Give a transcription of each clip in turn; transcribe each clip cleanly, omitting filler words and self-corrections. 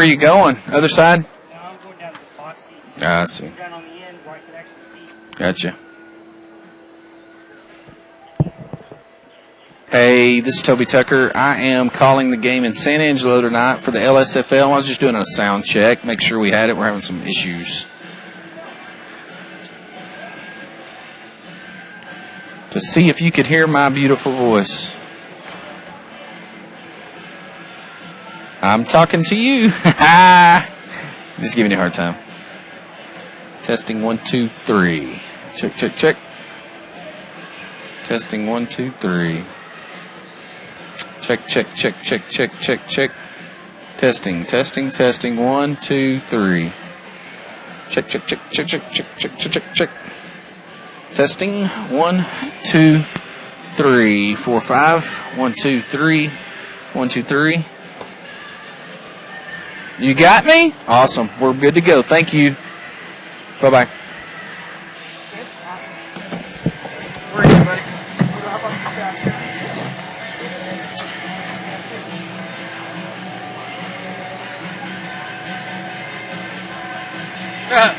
Where are you going? Other side? No, I'm going down to the box seats. I see. Down on the end where I can actually see. Gotcha. Hey, this is Toby Tucker. I am calling the game in SanAngelo tonight for the LSFL. I was just doing a sound check, make sure we had it. We're having some issues. To see if you could hear my beautiful voice. I'm talking to you. Just giving you a hard time. Testing 1, 2, 3. Check, check, check. Testing 1, 2, 3. Check, check, check, check, check, check, check. Testing, testing, testing. 1, 2, 3. Check, check, check, check, check, check, check, check, check, check. Testing. 1, 2, 3, 4, 5. 1, 2, 3. 1, 2, 3. You got me? Awesome. We're good to go. Thank you. Bye-bye. Where are you, buddy? How about the stats here?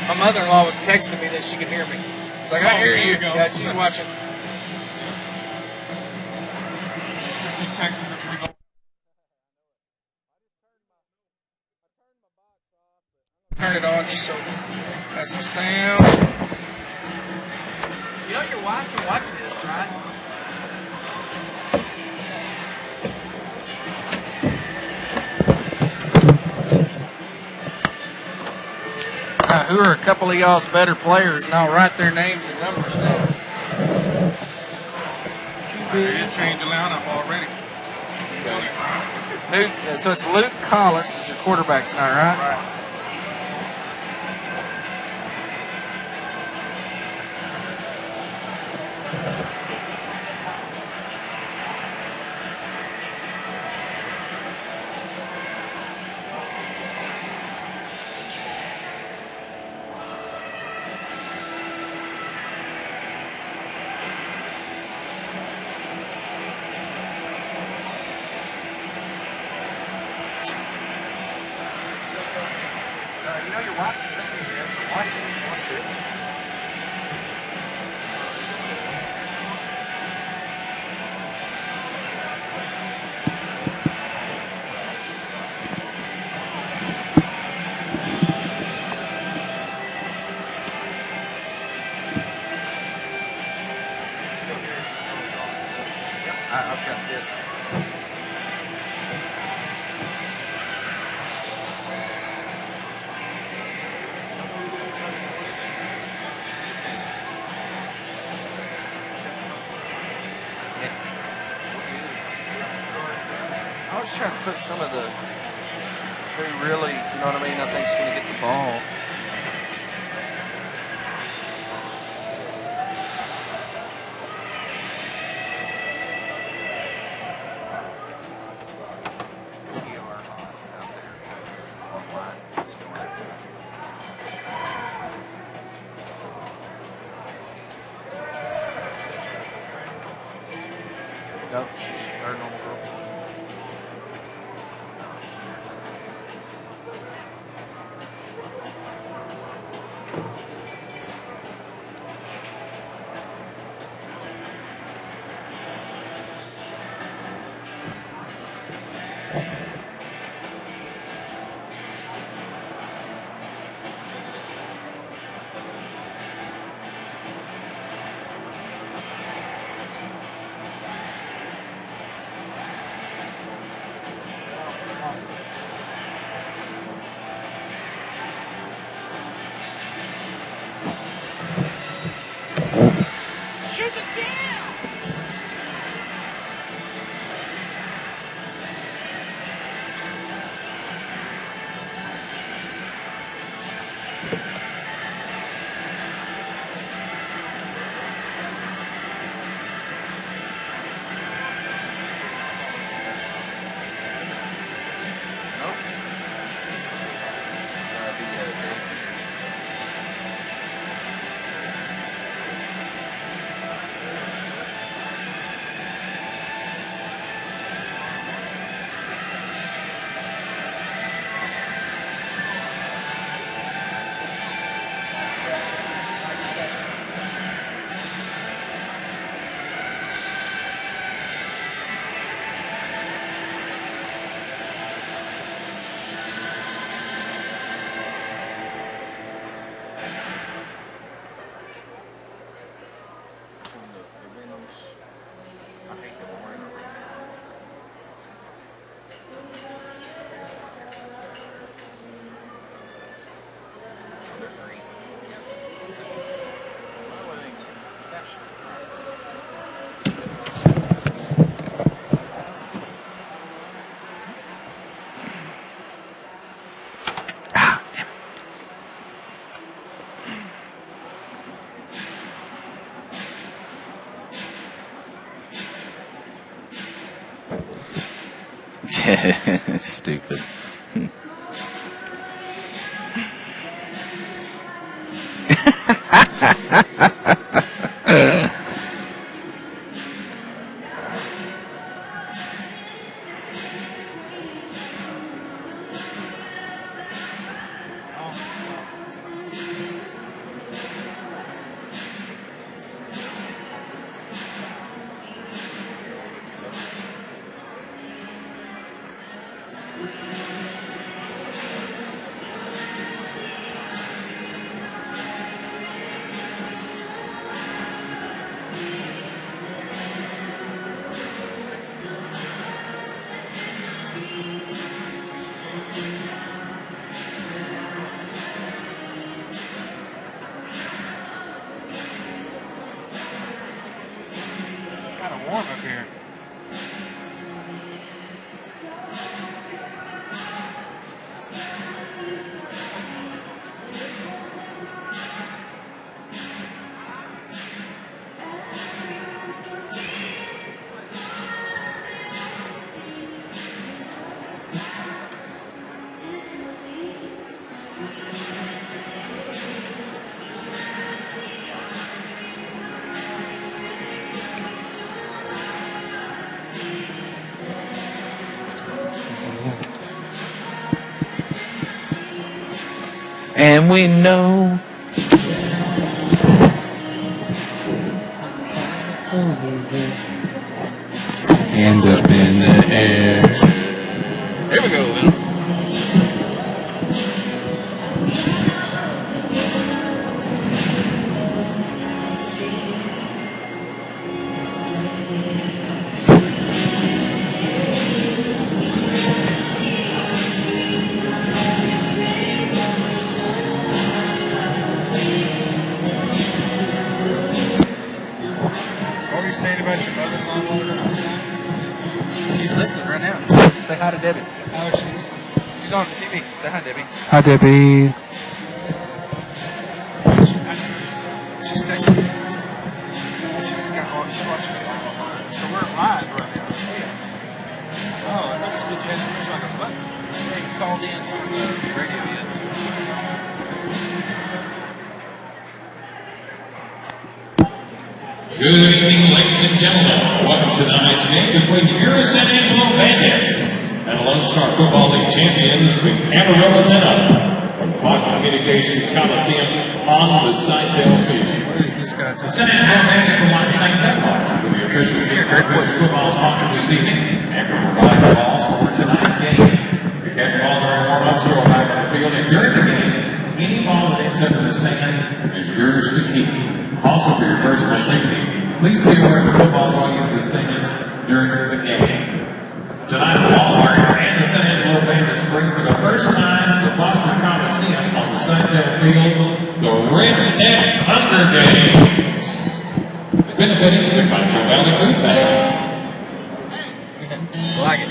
My mother-in-law was texting me that she could hear me. She's like, I hear you. Yeah, she's watching. Turn it on just so that's some sound. You know your wife can watch this, right? Who are a couple of y'all's better players, and I'll write their names and numbers down. QB. Change the lineup already. Luke, so it's Luke Collis is your quarterback tonight, right? Right. You know your wife can listen to this or watch it if she wants to. Still here. Yep, I've got this. I was trying to put some of the who really, you know what I mean, I think is going to get the ball. We are hot out there online. It's going. Nope, she's our normal girl. Stupid. Kind of warm up here. And we know. Hands up in the air. Here we go. What were you saying about your mother-in-law? She's listening right now. Say hi to Debbie. Oh, She's on the TV. Say hi, Debbie. Hi, Debbie. She's texting. She's watching me online. so we're live right now. Oh, I thought you said you had to push like a button. They haven't called in from the radio yet. Good evening, ladies and gentlemen. Welcome to tonight's game between your SanAngelo Bandits and Lone Star Football League champions, the AmarilloVenom, from the Boston Communications Coliseum on the SanAngelo field. What is this guy The talking SanAngelo Bandits would like to thank Bedwatch for the official Christmas football sponsor this evening and for providing the balls for tonight's game. If you catch the ball during warm-ups, throw it back on the field, and during the game, any ball that ends up in the stands is yours to keep. Also, for your personal safety, please be aware of the football going into the stands during the game. Tonight, Walmart and the SanAngelo Bandits bring for the first time to the Boston Coliseum on the SanAngelo field the Redneck Hunger Games. Benefiting the Concho Valley Food Bank. Like it.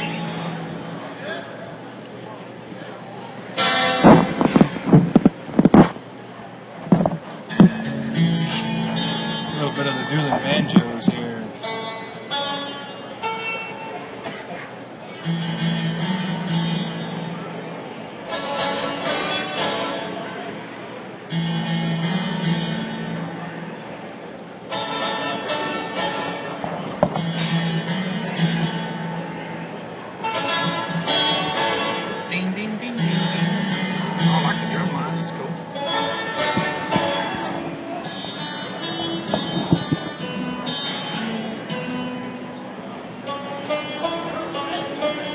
a little bit of the dueling banjos here. Ding, ding, ding, ding, ding. Oh, I like the drum line. That's cool.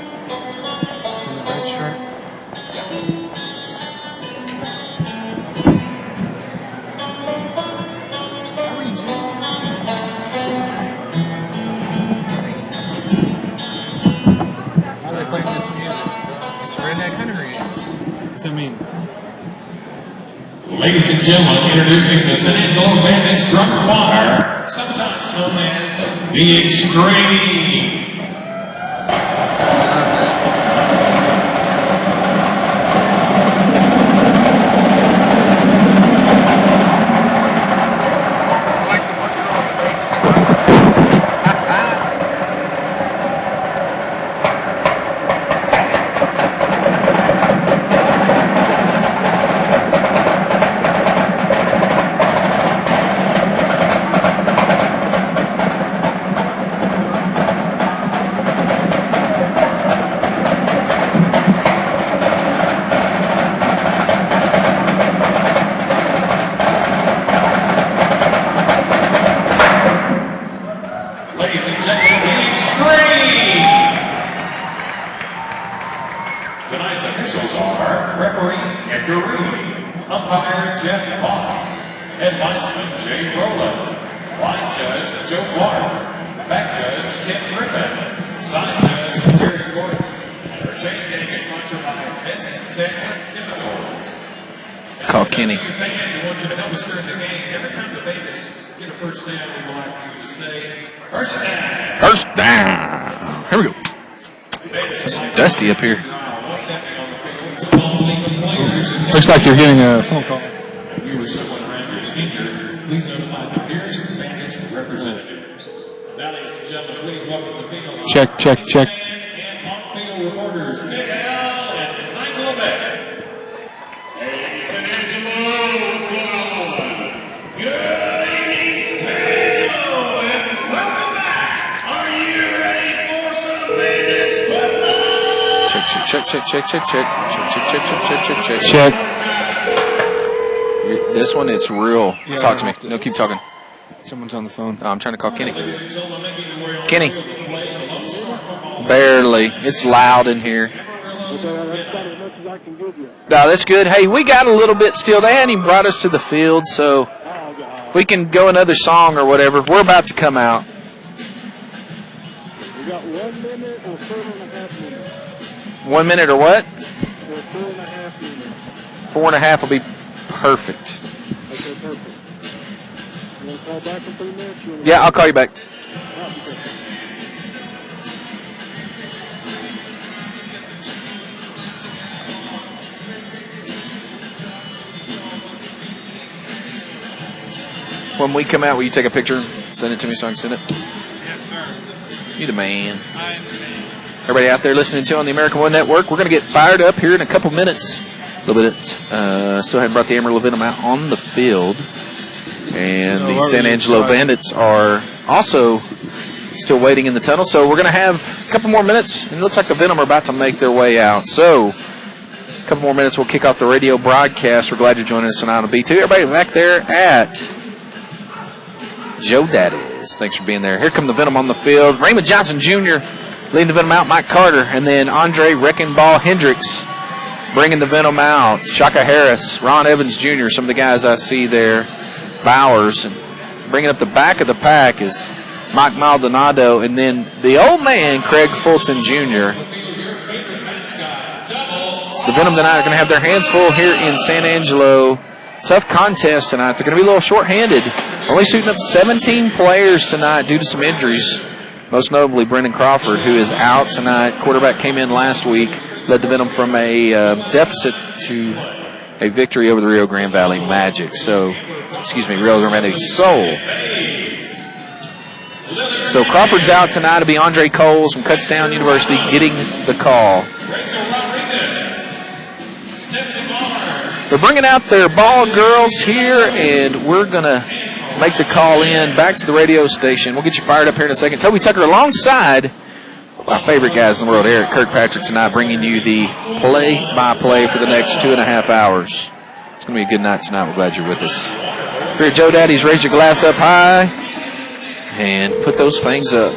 In the red shirt. How are they playing this music? It's Redneck Hunter Games. What's that mean? Ladies and gentlemen, introducing the SanAngelo Bandits Drum Choir, sometimes known as the Extreme. I like the one that on the bass too. Tonight's officials are referee Edgar Reed, umpire Jeff Fox, head linesman Jay Rowland, line judge Joe Clark, back judge Ken Griffin, side judge Terry Gordon, and our chain getting is sponsored by S-Tech Chemicals. Call Kenny. Fans, we want you to help us during the game. Every time the Vegas get a first down, we would like you to say, first down. First down. Here we go. It's dusty up here. Looks like you're getting a phone call. If you or someone around you is injured, please notify the nearest Bandits representatives. Now, ladies and gentlemen, please welcome the field. Check. And on-field reporters, Big Al and Michael Beck. Hey, SanAngelo, what's going on? Good evening, SanAngelo, and welcome back. Are you ready for some Bandits football? Check. This one, it's real. Yeah, Talk to me. No, keep talking. Someone's on the phone. I'm trying to call Kenny. Kenny. Barely. It's loud in here. No, that's good. Hey, we got a little bit still. They hadn't even brought us to the field, so if we can go another song or whatever, we're about to come out. We got 1 minute or 4.5 minutes. 1 minute or what? Or 4.5 minutes. 4.5 will be perfect. Okay, perfect. You want to call back in 3 minutes? Yeah, I'll call you back. When we come out, will you take a picture and send it to me so I can send it? Yes, sir. You the man. I am the man. Everybody out there listening to on the American One Network, we're going to get fired up here in a couple minutes. A little bit. Still hadn't brought the AmarilloVenom out on the field. And the SanAngelo Bandits are also still waiting in the tunnel. So we're going to have a couple more minutes. And it looks like the Venom are about to make their way out. So a couple more minutes, we'll kick off the radio broadcast. We're glad you're joining us tonight on B2. Everybody back there at Joe Daddy's. Thanks for being there. Here come the Venom on the field. Raymond Johnson Jr. leading the Venom out. Mike Carter. And then Andre Wrecking Ball Hendricks bringing the Venom out. Shaka Harris, Ron Evans Jr., some of the guys I see there. Bowers. And bringing up the back of the pack is Mike Maldonado. And then the old man, Craig Fulton Jr. So the Venom tonight are going to have their hands full here in SanAngelo. Tough contest tonight. They're going to be a little short-handed. Only suiting up 17 players tonight due to some injuries. Most notably Brendan Crawford, who is out tonight. Quarterback came in last week, led the Venom from a deficit to a victory over the Rio Grande Valley Magic. Rio Grande Valley Soul. So Crawford's out tonight. It'll be Andre Coles from Kutztown University getting the call. They're bringing out their ball girls here, and we're going to make the call in back to the radio station. We'll get you fired up here in a second. Toby Tucker alongside my favorite guys in the world, Eric Kirkpatrick, tonight, bringing you the play-by-play for the next 2.5 hours. It's going to be a good night tonight. We're glad you're with us. If you're at Joe Daddy's, raise your glass up high and put those fangs up.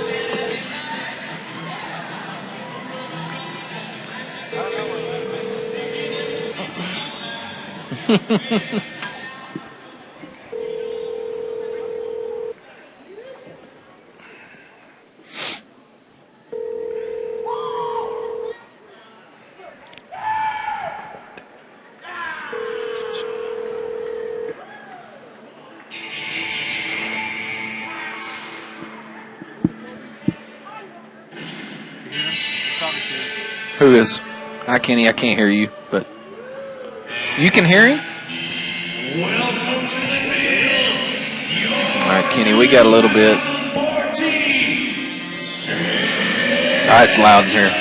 Who is? I can't hear you, but you can hear him? Welcome to the field. All right, Kenny, we got a little bit. All right, it's loud in here.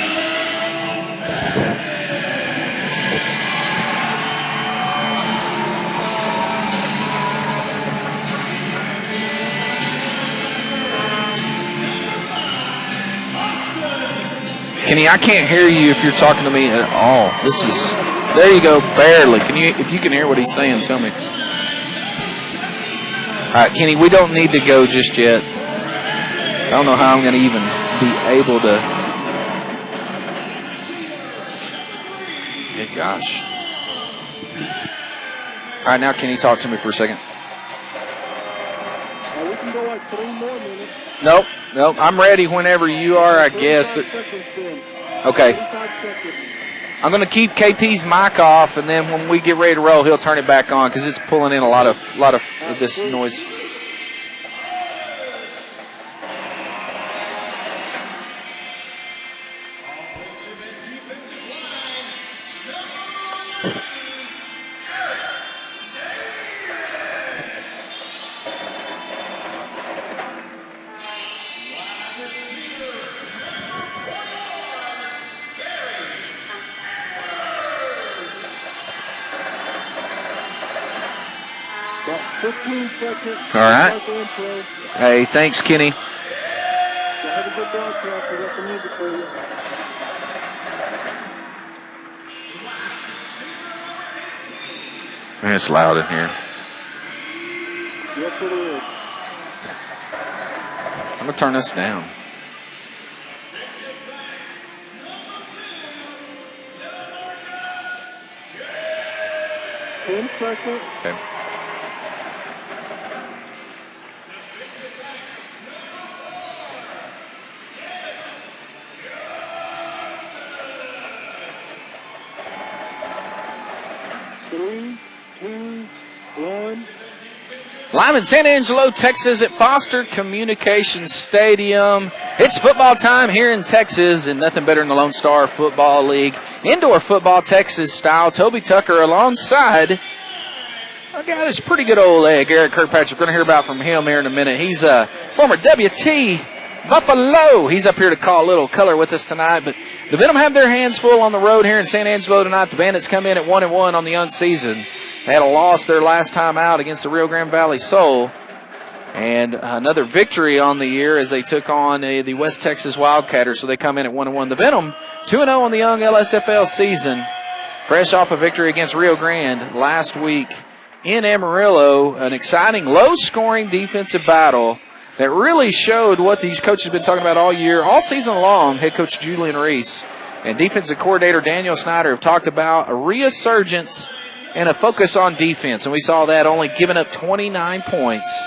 Kenny, I can't hear you if you're talking to me at all. There you go, barely. If you can hear what he's saying, tell me. All right, Kenny, we don't need to go just yet. I don't know how I'm going to even be able to. Good gosh. All right, now can you talk to me for a second? We can go like 3 more minutes. Nope. I'm ready whenever you are, I guess. Okay. I'm going to keep KP's mic off, and then when we get ready to roll, he'll turn it back on because it's pulling in a lot of this noise. About 15 seconds. All right. Hey, thanks, Kenny. Have a good broadcast. We got the music for you. Man, it's loud in here. Yes, it is. I'm going to turn this down. Ten seconds. Okay. Three, two, one. Live in San Angelo, Texas at Foster Communications Stadium. It's football time here in Texas, and nothing better than the Lone Star Football League. Indoor football, Texas style. Toby Tucker alongside a guy that's pretty good old leg, Eric Kirkpatrick. We're going to hear about from him here in a minute. He's a former WT Buffalo. He's up here to call a little color with us tonight. But the Venom have their hands full on the road here in San Angelo tonight. The Bandits come in at 1-1 on the young season. They had a loss their last time out against the Rio Grande Valley Soul. And another victory on the year as they took on the West Texas Wildcatters. So they come in at 1-1. The Venom 2-0 on the young LSFL season. Fresh off a victory against Rio Grande last week in Amarillo. An exciting, low-scoring defensive battle that really showed what these coaches have been talking about all year, all season long. Head coach Julian Reese and defensive coordinator Daniel Snyder have talked about a resurgence and a focus on defense. And we saw that only giving up 29 points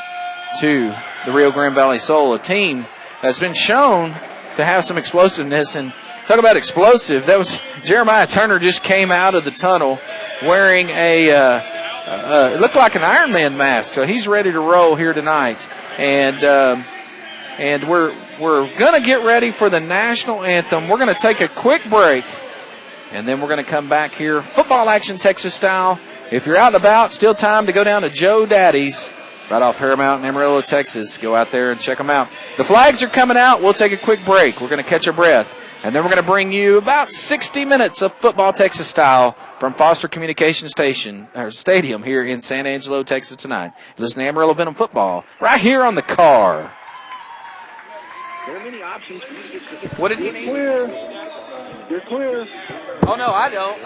to the Rio Grande Valley Soul, a team that's been shown to have some explosiveness. And talk about explosive, that was Jeremiah Turner just came out of the tunnel wearing it looked like an Iron Man mask. So he's ready to roll here tonight. And we're going to get ready for the national anthem. We're going to take a quick break, and then we're going to come back here. Football action, Texas style. If you're out and about, still time to go down to Joe Daddy's right off Paramount in Amarillo, Texas. Go out there and check them out. The flags are coming out. We'll take a quick break. We're going to catch our breath. And then we're going to bring you about 60 minutes of football Texas style from Foster Communications Stadium here in San Angelo, Texas tonight. Listen to AmarilloVenom football right here on the car. There are many options for you to get tickets. What did he need? You're clear. Oh, no, I don't.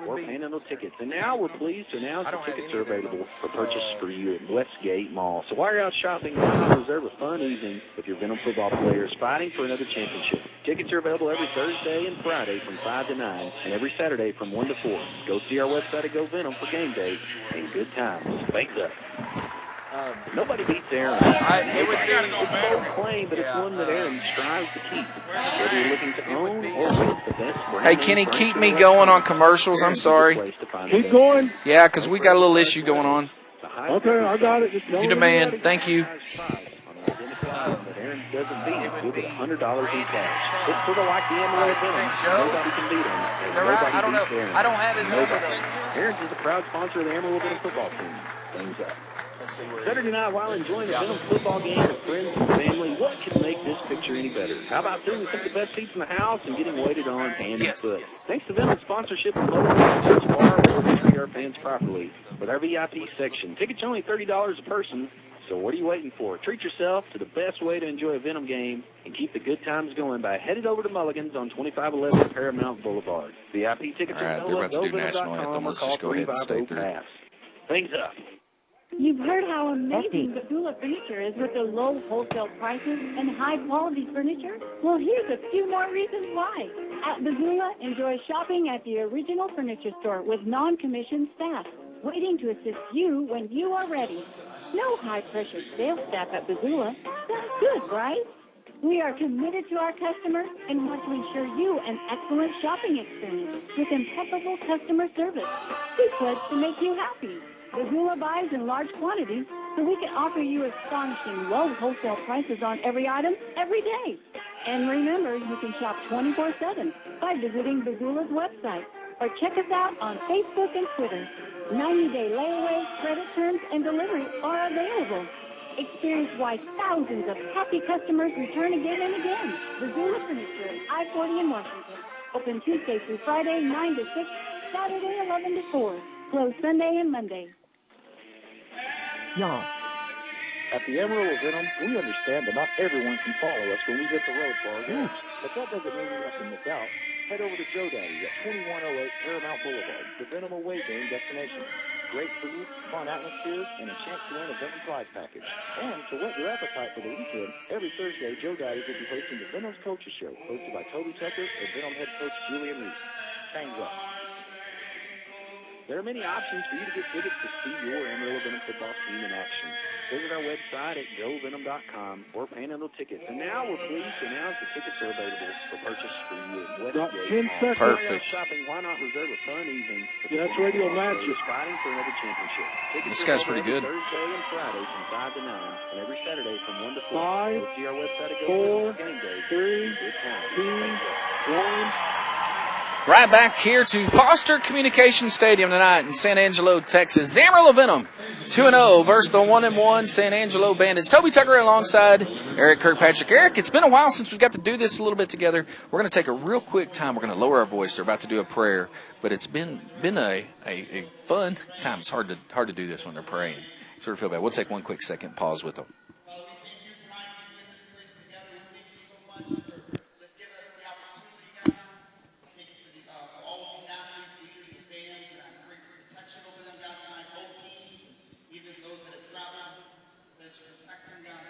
Or Panhandle Tickets. And now we're pleased to announce the tickets are available for purchase for you at Westgate Mall. So while you're out shopping, why not reserve a fun evening with your Venom football players fighting for another championship? Tickets are available every Thursday and Friday from 5 to 9 and every Saturday from 1 to 4. Go see our website at Go Venom for game day and good times. Thanks up. Nobody beats Aaron. It's a bold claim, but it's one that Aaron strives to keep. Whether you're looking to own or rent the best brand. Hey, Kenny, keep me going on commercials. I'm sorry. Keep going. Yeah, because we got a little issue going on. Okay, I got it. Just You demand. Thank you. Aaron doesn't beat it. We'll get $100 in cash. It's sort of like the Amarillo Venom. Nobody can beat him. Is that right? I don't know. Aaron. I don't have his number, though. Aaron's is a proud sponsor of the Amarillo Venom football team. Thumbs up. Saturday night, while enjoying a Venom football game with friends and family, what could make this picture any better? How about sitting with some of the best seats in the house and getting waited on hand and foot? Thanks to Venom's sponsorship of local sports bar, we're able to treat our fans properly with our VIP section. Tickets are only $30 a person, so what are you waiting for? Treat yourself to the best way to enjoy a Venom game and keep the good times going by headed over to Mulligan's on 2511 Paramount Boulevard. VIP tickets are All right, they're about to do national anthem. Let's just go ahead and stay through. Thanks up. You've heard how amazing Badula Furniture is with their low wholesale prices and high-quality furniture? Well, here's a few more reasons why. At Missoula, enjoy shopping at the original furniture store with non-commissioned staff, waiting to assist you when you are ready. No high-pressure sales staff at Missoula. Sounds good, right? We are committed to our customers and want to ensure you an excellent shopping experience with impeccable customer service. We pledge to make you happy. Missoula buys in large quantities, so we can offer you astonishing low wholesale prices on every item every day. And remember, you can shop 24/7 by visiting Missoula's website or check us out on Facebook and Twitter. 90-day layaway, credit terms, and delivery are available. Experience why thousands of happy customers return again and again. Missoula Furniture, I-40 in Washington. Open Tuesday through Friday, 9 to 6, Saturday, 11 to 4. Closed Sunday and Monday. Y'all. At the Amarillo Venom, we understand that not everyone can follow us when we hit the road for our games. But that doesn't mean you have to miss out. Head over to Joe Daddy at 2108 Paramount Boulevard, the Venom away game destination. Great food, fun atmosphere, and a chance to win a Venom prize package. And to whet your appetite for the weekend, every Thursday, Joe Daddy will be hosting the Venom's Coaches Show, hosted by Toby Tucker and Venom head coach Julian Reese. Thanks up. There are many options for you to get tickets to see your Amarillo Venom football team in action. Visit our website at govenom.com or Panhandle Tickets. And now we're pleased to announce the tickets are available for purchase for you in Westgate. 10 seconds. Perfect. Shopping, why not reserve a fun evening? That's Radio Magic. Fighting for another championship. Tickets This are guy's available pretty good. Thursday and Friday from 5 to 9, and every Saturday from 1 to 4. 5, Go see our website at 4, Game Day. 3, Good time. 2, 1. Right back here to Foster Communication Stadium tonight in SanAngelo, Texas. Amarillo Venom 2-0 versus the 1-1 SanAngelo Bandits. Toby Tucker alongside Eric Kirkpatrick. Eric, it's been a while since we got to do this a little bit together. We're going to take a real quick time. We're going to lower our voice. They're about to do a prayer, but it's been a fun time. It's hard to do this when they're praying. Sort of feel bad. We'll take one quick second, pause with them. Father, we thank you tonight for getting this place together. We thank you so much for just giving us the opportunity, God. Thank you for all of these athletes, leaders, and fans, and I pray for protection over them, God, tonight, both teams, and even as those that have traveled, that you protect them, God.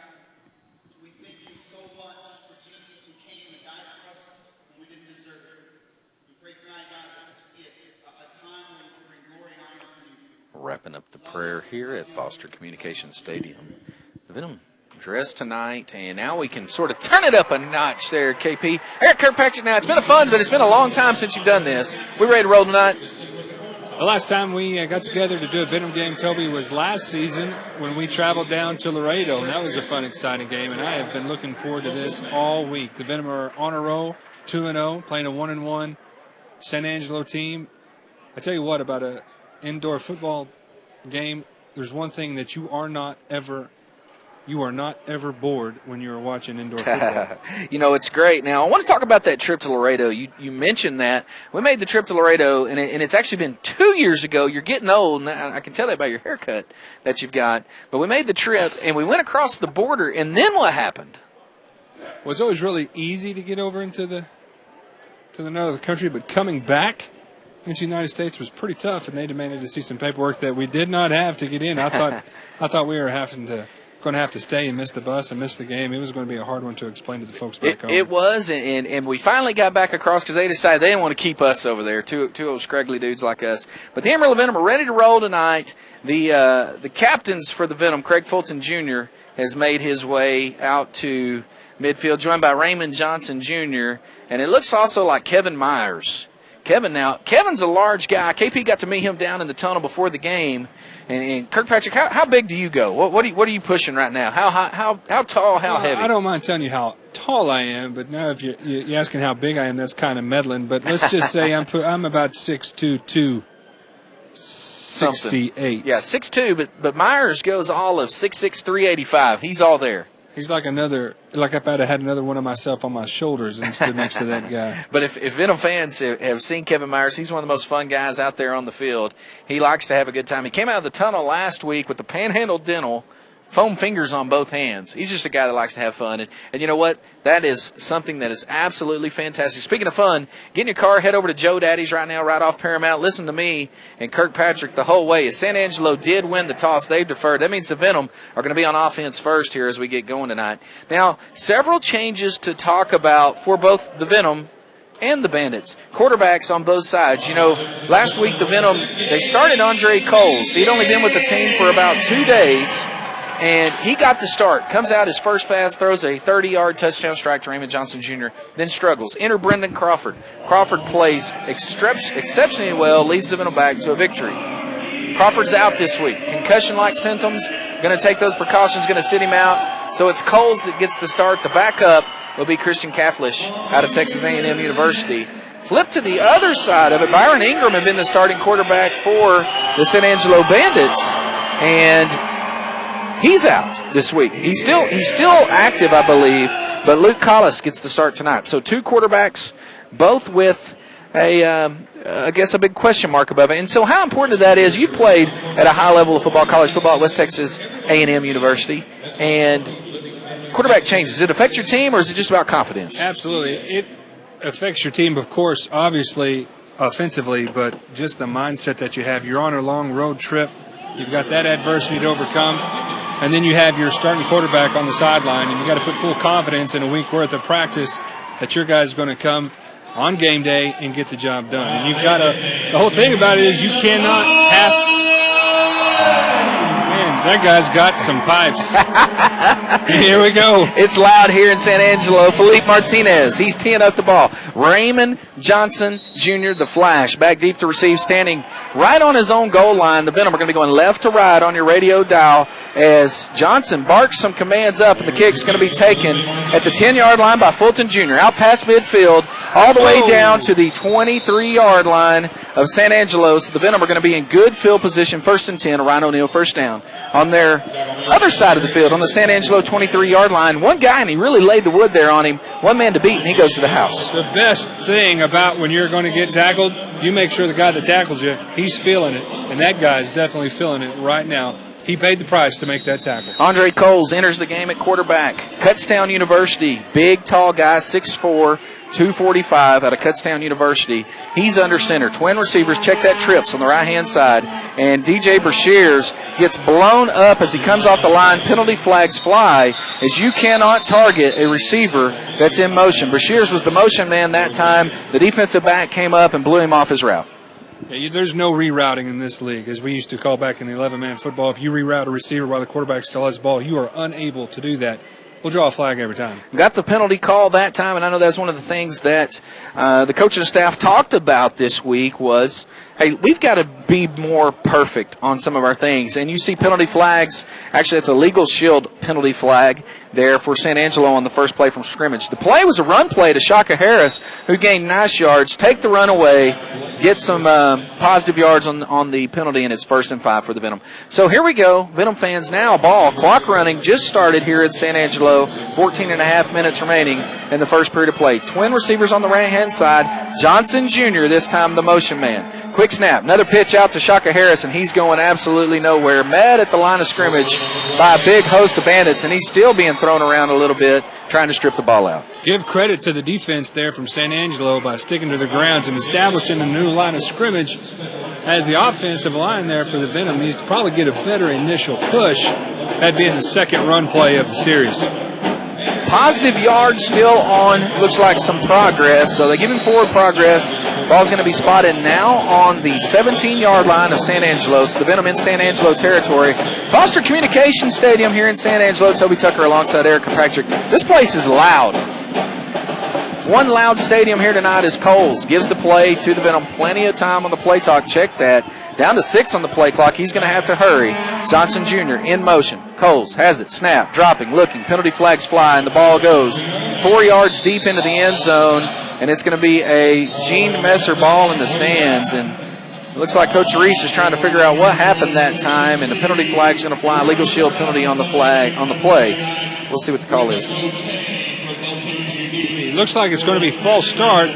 We thank you so much for Jesus who came and died for us when we didn't deserve it. We pray tonight, God, that this would be a time when we can bring glory and honor to you. Wrapping up the prayer here at Foster Communication Stadium. The Venom dressed tonight, and now we can sort of turn it up a notch there, KP. Eric Kirkpatrick, now it's been fun, but it's been a long time since you've done this. We ready to roll tonight? The last time we got together to do a Venom game, Toby, was last season when we traveled down to Laredo, and that was a fun, exciting game, and I have been looking forward to this all week. The Venom are on a roll, 2-0, playing a 1-1 SanAngelo team. I tell you what, about an indoor football game, there's one thing that you are not ever bored when you're watching indoor football. You know, it's great. Now, I want to talk about that trip to Laredo. You mentioned that. We made the trip to Laredo, and it's actually been 2 years ago. You're getting old, and I can tell that by your haircut that you've got. But we made the trip, and we went across the border, and then what happened? Well, it's always really easy to get over into the northern country, but coming back into the United States was pretty tough, and they demanded to see some paperwork that we did not have to get in. I thought we were going to have to stay and miss the bus and miss the game. It was going to be a hard one to explain to the folks back home. It was, and we finally got back across because they decided they didn't want to keep us over there, two old scraggly dudes like us. But the Amarillo Venom are ready to roll tonight. The captains for the Venom, Craig Fulton Jr., has made his way out to midfield, joined by Raymond Johnson Jr., and it looks also like Kevin Myers. Kevin's a large guy. KP got to meet him down in the tunnel before the game. And Kirkpatrick, how big do you go? What are you pushing right now? How tall? How heavy? I don't mind telling you how tall I am, but now if you're asking how big I am, that's kind of meddling. But let's just say I'm about 6'2", 268. Yeah, 6'2", but Myers goes all of 6'6", 385. He's all there. He's like if I'd have had another one of myself on my shoulders and stood next to that guy. But if Venom fans have seen Kevin Myers, he's one of the most fun guys out there on the field. He likes to have a good time. He came out of the tunnel last week with the Panhandle Dental, foam fingers on both hands. He's just a guy that likes to have fun. And you know what? That is something that is absolutely fantastic. Speaking of fun, get in your car, head over to Joe Daddy's right now, right off Paramount. Listen to me and Kirkpatrick the whole way. As SanAngelo did win the toss, they've deferred. That means the Venom are going to be on offense first here as we get going tonight. Now, several changes to talk about for both the Venom and the Bandits. Quarterbacks on both sides. You know, last week the Venom, they started Andre Coles. He'd only been with the team for about 2 days, and he got the start. Comes out, his first pass, throws a 30-yard touchdown strike to Raymond Johnson Jr., then struggles. Enter Brendan Crawford. Crawford plays exceptionally well, leads the Venom back to a victory. Crawford's out this week. Concussion-like symptoms. Going to take those precautions, going to sit him out. So it's Coles that gets the start. The backup will be Christian Catholish out of Texas A&M University. Flip to the other side of it. Byron Ingram had been the starting quarterback for the SanAngelo Bandits, and he's out this week. He's still active, I believe, but Luke Collis gets the start tonight. So 2 quarterbacks, both with I guess a big question mark above it. And so how important that is, you've played at a high level of football, college football at West Texas A&M University, and quarterback changes. Does it affect your team, or is it just about confidence? Absolutely. It affects your team, of course, obviously, offensively, but just the mindset that you have. You're on a long road trip. You've got that adversity to overcome, and then you have your starting quarterback on the sideline, and you got to put full confidence in a week worth of practice that your guy's going to come on game day and get the job done. And you've got the whole thing about it is you cannot have, man, that guy's got some pipes. Here we go. It's loud here in SanAngelo. Felipe Martinez, he's teeing up the ball. Raymond Johnson Jr., the Flash, back deep to receive, standing right on his own goal line. The Venom are going to be going left to right on your radio dial as Johnson barks some commands up, and the kick's going to be taken at the 10-yard line by Fulton Jr. Out past midfield, all the way down to the 23-yard line of SanAngelo. So the Venom are going to be in good field position, 1st and 10. Ryan O'Neal first down. On their other side of the field, on the SanAngelo 23-yard line, one guy, and he really laid the wood there on him, one man to beat, and he goes to the house. The best thing about when you're going to get tackled, you make sure the guy that tackled you, he's feeling it, and that guy is definitely feeling it right now. He paid the price to make that tackle. Andre Coles enters the game at quarterback. Kutztown University, big, tall guy, 6'4", 245 out of Kutztown University. He's under center. Twin receivers, check that trips on the right-hand side. And DJ Brashears gets blown up as he comes off the line. Penalty flags fly as you cannot target a receiver that's in motion. Brashears was the motion man that time. The defensive back came up and blew him off his route. Yeah, there's no rerouting in this league, as we used to call back in the 11-man football. If you reroute a receiver while the quarterback still has the ball, you are unable to do that. We'll draw a flag every time. Got the penalty call that time, and I know that's one of the things that the coaching staff talked about this week was, hey, we've got to be more perfect on some of our things. And you see penalty flags. Actually, it's a legal shield penalty flag there for SanAngelo on the first play from scrimmage. The play was a run play to Shaka Harris, who gained nice yards, take the run away, get some positive yards on the penalty, and it's 1st and 5 for the Venom. So here we go. Venom fans now, ball, clock running, just started here at SanAngelo, 14 and a half minutes remaining in the first period of play. Twin receivers on the right-hand side. Johnson Jr., this time the motion man. Quick snap, another pitch out to Shaka Harris, and he's going absolutely nowhere. Met at the line of scrimmage by a big host of Bandits, and he's still being thrown around a little bit, trying to strip the ball out. Give credit to the defense there from SanAngelo by sticking to the grounds and establishing a new line of scrimmage, as the offensive line there for the Venom needs to probably get a better initial push, that being the second run play of the series. Positive yards still on, looks like some progress, so they give him forward progress. Ball's going to be spotted now on the 17-yard line of SanAngelo, so the Venom in SanAngelo territory. Foster Communications Stadium here in SanAngelo. Toby Tucker alongside Erica Patrick. This place is loud. One loud stadium here tonight is Coles. Gives the play to the Venom. Plenty of time on the play talk. Check that. Down to 6 on the play clock. He's going to have to hurry. Johnson Jr. in motion. Coles has it. Snap. Dropping. Looking. Penalty flags fly, and the ball goes 4 yards deep into the end zone. And it's going to be a Gene Messer ball in the stands. And it looks like Coach Reese is trying to figure out what happened that time. And the penalty flag's going to fly. Legal shield penalty on the flag, on the play. We'll see what the call is. It looks like it's going to be false start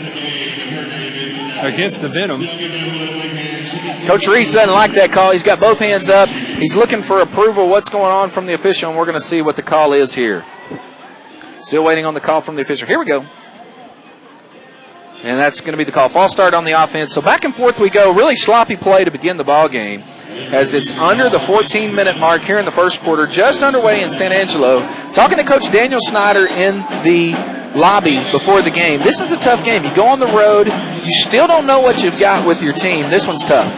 against the Venom. Coach Reese doesn't like that call. He's got both hands up. He's looking for approval. What's going on from the official, and we're going to see what the call is here. Still waiting on the call from the official. Here we go. And that's going to be the call. False start on the offense. So back and forth we go. Really sloppy play to begin the ball game, as it's under the 14-minute mark here in the first quarter, just underway in SanAngelo. Talking to Coach Daniel Snyder in the lobby before the game. This is a tough game. You go on the road. You still don't know what you've got with your team. This one's tough.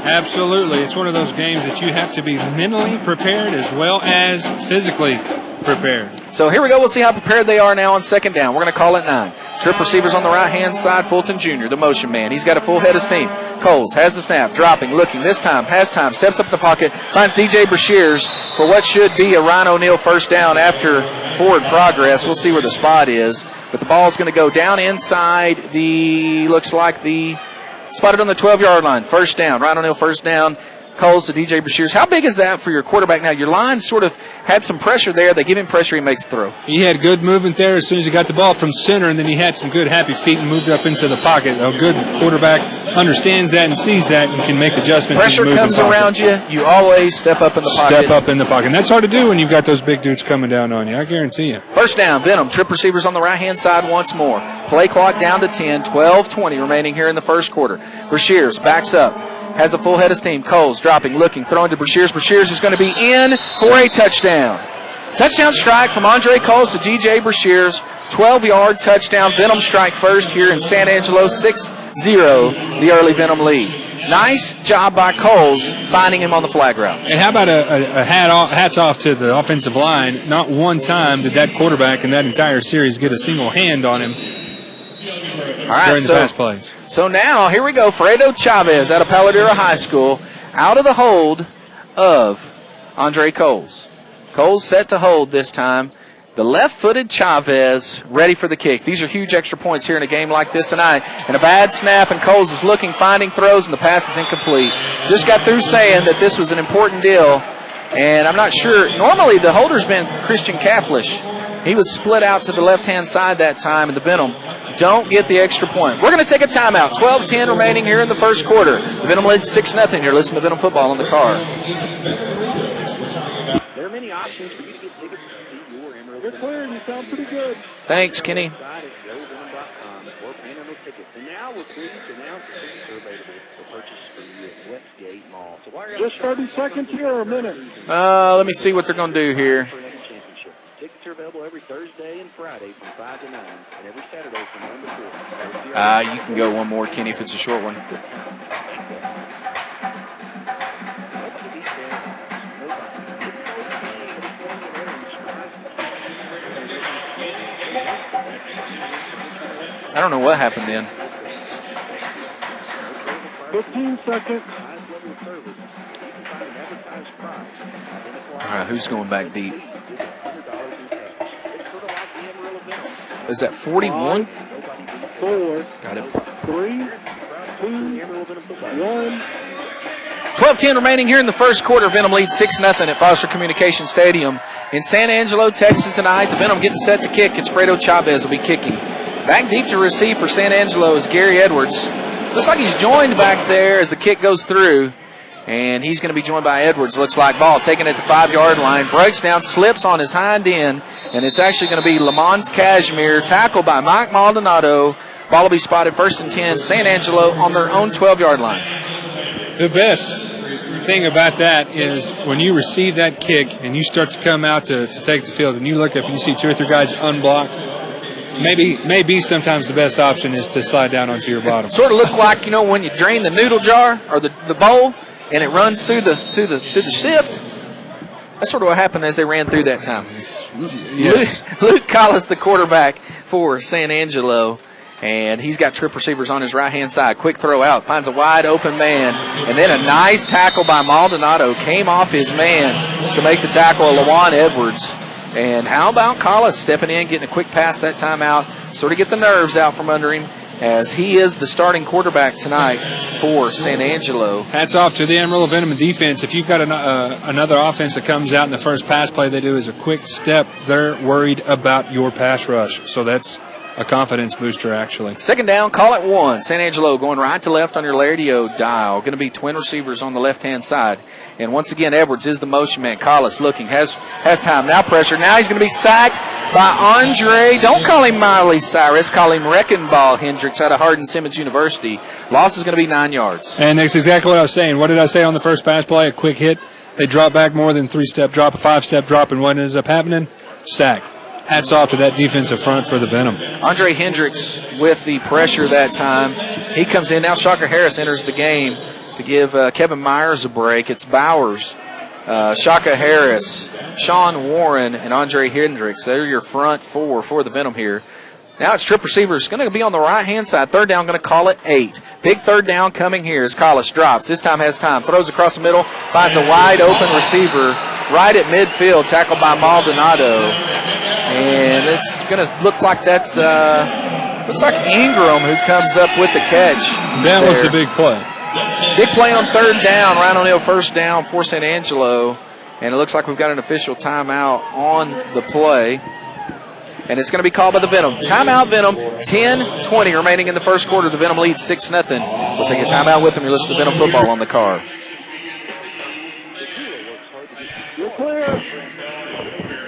Absolutely. It's one of those games that you have to be mentally prepared as well as physically prepared. So here we go. We'll see how prepared they are now on second down. We're going to call it 9. Trip receivers on the right-hand side. Fulton Jr., the motion man. He's got a full head of steam. Coles has the snap, dropping, looking. This time, has time, steps up in the pocket, finds DJ Brashears for what should be a Ryan O'Neal first down after forward progress. We'll see where the spot is. But the ball's going to go down inside spotted on the 12-yard line. First down. Ryan O'Neal first down. Coles to DJ Brashears. How big is that for your quarterback now? Your line sort of had some pressure there. They give him pressure. He makes the throw. He had good movement there as soon as he got the ball from center, and then he had some good happy feet and moved up into the pocket. A good quarterback understands that and sees that and can make adjustments. Pressure comes around you. You always step up in the pocket. Step up in the pocket. And that's hard to do when you've got those big dudes coming down on you. I guarantee you. First down, Venom. Trip receivers on the right-hand side once more. Play clock down to 10. 12-20 remaining here in the first quarter. Brashears backs up. Has a full head of steam. Coles dropping, looking, throwing to Brashears. Brashears is going to be in for a touchdown. Touchdown strike from Andre Coles to DJ Brashears. 12-yard touchdown. Venom strike first here in San Angelo. 6-0, the early Venom lead. Nice job by Coles finding him on the flag route. And how about a hats off to the offensive line. Not one time did that quarterback in that entire series get a single hand on him. All right, during the pass plays. So now, here we go. Fredo Chavez out of Paladera High School out of the hold of Andre Coles. Coles set to hold this time. The left-footed Chavez ready for the kick. These are huge extra points here in a game like this tonight. And a bad snap, and Coles is looking, finding throws, and the pass is incomplete. Just got through saying that this was an important deal, and I'm not sure. Normally, the holder's been Christian Kafflish. He was split out to the left-hand side that time, and the Venom don't get the extra point. We're going to take a timeout. 12-10 remaining here in the first quarter. The Venom leads 6-0. You're listening to Venom Football on the car. There are many options for you to get tickets to see your Amarillo. You're clear. You sound pretty good. Thanks, Kenny. Or Panhandle Tickets. And now we're pleased to announce the tickets are available for purchase for you at Westgate Mall. So while you're Just 30 seconds here or a minute? Let me see what they're going to do here. Tickets are available every Thursday and Friday from 5 to 9, and every Saturday from 1 to 4. You can go one more, Kenny, if it's a short one. I don't know what happened then. 15 seconds. All right, who's going back deep? Is that 41? 4. Got it. 3, 2, 1. 12-10 remaining here in the first quarter. Venom leads 6-0 at Foster Communication Stadium in San Angelo, Texas tonight. The Venom getting set to kick. It's Fredo Chavez will be kicking. Back deep to receive for San Angelo is Gary Edwards. Looks like he's joined back there as the kick goes through. And he's going to be joined by Edwards. Looks like ball taken at the 5-yard line. Breaks down, slips on his hind end. And it's actually going to be Lamont Cashmere. Tackled by Mike Maldonado. Ball will be spotted 1st and 10. San Angelo on their own 12-yard line. The best thing about that is when you receive that kick and you start to come out to take the field and you look up and you see 2 or 3 guys unblocked, maybe sometimes the best option is to slide down onto your bottom. It sort of look like, when you drain the noodle jar or the bowl and it runs through the sift. That's sort of what happened as they ran through that time. Yes. Luke Collis, the quarterback for San Angelo, and he's got trip receivers on his right-hand side. Quick throw out, finds a wide open man, and then a nice tackle by Maldonado. Came off his man to make the tackle of Lawan Edwards. And how about Collis stepping in, getting a quick pass that time out, sort of get the nerves out from under him, as he is the starting quarterback tonight for San Angelo. Hats off to the Amarillo Venom defense. If you've got another offense that comes out in the first pass play they do is a quick step, they're worried about your pass rush. So that's a confidence booster, actually. Second down, call it 1. San Angelo going right to left on your Laredo dial. Going to be twin receivers on the left-hand side. And once again, Edwards is the motion man. Collis looking, has time. Now pressure. Now he's going to be sacked by Andre. Don't call him Miley Cyrus. Call him Wrecking Ball Hendricks out of Hardin-Simmons University. Loss is going to be 9 yards. And that's exactly what I was saying. What did I say on the first pass play? A quick hit. They drop back more than 3-step drop, a 5-step drop, and what ends up happening? Sack. hats off to that defensive front for the Venom. Andre Hendricks with the pressure that time. He comes in. Now Shocker Harris enters the game to give Kevin Myers a break. It's Bowers, Shaka Harris, Sean Warren, and Andre Hendricks. They're your front four for the Venom here. Now it's trip receivers. Going to be on the right-hand side. Third down, going to call it 8. Big third down coming here as Collis drops. This time has time. Throws across the middle. Finds a wide-open receiver right at midfield. Tackled by Maldonado. And it's going to look like that's looks like Ingram who comes up with the catch. That was the big play. Big play on third down. Ryan O'Neal first down for San Angelo. And it looks like we've got an official timeout on the play. And it's going to be called by the Venom. Timeout, Venom. 10:20 remaining in the first quarter. The Venom leads 6-0. We'll take a timeout with them. You're listening to Venom Football on the car.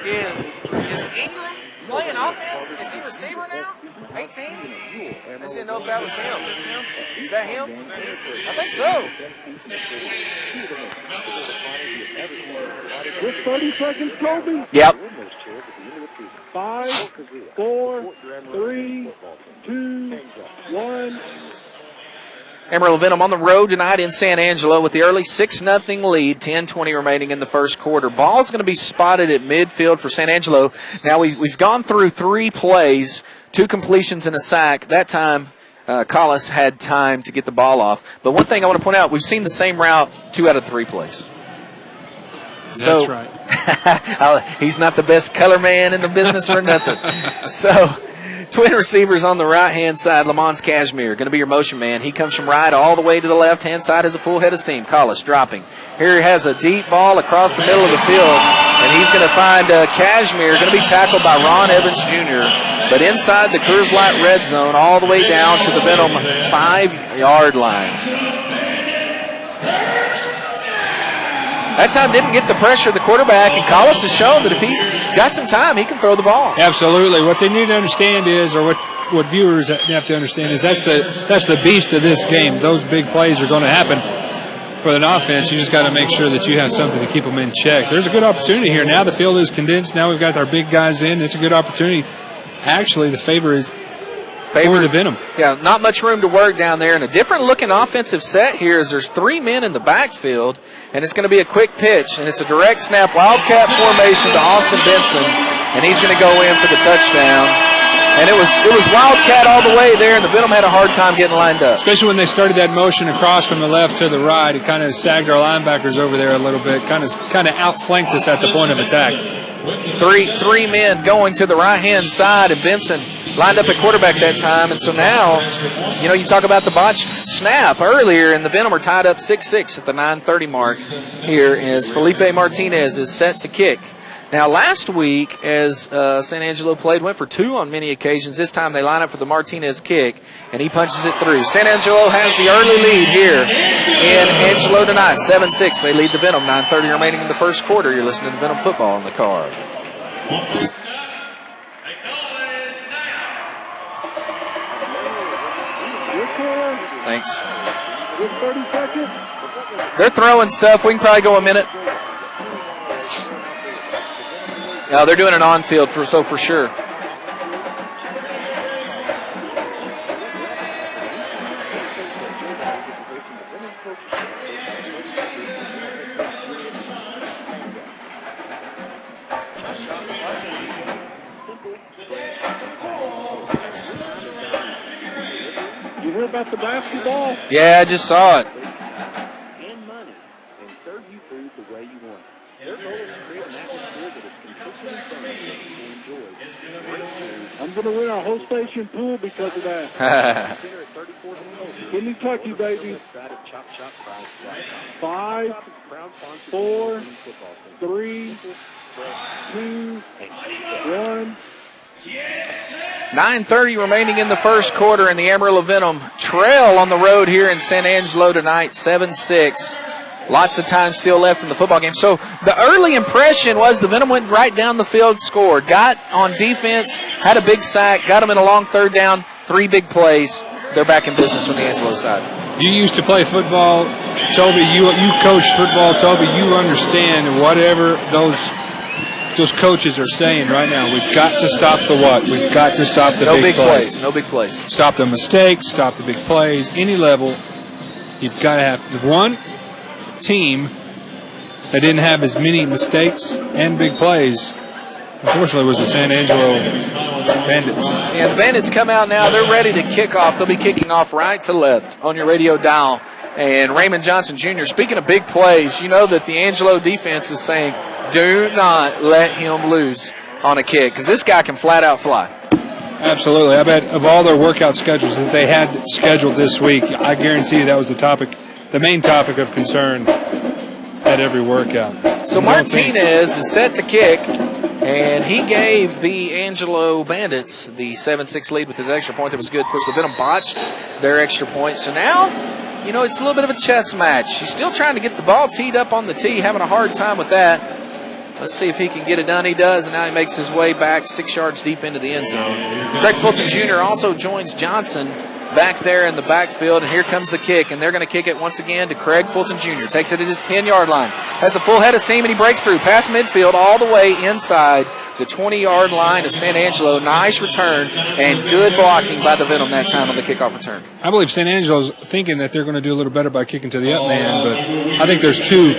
Is Ingram playing offense? Is he receiver now? 18? I just didn't know if that was him. Is that him? I think so. With 30 seconds, Kobe. Yep. 5, 4, 3, 2, 1. Amarillo Venom on the road tonight in San Angelo with the early 6-0 lead, 10:20 remaining in the first quarter. Ball's going to be spotted at midfield for San Angelo. Now we've gone through 3 plays, 2 completions and a sack. That time Collis had time to get the ball off. But one thing I want to point out, we've seen the same route 2 out of 3 plays. That's right. He's not the best color man in the business for nothing. So, twin receivers on the right-hand side. Lamont Cashmere going to be your motion man. He comes from right all the way to the left-hand side, has a full head of steam. Collis dropping. Here he has a deep ball across the middle of the field, and he's going to find Cashmere, going to be tackled by Ron Evans Jr., but inside the Coors Light red zone all the way down to the Venom 5-yard line. That time didn't get the pressure of the quarterback, and Collis has shown that if he's got some time, he can throw the ball. Absolutely. What they need to understand is, or what viewers have to understand is that's the beast of this game. Those big plays are going to happen for an offense. You just got to make sure that you have something to keep them in check. There's a good opportunity here. Now the field is condensed. Now we've got our big guys in. It's a good opportunity. Actually, the favor is for the Venom. Yeah, not much room to work down there. And a different-looking offensive set here is there's 3 men in the backfield, and it's going to be a quick pitch, and it's a direct snap, wildcat formation to Austin Benson, and he's going to go in for the touchdown. And it was wildcat all the way there, and the Venom had a hard time getting lined up. Especially when they started that motion across from the left to the right, it kind of sagged our linebackers over there a little bit, kind of outflanked us at the point of attack. Three men going to the right-hand side, and Benson lined up at quarterback that time. And so now, you talk about the botched snap earlier, and the Venom are tied up 6-6 at the 9:30 mark here as Felipe Martinez is set to kick. Now, last week, as San Angelo played, went for 2 on many occasions. This time they line up for the Martinez kick, and he punches it through. San Angelo has the early lead here in Angelo tonight, 7-6. They lead the Venom, 9:30 remaining in the first quarter. You're listening to Venom Football on the car. Thanks. They're throwing stuff. We can probably go a minute. No, they're doing an on-field for sure. You heard about the basketball? Yeah, I just saw it. And money, and serve you food the way you want it. Their goal is to create an atmosphere that is consistently fun and enjoy. I'm going to win our whole station pool because of that. Kentucky, baby. 5, 4, 3, 2, 1. 9:30 remaining in the first quarter, and the Amarillo Venom trail on the road here in San Angelo tonight, 7-6. Lots of time still left in the football game. So the early impression was the Venom went right down the field, scored, got on defense, had a big sack, got them in a long third down, 3 big plays. They're back in business from the Angelo side. You used to play football, Toby. You coached football, Toby. You understand whatever those those coaches are saying right now. We've got to stop the what? We've got to stop the big plays. No big plays. Stop the mistakes. Stop the big plays. Any level, you've got to have one team that didn't have as many mistakes and big plays. Unfortunately, was the SanAngelo Bandits. Yeah, the Bandits come out now. They're ready to kick off. They'll be kicking off right to left on your radio dial. And Raymond Johnson Jr., speaking of big plays, you know that the Angelo defense is saying, do not let him loose on a kick, because this guy can flat out fly. Absolutely. I bet of all their workout schedules that they had scheduled this week, I guarantee you that was the main topic of concern at every workout. So Martinez is set to kick, and he gave the Angelo Bandits the 7-6 lead with his extra point. That was good. Of course, the Venom botched their extra point. So now, it's a little bit of a chess match. He's still trying to get the ball teed up on the tee, having a hard time with that. Let's see if he can get it done. He does, and now he makes his way back 6 yards deep into the end zone. Craig Fulton Jr. also joins Johnson back there in the backfield, and here comes the kick, and they're going to kick it once again to Craig Fulton Jr. Takes it at his 10-yard line. Has a full head of steam, and he breaks through past midfield all the way inside the 20-yard line of SanAngelo. Nice return and good blocking by the Venom that time on the kickoff return. I believe SanAngelo's thinking that they're going to do a little better by kicking to the up man, but I think there's two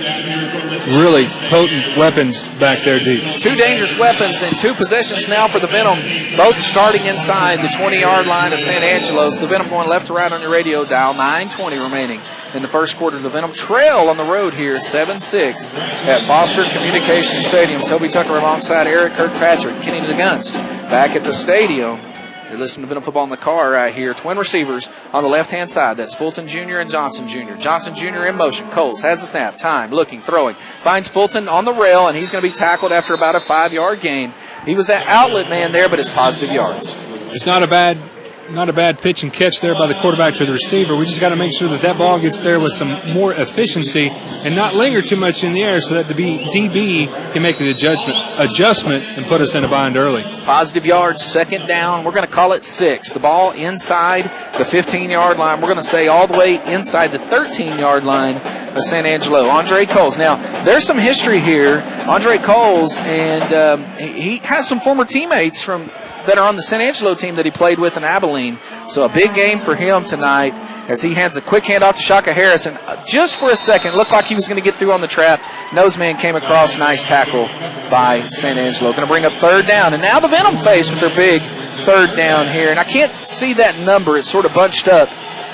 really potent weapons back there deep. Two dangerous weapons and two possessions now for the Venom, both starting inside the 20-yard line of SanAngelo. So the Venom going left to right on your radio dial. 9:20 remaining in the first quarter. The Venom trail on the road here, 7-6 at Foster Communication Stadium. Toby Tucker alongside Eric Kirkpatrick, Kenny DeGunst back at the stadium. You're listening to Venom Football in the car right here. Twin receivers on the left-hand side. That's Fulton Jr. and Johnson Jr. Johnson Jr. in motion. Coles has the snap. Time, looking, throwing. Finds Fulton on the rail, and he's going to be tackled after about a 5-yard gain. He was that outlet man there, but it's positive yards. It's not a bad pitch and catch there by the quarterback to the receiver. We just got to make sure that ball gets there with some more efficiency and not linger too much in the air so that the DB can make the adjustment and put us in a bind early. Positive yards, second down. We're going to call it 6. The ball inside the 15-yard line. We're going to say all the way inside the 13-yard line of SanAngelo. Andre Coles. Now, there's some history here. Andre Coles, and he has some former teammates that are on the SanAngelo team that he played with in Abilene. So a big game for him tonight as he hands a quick handoff to Shaka Harris. And just for a second, it looked like he was going to get through on the trap. Noseman came across. Nice tackle by SanAngelo. Going to bring up third down. And now the Venom face with their big third down here. And I can't see that number. It's sort of bunched up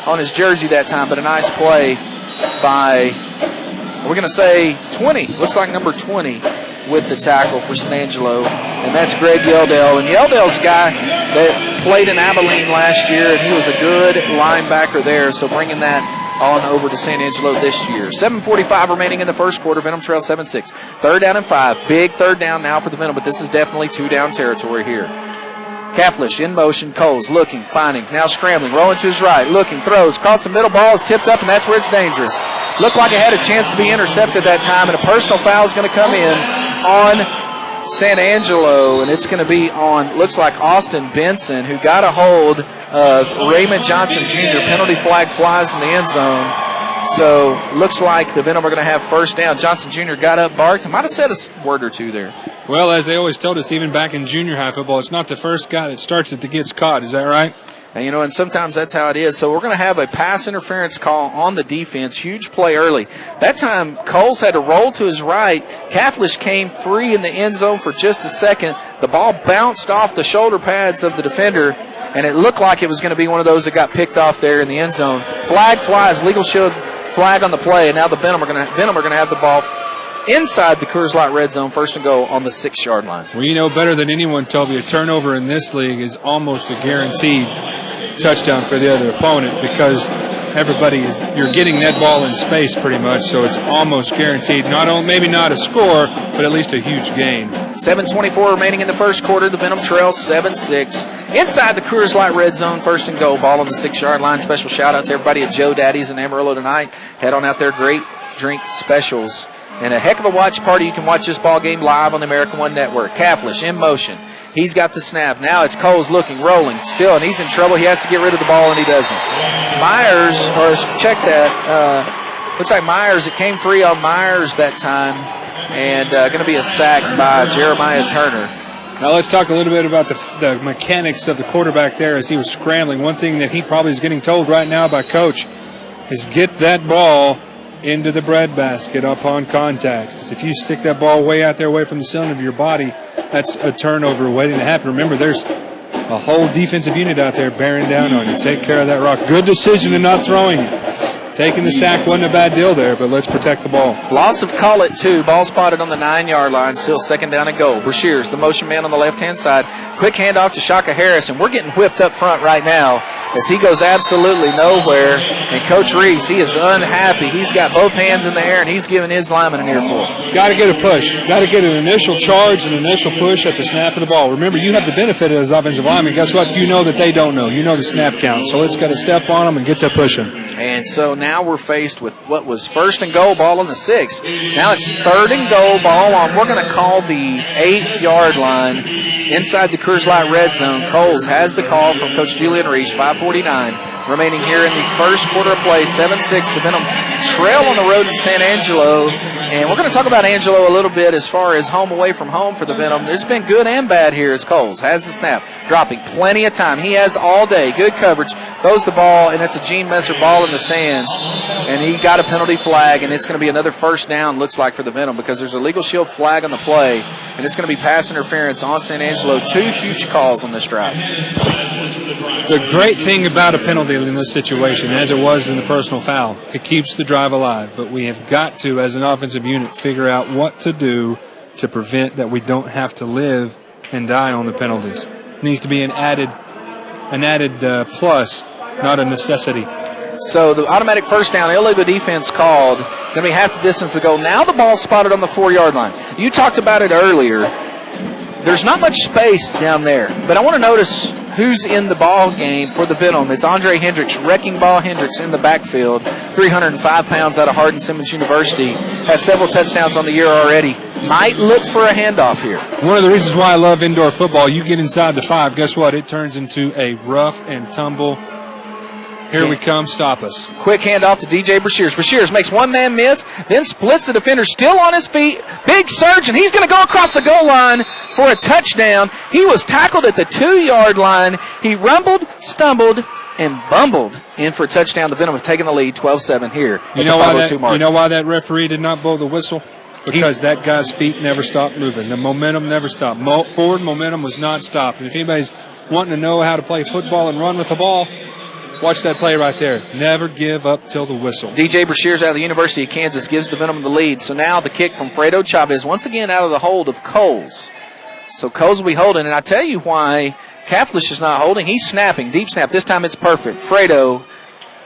on his jersey that time. But a nice play by, we're going to say 20. Looks like number 20. With the tackle for SanAngelo, and that's Greg Yeldale. And Yeldale's a guy that played in Abilene last year, and he was a good linebacker there, so bringing that on over to SanAngelo this year. 7:45 remaining in the first quarter. Venom trails 7-6. Third down and 5. Big third down now for the Venom, but this is definitely two-down territory here. Kaflish in motion. Coles looking, finding, now scrambling, rolling to his right, looking, throws, across the middle, ball is tipped up, and that's where it's dangerous. Looked like it had a chance to be intercepted that time, and a personal foul is going to come in on SanAngelo, and it's going to be on, looks like Austin Benson, who got a hold of Raymond Johnson Jr. Penalty flag flies in the end zone. So looks like the Venom are going to have first down. Johnson Jr. got up, barked. I might have said a word or two there. Well, as they always told us, even back in junior high football, it's not the first guy that starts it that gets caught. Is that right? And, and sometimes that's how it is. So we're going to have a pass interference call on the defense. Huge play early. That time, Coles had to roll to his right. Kaflish came free in the end zone for just a second. The ball bounced off the shoulder pads of the defender, and it looked like it was going to be one of those that got picked off there in the end zone. Flag flies, legal shield flag on the play, and now the Venom are going to have the ball inside the Coors Light red zone, first and goal on the 6-yard line. Well, you know better than anyone, Toby, a turnover in this league is almost a guaranteed touchdown for the other opponent because you're getting that ball in space pretty much, so it's almost guaranteed. Maybe not a score, but at least a huge gain. 7:24 remaining in the first quarter. The Venom trails 7-6. Inside the Coors Light red zone, first and goal, ball on the 6-yard line. Special shout out to everybody at Joe Daddy's in Amarillo tonight. Head on out there, great drink specials. And a heck of a watch party. You can watch this ball game live on the American One Network. Kaflish in motion. He's got the snap. Now it's Coles looking, rolling, still, and he's in trouble. He has to get rid of the ball, and he doesn't. Myers, check that. Looks like Myers, it came free on Myers that time. and going to be a sack by Jeremiah Turner. Now let's talk a little bit about the mechanics of the quarterback there as he was scrambling. One thing that he probably is getting told right now by Coach is get that ball into the breadbasket upon contact. Because if you stick that ball way out there away from the center of your body, that's a turnover waiting to happen. Remember, there's a whole defensive unit out there bearing down on you. Take care of that rock. Good decision in not throwing it. Taking the sack wasn't a bad deal there, but let's protect the ball. Loss of call it 2. Ball spotted on the 9-yard line. Still second down and goal. Brashears, the motion man on the left-hand side. Quick handoff to Shaka Harris, and we're getting whipped up front right now as he goes absolutely nowhere. And Coach Reese, he is unhappy. He's got both hands in the air, and he's giving his lineman an earful. Got to get a push. Got to get an initial charge and initial push at the snap of the ball. Remember, you have the benefit as offensive lineman. Guess what? You know that they don't know. You know the snap count. So let's got to step on them and get to pushing. And so now we're faced with what was first and goal ball on the 6. Now it's third and goal ball on, we're going to call the 8-yard line inside the Coors Light red zone. Coles has the call from Coach Julian Reese, 5:49 remaining here in the first quarter of play, 7-6. The Venom trail on the road in SanAngelo. And we're going to talk about Angelo a little bit as far as home away from home for the Venom. It's been good and bad here as Coles has the snap, dropping plenty of time. He has all day. Good coverage. Throws the ball, and it's a Gene Messer ball in the stands. And he got a penalty flag, and it's going to be another first down, looks like, for the Venom because there's a legal shield flag on the play, and it's going to be pass interference on SanAngelo. 2 huge calls on this drive. The great thing about a penalty in this situation, as it was in the personal foul, it keeps the drive alive. But we have got to, as an offensive unit, figure out what to do to prevent that we don't have to live and die on the penalties. It needs to be an added plus, not a necessity. So the automatic first down, illegal defense called. Going to be half the distance to go. Now the ball spotted on the 4-yard line. You talked about it earlier. There's not much space down there, but I want to notice who's in the ball game for the Venom. It's Andre Hendricks, Wrecking Ball Hendricks in the backfield, 305 pounds out of Hardin-Simmons University, has several touchdowns on the year already. Might look for a handoff here. One of the reasons why I love indoor football, you get inside the 5, guess what? It turns into a rough and tumble. Here we come, stop us. Quick handoff to DJ Brashears. Brashears makes one man miss, then splits the defender, still on his feet. Big surge, and he's going to go across the goal line for a touchdown. He was tackled at the 2-yard line. He rumbled, stumbled, and bumbled in for a touchdown. The Venom have taken the lead, 12-7 here. You know why that referee did not blow the whistle? Because that guy's feet never stopped moving. The momentum never stopped. Forward momentum was not stopped. And if anybody's wanting to know how to play football and run with the ball, watch that play right there. Never give up till the whistle. DJ Brashears out of the University of Kansas gives the Venom the lead. So now the kick from Fredo Chavez once again out of the hold of Coles. So Coles will be holding, and I tell you why Kaflish is not holding. He's snapping, deep snap. This time it's perfect. Fredo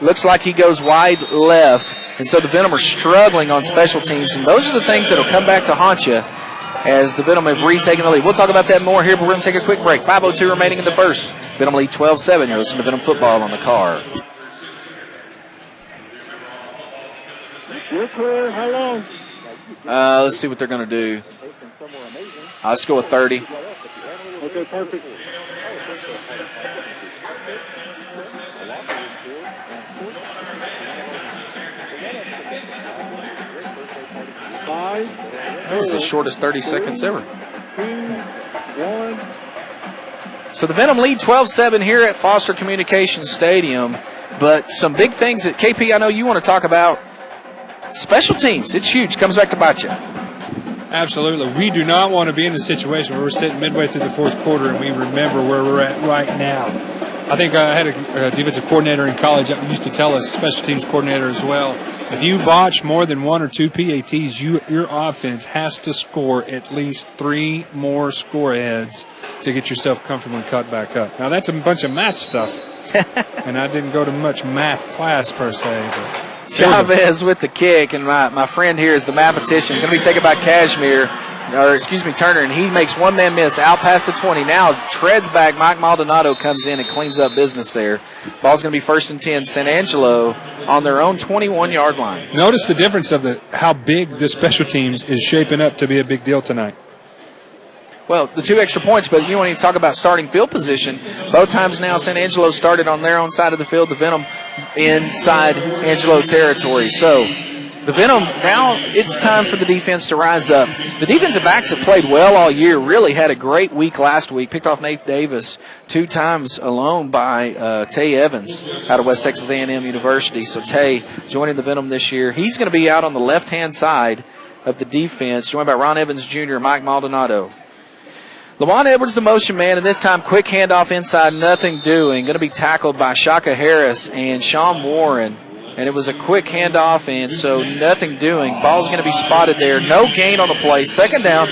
looks like he goes wide left, and so the Venom are struggling on special teams, and those are the things that will come back to haunt you as the Venom have retaken the lead. We'll talk about that more here, but we're going to take a quick break. 5:02 remaining in the first. Venom lead 12-7. You're listening to Venom Football on the car. You're clear. How long? Let's see what they're going to do. Let's go with 30. Okay, perfect. That was the shortest 30 seconds ever. 2, 1. So the Venom lead 12-7 here at Foster Communications Stadium. But some big things that, KP, I know you want to talk about. Special teams, it's huge. Comes back to bite you. Absolutely. We do not want to be in a situation where we're sitting midway through the fourth quarter and we remember where we're at right now. I think I had a defensive coordinator in college that used to tell us, special teams coordinator as well, if you botch more than 1 or 2 PATs, your offense has to score at least 3 more score heads to get yourself comfortable and cut back up. Now, that's a bunch of math stuff, and I didn't go to much math class per se. But Chavez with the kick, and my friend here is the mathematician. Going to be taken by Turner, and he makes one man miss out past the 20. Now treads back. Mike Maldonado comes in and cleans up business there. Ball's going to be 1st and 10. SanAngelo on their own 21-yard line. Notice the difference of how big this special teams is shaping up to be a big deal tonight. Well, the 2 extra points, but you want to talk about starting field position. Both times now SanAngelo started on their own side of the field, the Venom inside Angelo territory. So the Venom, now it's time for the defense to rise up. The defensive backs have played well all year, really had a great week last week. Picked off Nate Davis 2 times alone by Tay Evans out of West Texas A&M University. So Tay joining the Venom this year. He's going to be out on the left-hand side of the defense, joined by Ron Evans Jr. and Mike Maldonado. Lamont Edwards, the motion man, and this time quick handoff inside, nothing doing. Going to be tackled by Shaka Harris and Sean Warren. And it was a quick handoff, and so nothing doing. Ball's going to be spotted there. No gain on the play. Second down.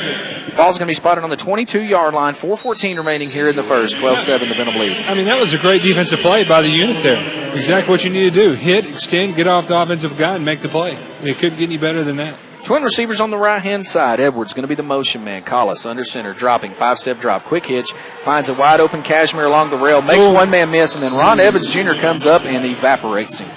Ball's going to be spotted on the 22-yard line. 4:14 remaining here in the first. 12-7 the Venom lead. I mean, that was a great defensive play by the unit there. Exactly what you need to do. Hit, extend, get off the offensive guy, and make the play. It couldn't get any better than that. Twin receivers on the right-hand side. Edwards going to be the motion man. Collis under center, dropping, 5-step drop. Quick hitch, finds a wide-open Cashmere along the rail, makes one man miss, and then Ron Evans Jr. comes up and evaporates him.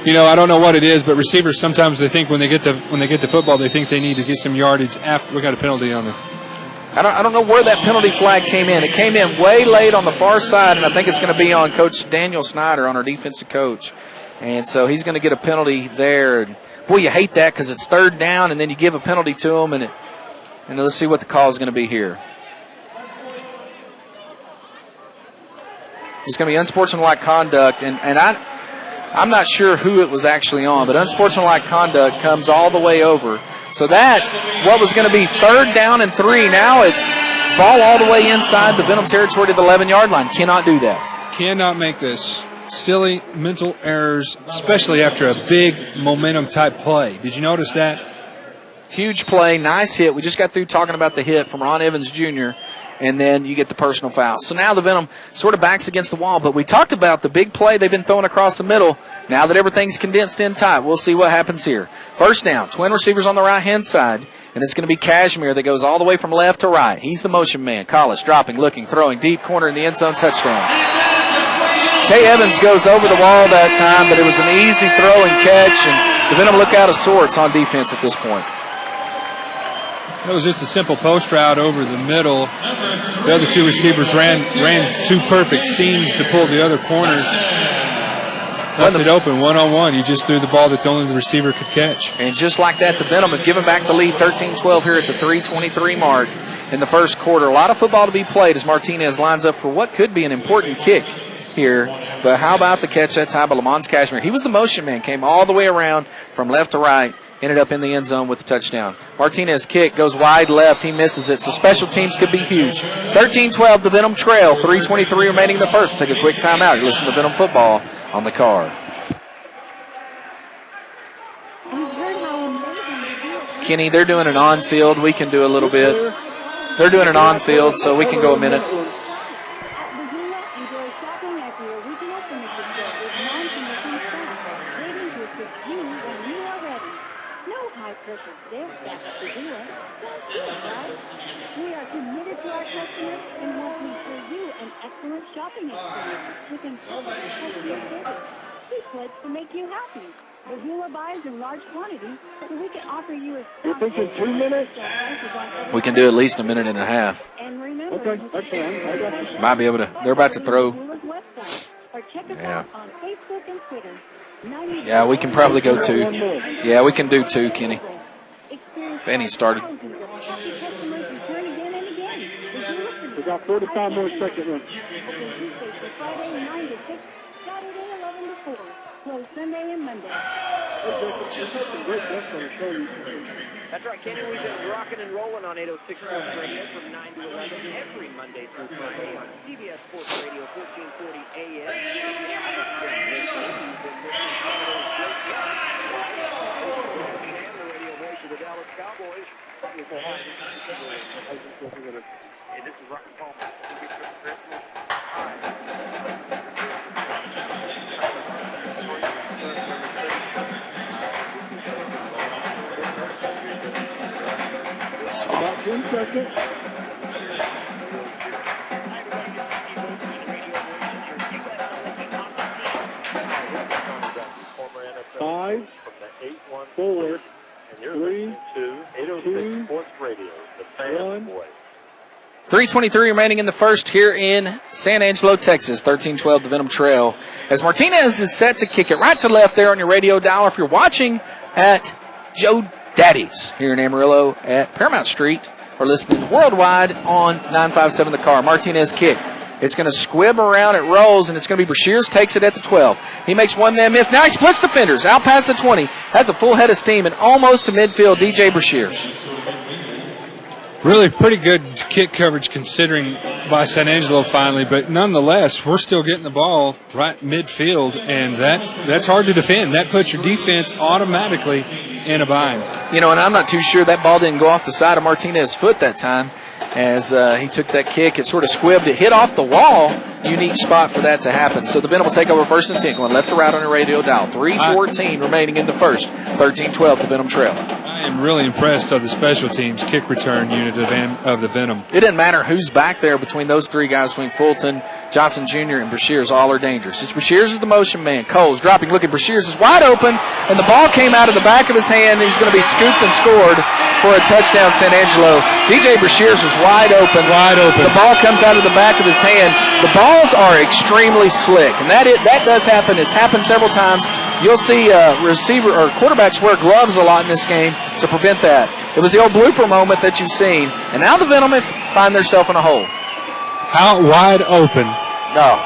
You know, I don't know what it is, but receivers sometimes they think when they get the football, they think they need to get some yardage after we got a penalty on them. I don't know where that penalty flag came in. It came in way late on the far side, and I think it's going to be on Coach Daniel Snyder, on our defensive coach. And so he's going to get a penalty there. And boy, you hate that because it's third down, and then you give a penalty to him, and let's see what the call is going to be here. It's going to be unsportsmanlike conduct, and I'm not sure who it was actually on, but unsportsmanlike conduct comes all the way over. So that's what was going to be third down and 3. Now it's ball all the way inside the Venom territory to the 11-yard line. Cannot do that. Cannot make this. Silly mental errors, especially after a big momentum-type play. Did you notice that? Huge play, nice hit. We just got through talking about the hit from Ron Evans Jr., and then you get the personal foul. So now the Venom sort of backs against the wall, but we talked about the big play they've been throwing across the middle. Now that everything's condensed in tight, we'll see what happens here. First down, twin receivers on the right-hand side, and it's going to be Cashmere that goes all the way from left to right. He's the motion man. Collis dropping, looking, throwing, deep corner in the end zone, touchdown. Tay Evans goes over the wall that time, but it was an easy throw and catch, and the Venom look out of sorts on defense at this point. It was just a simple post route over the middle. The other two receivers ran 2 perfect seams to pull the other corners. Left it open, one-on-one. You just threw the ball that only the receiver could catch. And just like that, the Venom have given back the lead 13-12 here at the 3:23 mark in the first quarter. A lot of football to be played as Martinez lines up for what could be an important kick here. But how about the catch that time by Lamont Cashmere? He was the motion man, came all the way around from left to right, ended up in the end zone with the touchdown. Martinez kick goes wide left. He misses it, so special teams could be huge. 13-12, the Venom trail. 3:23 remaining in the first. We'll take a quick timeout. You listen to Venom football on the car. Kenny, they're doing an on-field. We can do a little bit. They're doing an on-field, so we can go a minute. We are committed to our customers and want to ensure you an excellent shopping experience with incredible customer service. We pledge to make you happy. Bagula buys in large quantities, so we can offer you a You're thinking 2 minutes? We can do at least a minute and a half. And remember, Okay, that's fine. I got you. Might be able to. They're about to throw. or check us Yeah. out on Facebook and Twitter. Yeah, we can probably go 2. Yeah, we can do 2, Kenny. Benny started. We got 45 more seconds left. Friday 9 to 6, Saturday 11 to 4. Closed Sunday and Monday. That's right, Kenny. We've been rocking and rolling on 806 Sports Radio from 9 to 11 every Monday through Friday on CBS Sports Radio 1440 AM. The radio voice of the Dallas Cowboys. Hey, this is Rocket Palmer. About 10 seconds. Five, 4, And you're 3, listening to 806 2, Sports Radio, the fan 1. voice. 3:23 remaining in the first here in San Angelo, Texas. 13-12 the Venom Trail. As Martinez is set to kick it right to left there on your radio dial. If you're watching at Joe Daddy's here in Amarillo at Paramount Street or listening worldwide on 957 The Car. Martinez kick. It's going to squib around, it rolls, and it's going to be Brashears takes it at the 12. He makes one man miss. Now he splits defenders out past the 20. Has a full head of steam and almost to midfield, DJ Brashears. Really pretty good kick coverage considering by SanAngelo finally, but nonetheless, we're still getting the ball right midfield, and that's hard to defend. That puts your defense automatically in a bind. You know, and I'm not too sure that ball didn't go off the side of Martinez's foot that time. As he took that kick, it sort of squibbed. It hit off the wall. Unique spot for that to happen. So the Venom will take over first and 10. Going left to right on your radio dial. 3:14 remaining in the first. 13-12 the Venom Trail. I am really impressed of the special teams kick return unit of the Venom. It doesn't matter who's back there between those three guys, between Fulton, Johnson Jr., and Brashears. All are dangerous. It's Brashears is the motion man. Cole's dropping. Look at Brashears is wide open, and the ball came out of the back of his hand, and he's going to be scooped and scored for a touchdown, SanAngelo. DJ Brashears was wide open. Wide open. The ball comes out of the back of his hand. The balls are extremely slick, and that does happen. It's happened several times. You'll see receiver or quarterbacks wear gloves a lot in this game to prevent that. It was the old blooper moment that you've seen, and now the Venom find themselves in a hole. Out wide open. No.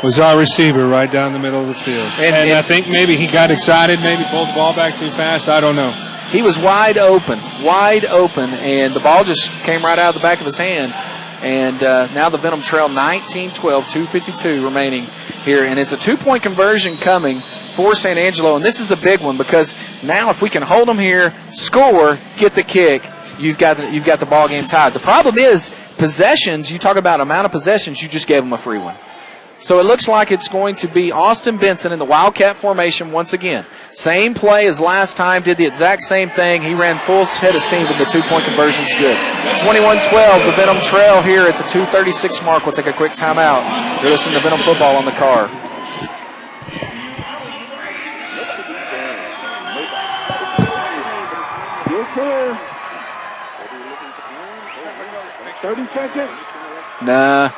Was our receiver right down the middle of the field. And I think maybe he got excited, maybe pulled the ball back too fast. I don't know. He was wide open, and the ball just came right out of the back of his hand. And now the Venom Trail 19-12, 2:52 remaining here. And it's a 2-point conversion coming for SanAngelo. And this is a big one because now if we can hold them here, score, get the kick, you've got the ball game tied. The problem is possessions. You talk about amount of possessions, you just gave them a free one. So it looks like it's going to be Austin Benson in the Wildcat formation once again. Same play as last time, did the exact same thing. He ran full head of steam, but the 2-point conversion's good. 21-12, the Venom Trail here at the 2:36 mark. We'll take a quick timeout. You're listening to Venom Football on the Car. You're clear. 30 seconds. Nah,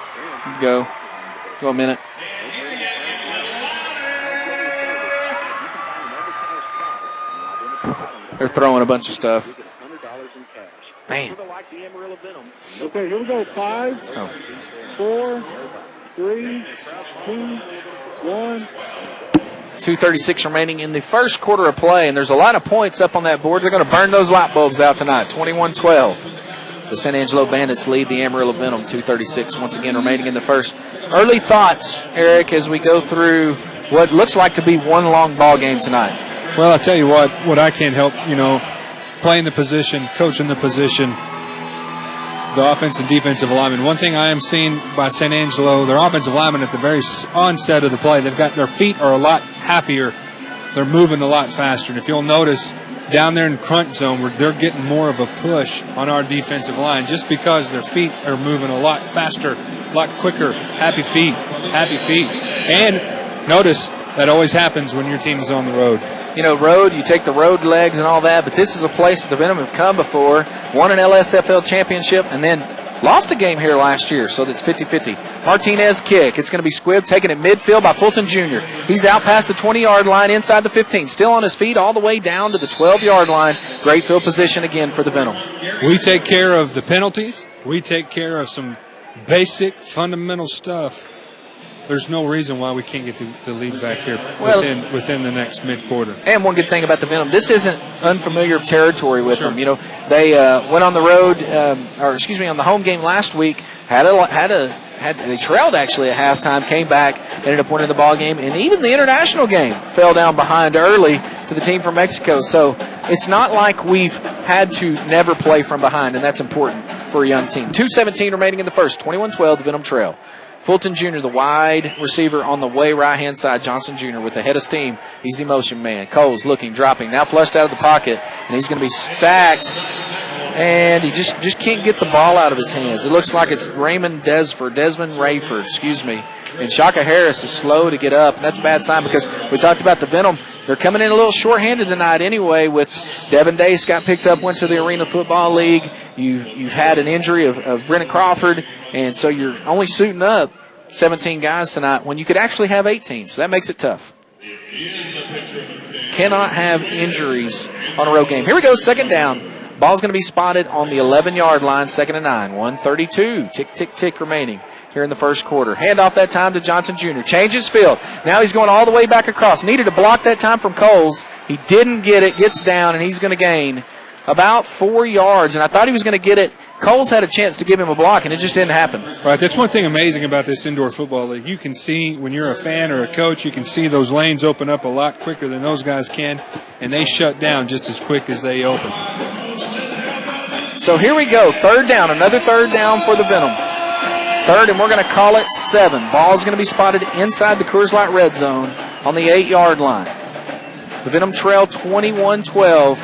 go a minute. They're throwing a bunch of stuff. Man. Okay, here we go. 5, 4, 3, 2, 1. 2:36 remaining in the first quarter of play, and there's a lot of points up on that board. They're going to burn those light bulbs out tonight. 21-12. The SanAngelo Bandits lead the Amarillo Venom. 2:36 once again remaining in the first. Early thoughts, Eric, as we go through what looks like to be one long ball game tonight. Well, I'll tell you what I can't help, playing the position, coaching the position, the offensive and defensive linemen. One thing I am seeing by SanAngelo, their offensive linemen at the very onset of the play, they've got their feet are a lot happier. They're moving a lot faster. And if you'll notice, down there in crunch zone, where they're getting more of a push on our defensive line just because their feet are moving a lot faster, a lot quicker. Happy feet. And notice that always happens when your team is on the road. You take the road legs and all that, but this is a place that the Venom have come before, won an LSFL championship, and then lost a game here last year, so that's 50-50. Martinez kick. It's going to be squibbed, taken at midfield by Fulton Jr. He's out past the 20-yard line, inside the 15. Still on his feet all the way down to the 12-yard line. Great field position again for the Venom. We take care of the penalties. We take care of some basic, fundamental stuff. There's no reason why we can't get the lead back here within the next mid-quarter. And one good thing about the Venom, this isn't unfamiliar territory with them. They went on the road, on the home game last week. They trailed actually at halftime, came back, ended up winning the ball game, and even the international game fell down behind early to the team from Mexico. So it's not like we've had to never play from behind, and that's important for a young team. 2:17 remaining in the first. 21-12, the Venom Trail. Fulton Jr., the wide receiver on the way right-hand side. Johnson Jr. with the head of steam. Easy motion man. Coles looking, dropping. Now flushed out of the pocket, and he's going to be sacked. And he just can't get the ball out of his hands. It looks like it's Desmond Rayford, And Shaka Harris is slow to get up, and that's a bad sign because we talked about the Venom. they're coming in a little shorthanded tonight anyway. With Devin Dace got picked up, went to the Arena Football League. You've had an injury of Brennan Crawford, and so you're only suiting up 17 guys tonight when you could actually have 18. So that makes it tough. Cannot have injuries on a road game. Here we go, second down. Ball's going to be spotted on the 11-yard line, 2nd and 9. 1:32, tick, tick, tick remaining here in the first quarter. Handoff that time to Johnson Jr. Changes field. Now he's going all the way back across. Needed to block that time from Coles. He didn't get it, gets down, and he's going to gain about 4 yards. And I thought he was going to get it. Coles had a chance to give him a block, and it just didn't happen. Right, that's one thing amazing about this indoor football league. You can see, when you're a fan or a coach, you can see those lanes open up a lot quicker than those guys can, and they shut down just as quick as they open. So here we go, third down, another third down for the Venom. Third, and we're going to call it 7. Ball's going to be spotted inside the Coors Light red zone on the 8-yard line. The Venom trail 21-12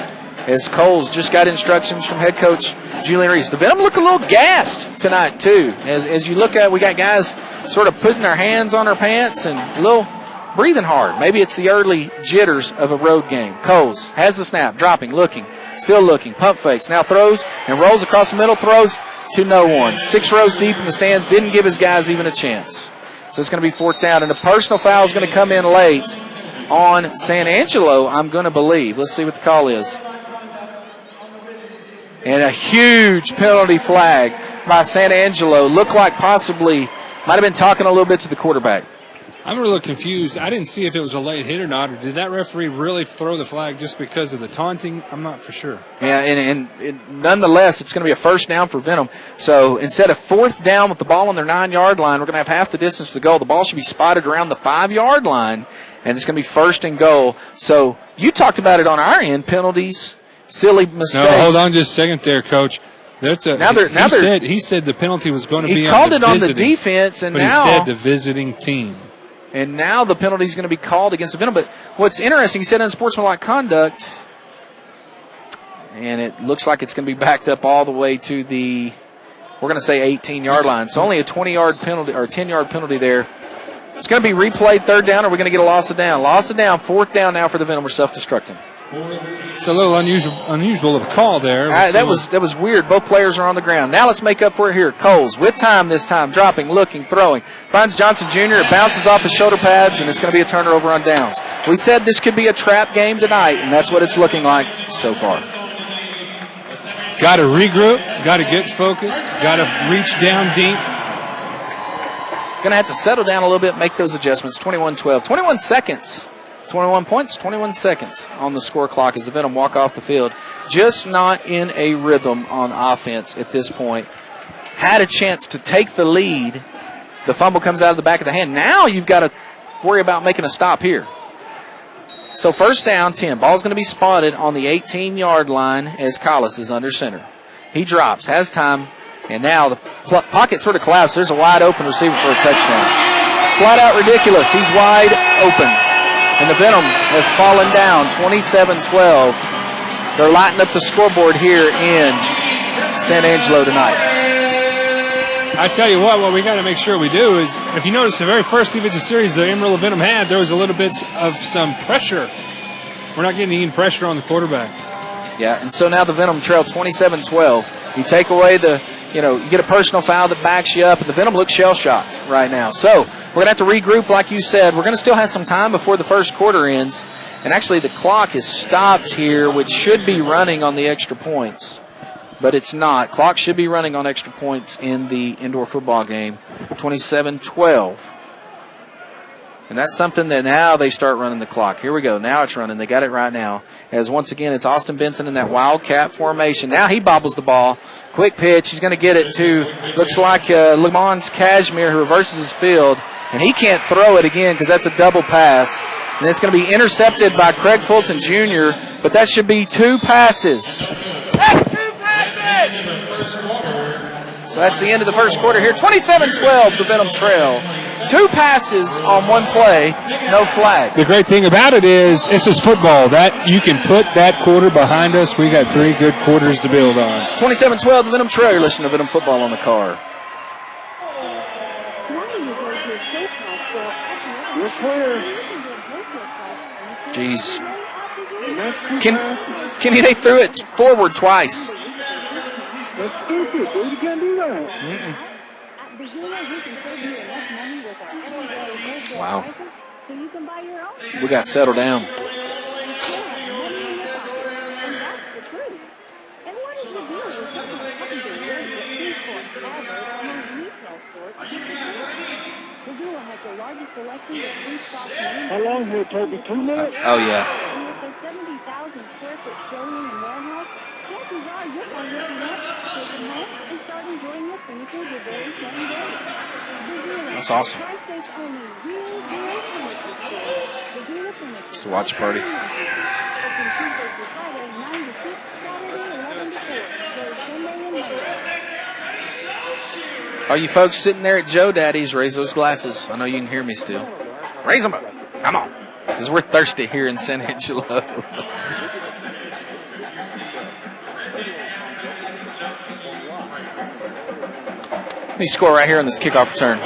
as Coles just got instructions from head coach Julian Reese. The Venom look a little gassed tonight, too. As you look at, we got guys sort of putting their hands on their pants and a little breathing hard. Maybe it's the early jitters of a road game. Coles has the snap, dropping, looking, still looking, pump fakes, now throws and rolls across the middle, throws to no one. 6 rows deep in the stands, didn't give his guys even a chance. So it's going to be 4th down, and a personal foul is going to come in late on SanAngelo, I'm going to believe. Let's see what the call is. And a huge penalty flag by SanAngelo. Looked like possibly might have been talking a little bit to the quarterback. I'm a little confused. I didn't see if it was a late hit or not, or did that referee really throw the flag just because of the taunting? I'm not for sure. Yeah, and nonetheless, it's going to be a first down for Venom. So instead of 4th down with the ball on their 9-yard line, we're going to have half the distance to go. The ball should be spotted around the 5-yard line, and it's going to be 1st and goal. So you talked about it on our end, penalties, silly mistakes. No, hold on just a second there, Coach. That's a, he said the penalty was going to be on the visiting. He called it on the defense, and but now he said the visiting team. And now the penalty is going to be called against the Venom. But what's interesting, he said unsportsmanlike conduct, and it looks like it's going to be backed up all the way to the, we're going to say 18-yard line. So only a 20-yard penalty or 10-yard penalty there. It's going to be replayed 3rd down, or we're going to get a loss of down. Loss of down, 4th down now for the Venom. We're self-destructing. It's a little unusual of a call there. That was weird. Both players are on the ground. Now let's make up for it here. Coles with time this time, dropping, looking, throwing. Finds Johnson Jr. It bounces off his shoulder pads, and it's going to be a turnover on downs. We said this could be a trap game tonight, and that's what it's looking like so far. Got to regroup. Got to get focused. Got to reach down deep. Going to have to settle down a little bit, make those adjustments. 21-12. 21 seconds. 21 points, 21 seconds on the score clock as the Venom walk off the field. Just not in a rhythm on offense at this point. Had a chance to take the lead. The fumble comes out of the back of the hand. Now you've got to worry about making a stop here. So 1st down, 10. Ball's going to be spotted on the 18-yard line as Collis is under center. He drops, has time, and now the pocket sort of collapsed. There's a wide open receiver for a touchdown. Flat out ridiculous. He's wide open. And the Venom have fallen down 27-12. They're lighting up the scoreboard here in SanAngelo tonight. I tell you what we got to make sure we do is, if you notice the very first defensive series the AmarilloVenom had, there was a little bit of some pressure. We're not getting any pressure on the quarterback. Yeah, and so now the Venom trail 27-12. You take away you get a personal foul that backs you up, and the Venom looks shell-shocked right now. So we're going to have to regroup, like you said. We're going to still have some time before the first quarter ends. And actually the clock is stopped here, which should be running on the extra points. But it's not. Clock should be running on extra points in the indoor football game. 27-12. And that's something that now they start running the clock. Here we go. Now it's running. They got it right now. As once again, it's Austin Benson in that wildcat formation. Now he bobbles the ball. Quick pitch. He's going to get it to, looks like Lamont Cashmere, who reverses his field. And he can't throw it again because that's a double pass. And it's going to be intercepted by Craig Fulton Jr., but that should be 2 passes. That's 2 passes! So that's the end of the first quarter here. 27-12, the Venom trail. 2 passes on 1 play, no flag. The great thing about it is this is football. That you can put that quarter behind us. We got 3 good quarters to build on. 27-12, the Venom trail. You're listening to Venom Football on the car. You're clear. Jeez. Kenny, they threw it forward twice. That's stupid, dude. You can't do that. Mm-mm. At Bazula, we can save you enough money with our everyday wholesale Wow. prices so you can buy your own. We got settled down. Yeah, money in your pocket. And that's the truth. And what is the deal with something everyday where you get food for average among retail stores? Bazula has the largest selection of food stocks in How long here, Toby? 2 minutes? Oh, yeah. And with a 70,000 square foot showroom and warehouse, chances are you're going to open up, take them home, and start enjoying the finishes the very same day. Bazula, That's awesome. Tri-State's only real furniture store. Bazula Furniture. It's a watch party. Open Tuesday through Friday, 9 to 6, Saturday, 11 to 4, closed Sunday and Monday. All you folks sitting there at Joe Daddy's, raise those glasses. I know you can hear me still. Raise them up. Come on. Because we're thirsty here in SanAngelo. Let me score right here on this kickoff return.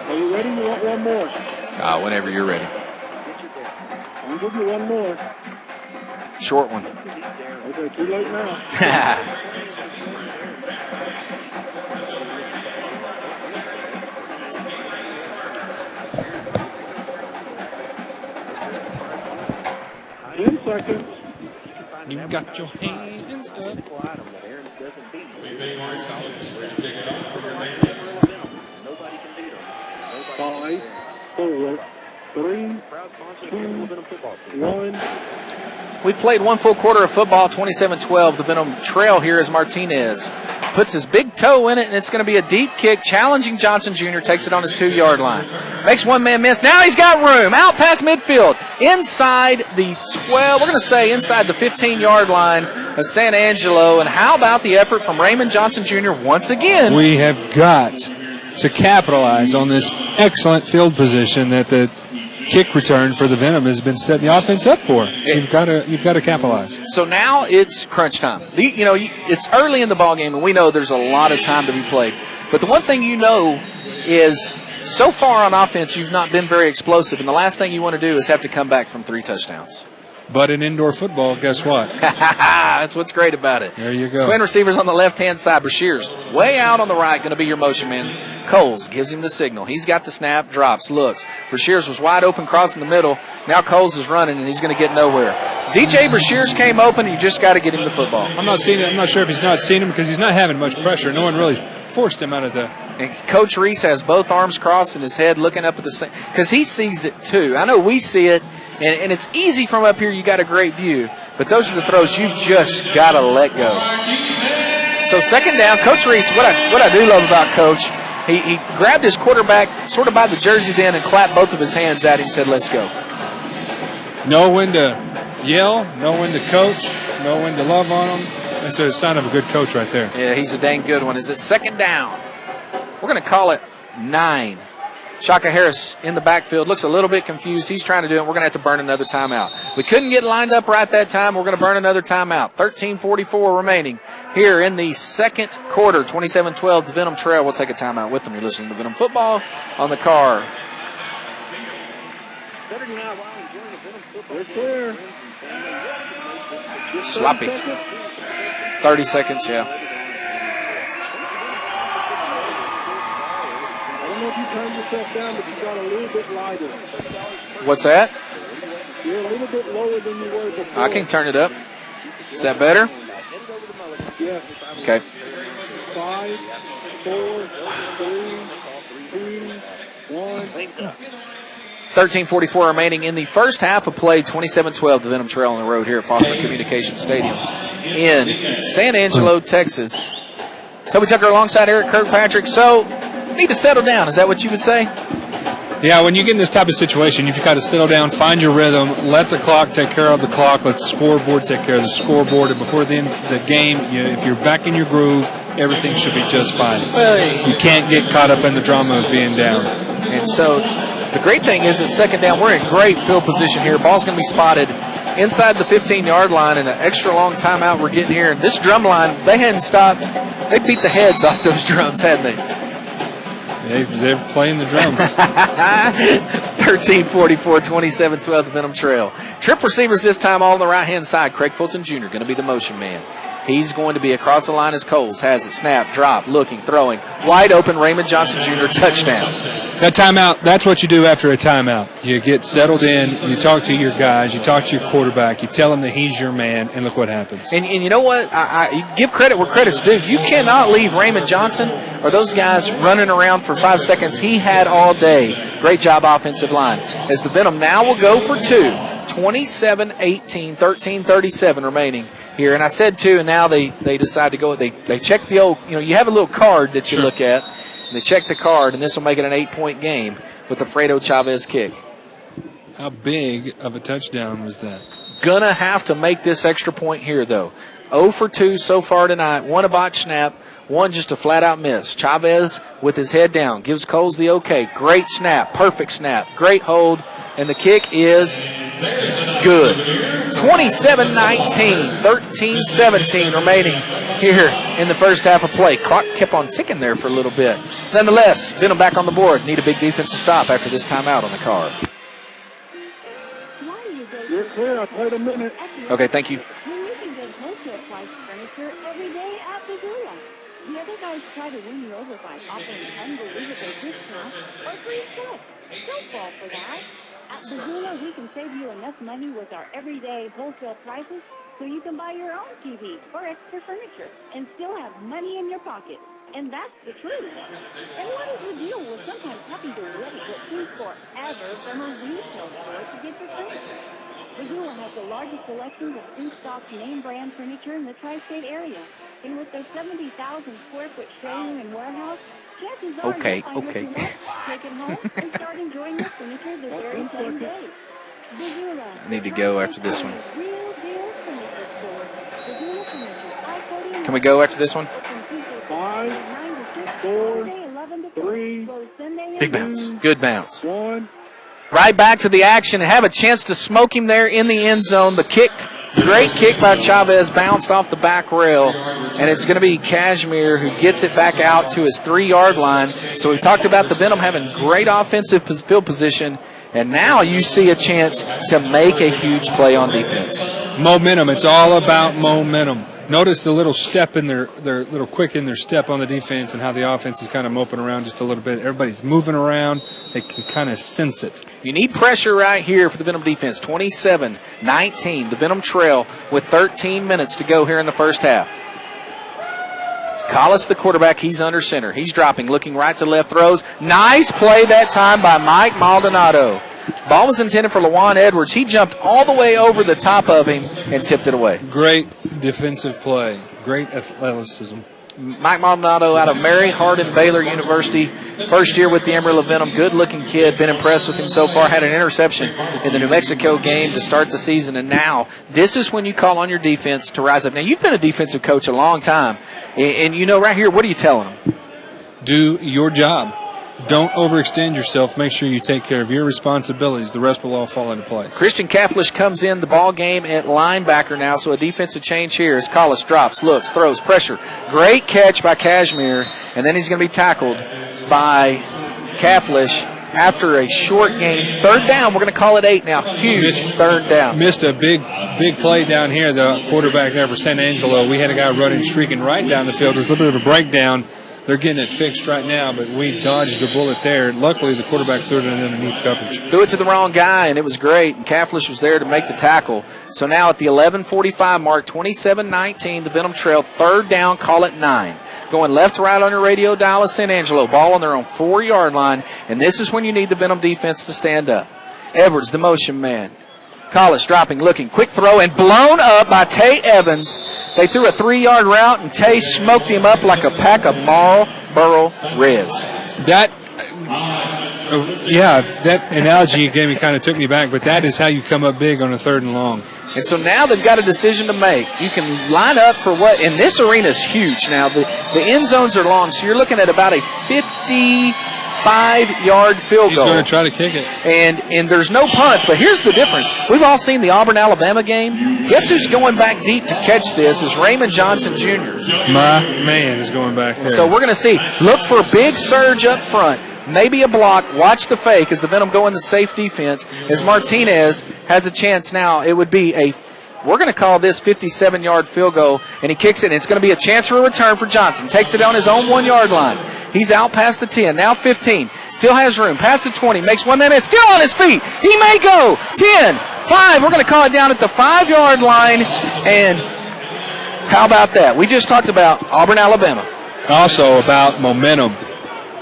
Are you ready? You want one more? Whenever you're ready. I'll give you one more. Short one. Okay, too late now. In seconds. You got your hands up. Lee Bay Lawrence College, ready to kick it off for your maintenance. 5, 4, 3, 2, 1. We've played one full quarter of football, 27-12. The Venom trail here is Martinez. Puts his big toe in it, and it's going to be a deep kick. Challenging Johnson Jr. Takes it on his 2-yard line. Makes one man miss. Now he's got room. Out past midfield. Inside the 12, we're going to say inside the 15-yard line of SanAngelo. And how about the effort from Raymond Johnson Jr. once again? We have got to capitalize on this excellent field position that the kick return for the Venom has been setting the offense up for. You've got to capitalize. So now it's crunch time. It's early in the ball game, and we know there's a lot of time to be played. But the one thing you know is so far on offense, you've not been very explosive, and the last thing you want to do is have to come back from 3 touchdowns. But in indoor football, guess what? That's what's great about it. There you go. Twin receivers on the left-hand side. Brashear's way out on the right, going to be your motion man. Coles gives him the signal. He's got the snap, drops, looks. Brashear's was wide open, crossing the middle. Now Coles is running, and he's going to get nowhere. DJ Brashear's came open, and you just got to get him the football. I'm not sure if he's not seen him because he's not having much pressure. No one really forced him out of the. And Coach Reese has both arms crossed in his head looking up at the – because he sees it too. I know we see it, and it's easy from up here. You got a great view. But those are the throws you've just got to let go. So second down, Coach Reese, what I do love about Coach, he grabbed his quarterback sort of by the jersey then and clapped both of his hands at him and said, let's go. Know when to yell, know when to coach, know when to love on him. That's a sign of a good coach right there. Yeah, he's a dang good one. Is it second down? We're going to call it 9. Shaka Harris in the backfield looks a little bit confused. He's trying to do it. We're going to have to burn another timeout. We couldn't get lined up right that time. We're going to burn another timeout. 13:44 remaining here in the second quarter. 27-12, the Venom Trail. We'll take a timeout with them. You're listening to Venom Football on the car. We're clear. Sloppy. 30 seconds, yeah. I don't know if you turned yourself down, but you got a little bit lighter. What's that? You're a little bit lower than you were before. I can turn it up. Is that better? Yes. Okay. 5, 4, 3, 2, 1. 13:44 remaining in the first half of play. 27-12, the Venom Trail on the road here at Foster Communications Stadium in SanAngelo, Texas. Toby Tucker alongside Eric Kirkpatrick. So, need to settle down. Is that what you would say? Yeah, when you get in this type of situation, you've got to settle down, find your rhythm, let the clock take care of the clock, let the scoreboard take care of the scoreboard, and before the end of the game, if you're back in your groove, everything should be just fine. Well, you can't get caught up in the drama of being down. And so the great thing is at second down, we're in great field position here. Ball's going to be spotted inside the 15-yard line, and an extra long timeout we're getting here. And this drum line, they hadn't stopped. They beat the heads off those drums, hadn't they? They're playing the drums. 13-44, 27-12, the Venom Trail. Trip receivers this time all on the right-hand side. Craig Fulton Jr. going to be the motion man. He's going to be across the line as Coles has it. Snap, drop, looking, throwing. Wide open, Raymond Johnson Jr. touchdown. That timeout, that's what you do after a timeout. You get settled in, you talk to your guys, you talk to your quarterback, you tell him that he's your man, and look what happens. And you know what? I give credit where credit's due. You cannot leave Raymond Johnson or those guys running around for 5 seconds. He had all day. Great job, offensive line. As the Venom now will go for two. 27-18, 13-37 remaining here. And I said two, and now they decide to go. They check the old, you have a little card that you look at. They check the card, and this will make it an 8-point game with the Fredo Chavez kick. How big of a touchdown was that? Gonna have to make this extra point here, though. 0 for 2 so far tonight. One a botch snap, one just a flat-out miss. Chavez with his head down gives Coles the okay. Great snap, perfect snap, great hold, and the kick is good. 27-19, 13-17 remaining here in the first half of play. Clock kept on ticking there for a little bit. Nonetheless, Venom back on the board. Need a big defensive stop after this timeout on the card. You're clear. I played a minute. Okay, thank you. When you can get wholesale price furniture every day at Bazula. The other guys try to win you over by offering unbelievable discounts or free stuff. Don't fall for that. At Bazula, we can save you enough money with our everyday wholesale prices so you can buy your own TV or extra furniture and still have money in your pocket. And that's the truth. And what is the deal with sometimes having to wait what seems forever from a retail store to get your furniture? Bazula has the largest selection of in-stock name-brand furniture in the tri-state area. And with their 70,000 square foot showroom and warehouse, chances are Okay. you'll find what you want, take it home, and start enjoying your furniture the very same day. Bazula. I need to go after this one. Real deal furniture store. Bazula Furniture, I-40. Can we go after this one? 5, 4, 3. Big bounce. Good bounce. 1. Right back to the action and have a chance to smoke him there in the end zone. The kick, great kick by Chavez, bounced off the back rail, and it's going to be Cashmere who gets it back out to his 3-yard line. So we talked about the Venom having great offensive field position, and now you see a chance to make a huge play on defense. Momentum. It's all about momentum. Notice the little step in their little quick in their step on the defense and how the offense is kind of moping around just a little bit. Everybody's moving around. They can kind of sense it. You need pressure right here for the Venom defense. 27-19, the Venom Trail with 13 minutes to go here in the first half. Collis, the quarterback, he's under center. He's dropping, looking right to left, throws. Nice play that time by Mike Maldonado. Ball was intended for LaJuan Edwards. He jumped all the way over the top of him and tipped it away. Great defensive play. Great athleticism. Mike Maldonado out of Mary Hardin Baylor University. First year with the AmarilloVenom. Good-looking kid. Been impressed with him so far. Had an interception in the New Mexico game to start the season. And now this is when you call on your defense to rise up. Now, you've been a defensive coach a long time. And you know right here, what are you telling them? Do your job. Don't overextend yourself. Make sure you take care of your responsibilities. The rest will all fall into place. Christian Kaflish comes in the ball game at linebacker now, so a defensive change here as Collis drops, looks, throws, pressure. Great catch by Cashmere, and then he's going to be tackled by Kaflish after a short gain. Third down, we're going to call it 8 now. Huge third down. Missed a big play down here, the quarterback there for SanAngelo. We had a guy running, streaking right down the field. There's a little bit of a breakdown. They're getting it fixed right now, but we dodged a bullet there. Luckily, the quarterback threw it underneath coverage. Threw it to the wrong guy, and it was great. And Kaflish was there to make the tackle. So now at the 11:45 mark, 27-19, the Venom Trail, third down, call it 9. Going left to right on your radio dial is SanAngelo. Ball on their own 4-yard line, and this is when you need the Venom defense to stand up. Edwards, the motion man. Collis dropping, looking, quick throw, and blown up by Tay Evans. They threw a 3-yard route, and Tay smoked him up like a pack of Marlboro Reds. That analogy you gave me kind of took me back, but that is how you come up big on a 3rd and long. And so now they've got a decision to make. You can line up for what, and this arena is huge now. The end zones are long, so you're looking at about a 50, 5-yard field He's goal. going to try to kick it. And there's no punts, but here's the difference. We've all seen the Auburn-Alabama game. Guess who's going back deep to catch this is Raymond Johnson Jr. My man is going back there. So we're going to see. Look for a big surge up front. Maybe a block. Watch the fake as the Venom go into safe defense. As Martinez has a chance now, it would be we're going to call this 57-yard field goal, and he kicks it, and it's going to be a chance for a return for Johnson. Takes it on his own 1-yard line. He's out past the 10, now 15. Still has room. Past the 20. Makes 1 minute. Still on his feet. He may go. 10, 5. We're going to call it down at the 5-yard line, and how about that? We just talked about Auburn, Alabama. Also about momentum.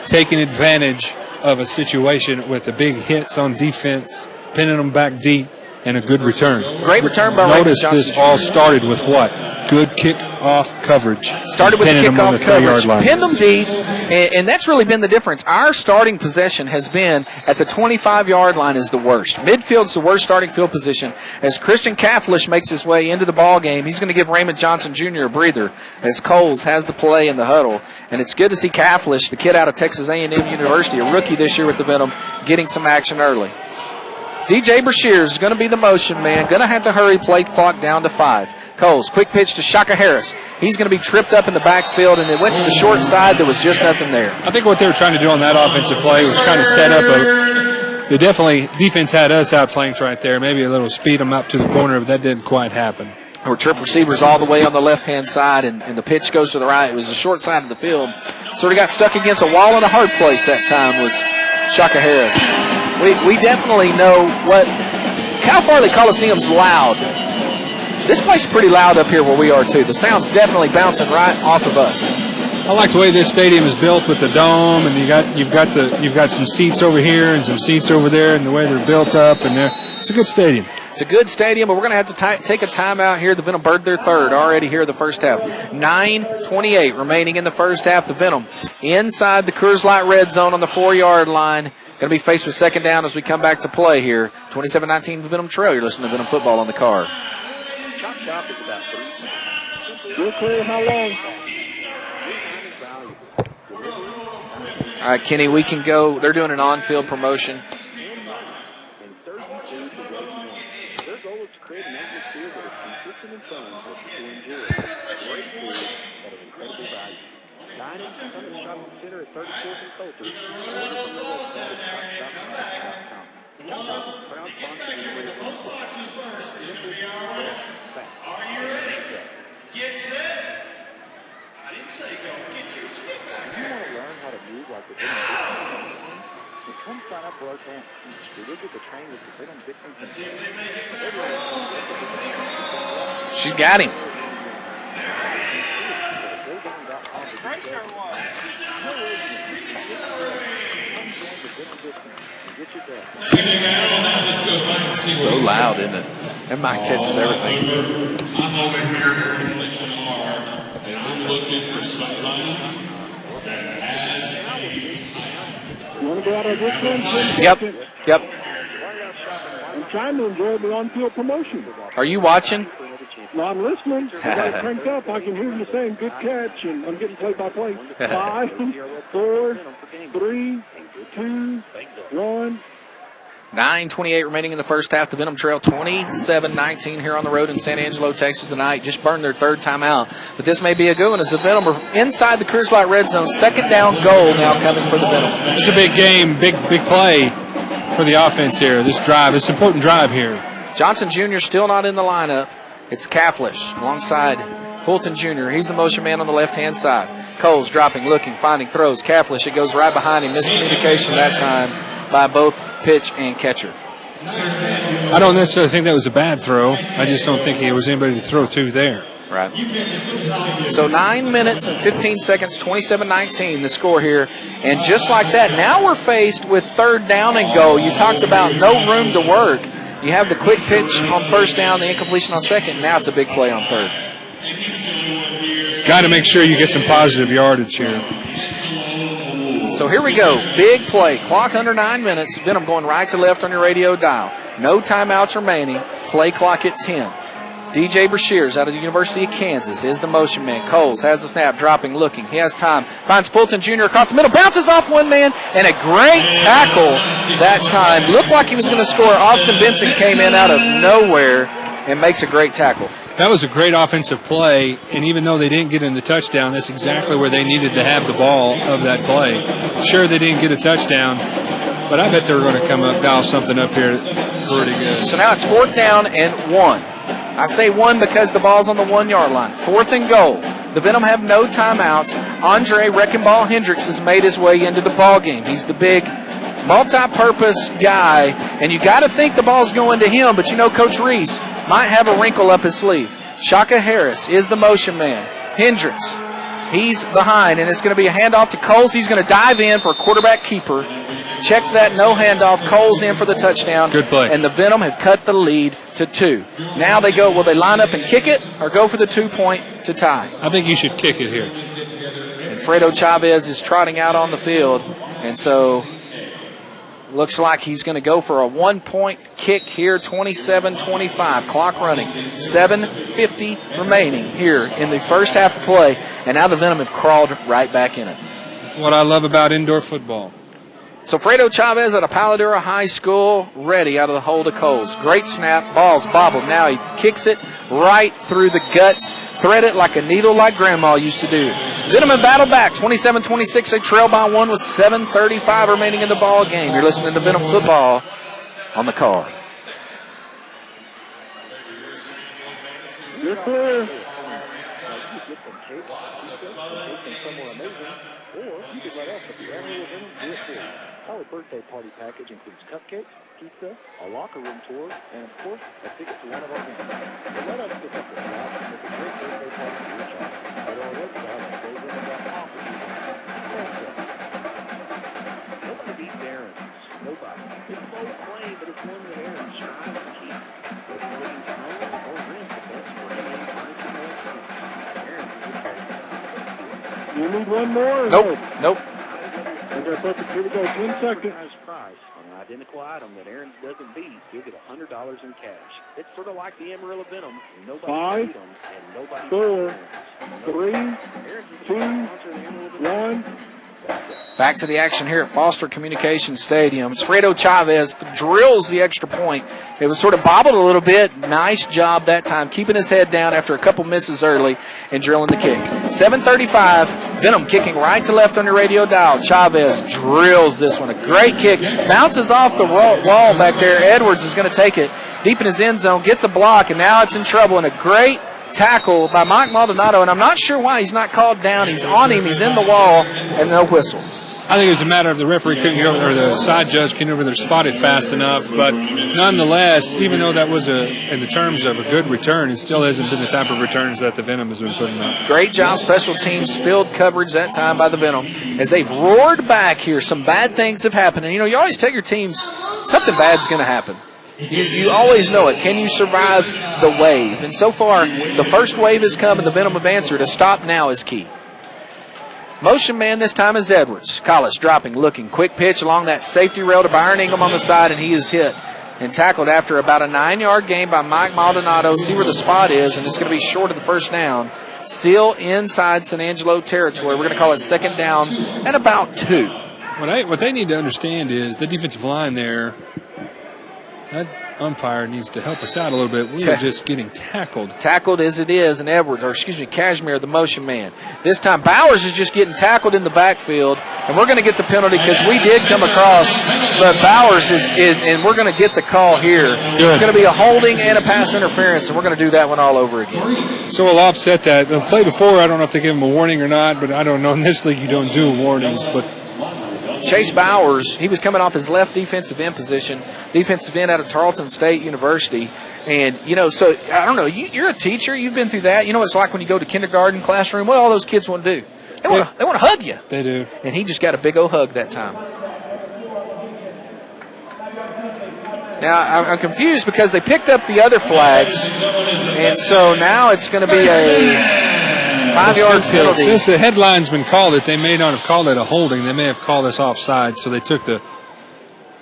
Taking advantage of a situation with the big hits on defense, pinning them back deep, and a good return. Great return by Raymond Johnson. Notice this all started with what? Good kickoff coverage. Started with the kickoff coverage. Line. Pinned them deep, and that's really been the difference. Our starting possession has been at the 25-yard line is the worst. Midfield's the worst starting field position. As Christian Catholic makes his way into the ball game, he's going to give Raymond Johnson Jr. a breather as Coles has the play in the huddle. And it's good to see Catholic, the kid out of Texas A&M University, a rookie this year with the Venom, getting some action early. DJ Brashears is going to be the motion man. Going to have to hurry, play clock down to 5. Coles, quick pitch to Shaka Harris. He's going to be tripped up in the backfield, and it went to the short side. There was just nothing there. I think what they were trying to do on that offensive play was kind of set up defense had us outflanked right there. Maybe a little speed them up to the corner, but that didn't quite happen. There were trip receivers all the way on the left-hand side, and the pitch goes to the right. It was the short side of the field. Sort of got stuck against a wall in a hard place that time was Shaka Harris. We definitely know what Cal Farley Coliseum's loud. This place is pretty loud up here where we are too. The sound's definitely bouncing right off of us. I like the way this stadium is built with the dome, and you've got some seats over here and some seats over there, and the way they're built up, and it's a good stadium. It's a good stadium, but we're going to have to take a timeout here. The Venom bird their third already here in the first half. 9:28 remaining in the first half. The Venom inside the Coors Light red zone on the 4-yard line. Going to be faced with second down as we come back to play here. 27-19 Venom Trail. You're listening to Venom Football on the car. Real clear, how long? All right, Kenny, we can go. They're doing an on-field promotion. Get set. I didn't say go. Get your stick back. You want to learn how to move like the Venom? Then come sign up for our camp. We look at the trainers because they don't get things. Let's see if they make it better. She got him. So loud, isn't it? That mic catches everything. I'm over here in Reflection R, and I'm looking for somebody that has You want to go out of this one? Yep. I'm trying to enjoy the on-field promotion. Are you watching? No, I'm listening. I got it cranked up. I can hear you saying good catch, and I'm getting play-by-play. 5, 4, 3, 2, 1. 9:28 remaining in the first half. The Venom Trail 27-19 here on the road in SanAngelo, Texas tonight. Just burned their third time out. But this may be a good one as the Venom are inside the Coors Light red zone. Second down goal now coming for the Venom. It's a big game, big play for the offense here. This drive, it's an important drive here. Johnson Jr. still not in the lineup. It's Catholic alongside Fulton Jr. He's the motion man on the left-hand side. Coles dropping, looking, finding, throws. Catholic, it goes right behind him. Miscommunication that time by both pitch and catcher. I don't necessarily think that was a bad throw. I just don't think there was anybody to throw to there. Right. So 9 minutes and 15 seconds, 27-19 the score here. And just like that, now we're faced with third down and goal. You talked about no room to work. You have the quick pitch on first down, the incompletion on second. Now it's a big play on third. Got to make sure you get some positive yardage here. So here we go. Big play. Clock under 9 minutes. Venom going right to left on your radio dial. No timeouts remaining. Play clock at 10. DJ Brashears out of the University of Kansas is the motion man. Coles has the snap, dropping, looking. He has time. Finds Fulton Jr. across the middle. Bounces off one man. And a great tackle that time. Looked like he was going to score. Austin Benson came in out of nowhere and makes a great tackle. That was a great offensive play, and even though they didn't get in the touchdown, that's exactly where they needed to have the ball of that play. Sure, they didn't get a touchdown, but I bet they were going to come up, dial something up here pretty good. So now it's 4th down and 1. I say 1 because the ball's on the 1 yard line. 4th and goal. The Venom have no timeouts. Andre Wrecking Ball Hendricks has made his way into the ball game. He's the big multi-purpose guy, and you got to think the ball's going to him, but you know Coach Reese might have a wrinkle up his sleeve. Shaka Harris is the motion man. Hendricks, he's behind, and it's going to be a handoff to Coles. He's going to dive in for a quarterback keeper. Check that, no handoff. Coles in for the touchdown. Good play. And the Venom have cut the lead to 2. Now they go, will they line up and kick it or go for the 2-point to tie? I think you should kick it here. And Fredo Chavez is trotting out on the field, and so looks like he's going to go for a 1-point kick here, 27-25. Clock running. 7:50 remaining here in the first half of play. And now the Venom have crawled right back in it. What I love about indoor football. So Fredo Chavez out of Paladura High School, ready out of the hole to Coles. Great snap. Ball's bobbled. Now he kicks it right through the guts. Thread it like a needle like Grandma used to do. Venom and battle back. 27-26. They trail by 1 with 7:35 remaining in the ball game. You're listening to Venom Football on the car. You're clear. Our birthday party package includes cupcakes, pizza, a locker room tour, and of course, a ticket to one of our games. So let us pick up the slack and make a great birthday party for your child. At our website at GoVenom.com for details. Nobody beats Aaron's. Nobody. It's a bold claim, but it's one that Aaron strives to keep. Whether you're looking to own or rent the best brand name furniture and accessories, Aaron's is your place. You need one more? Nope. Okay, perfect. Here we go. 10 seconds. Price on an identical item that Aaron doesn't beat, you'll get $100 in cash. It's sort of like the Amarillo Venom. Nobody beat them, and nobody 4, 3, 2, 1. Back to the action here at Foster Communications Stadium. It's Fredo Chavez drills the extra point. It was sort of bobbled a little bit. Nice job that time, keeping his head down after a couple misses early and drilling the kick. 7:35, Venom kicking right to left on your radio dial. Chavez drills this one. A great kick. Bounces off the wall back there. Edwards is going to take it deep in his end zone, gets a block, and now it's in trouble. And a great tackle by Mike Maldonado, and I'm not sure why he's not called down. He's on him, he's in the wall, and no whistle. I think it was a matter of the referee couldn't get over, or the side judge couldn't get over there, spotted fast enough. But nonetheless, even though that was in the terms of a good return, it still hasn't been the type of returns that the Venom has been putting up. Great job, special teams, field coverage that time by the Venom. As they've roared back here, some bad things have happened. And, you always tell your teams something bad's going to happen. You always know it. Can you survive the wave? And so far, the first wave has come, and the Venom have answered. A stop now is key. Motion man this time is Edwards. Collis dropping, looking. Quick pitch along that safety rail to Byron Ingham on the side, and he is hit and tackled after about a 9-yard gain by Mike Maldonado. See where the spot is, and it's going to be short of the first down. Still inside SanAngelo territory. We're going to call it 2nd down and about 2. What they need to understand is the defensive line there, that umpire needs to help us out a little bit. We are just getting tackled. Tackled as it is, and Cashmere, the motion man. This time Bowers is just getting tackled in the backfield, and we're going to get the penalty because we did come across, but Bowers is and we're going to get the call here. Good. It's going to be a holding and a pass interference, and we're going to do that one all over again. So we'll offset that. The play before, I don't know if they gave him a warning or not, but I don't know. In this league, you don't do warnings, but Chase Bowers, he was coming off his left defensive end position, defensive end out of Tarleton State University. And, so I don't know, you're a teacher. You've been through that. You know what it's like when you go to kindergarten classroom? What all those kids want to do? They want to hug you. They do. And he just got a big old hug that time. Now, I'm confused because they picked up the other flags. And so now it's going to be a 5-yard penalty. Since the headline's been called it, they may not have called it a holding. They may have called us offside, so they took the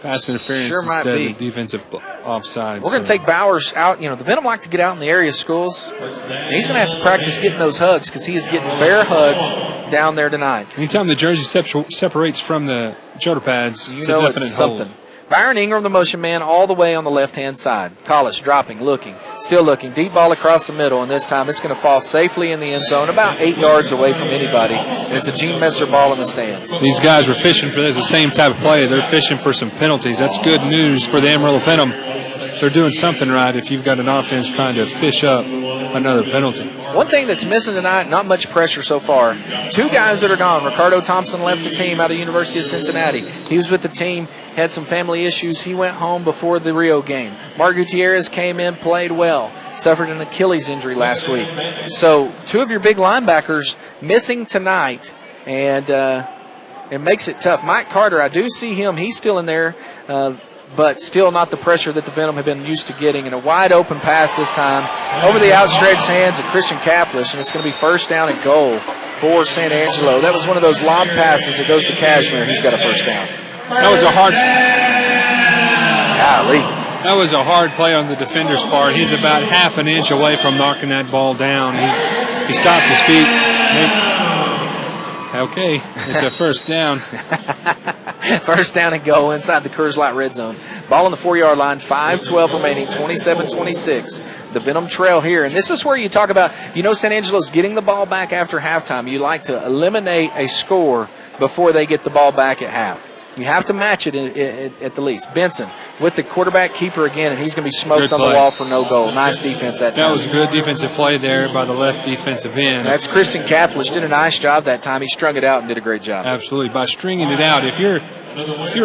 pass interference instead of the defensive offside. We're going to take Bowers out. The Venom like to get out in the area schools. And he's going to have to practice getting those hugs because he is getting bear hugged down there tonight. Anytime the jersey separates from the shoulder pads, You it's know a it's definite something. hold. Byron Ingram, the motion man, all the way on the left-hand side. Collis dropping, looking, still looking. Deep ball across the middle, and this time it's going to fall safely in the end zone, about 8 yards away from anybody. And it's a Gene Messer ball in the stands. These guys were fishing for this, the same type of play. They're fishing for some penalties. That's good news for the Amarillo Venom. They're doing something right if you've got an offense trying to fish up another penalty. One thing that's missing tonight, not much pressure so far. 2 guys that are gone. Ricardo Thompson left the team out of University of Cincinnati. He was with the team, had some family issues. He went home before the Rio game. Mark Gutierrez came in, played well, suffered an Achilles injury last week. So 2 of your big linebackers missing tonight, and it makes it tough. Mike Carter, I do see him. He's still in there, but still not the pressure that the Venom have been used to getting. And a wide open pass this time over the outstretched hands of Christian Kaflish, and it's going to be first down and goal for SanAngelo. That was one of those lob passes that goes to Cashmere. He's got a first down. That was a hard. Golly. That was a hard play on the defender's part. He's about half an inch away from knocking that ball down. He stopped his feet. Okay, it's a first down. First down and goal inside the Coors Light red zone. Ball on the 4-yard line, 5:12 remaining, 27-26. The Venom trail here. And this is where you talk about, SanAngelo's getting the ball back after halftime. You like to eliminate a score before they get the ball back at half. You have to match it at the least. Benson with the quarterback keeper again, and he's going to be smoked on the wall for no goal. Nice defense that time. That was a good defensive play there by the left defensive end. That's Christian Kaflish. Did a nice job that time. He strung it out and did a great job. Absolutely. By stringing it out, if your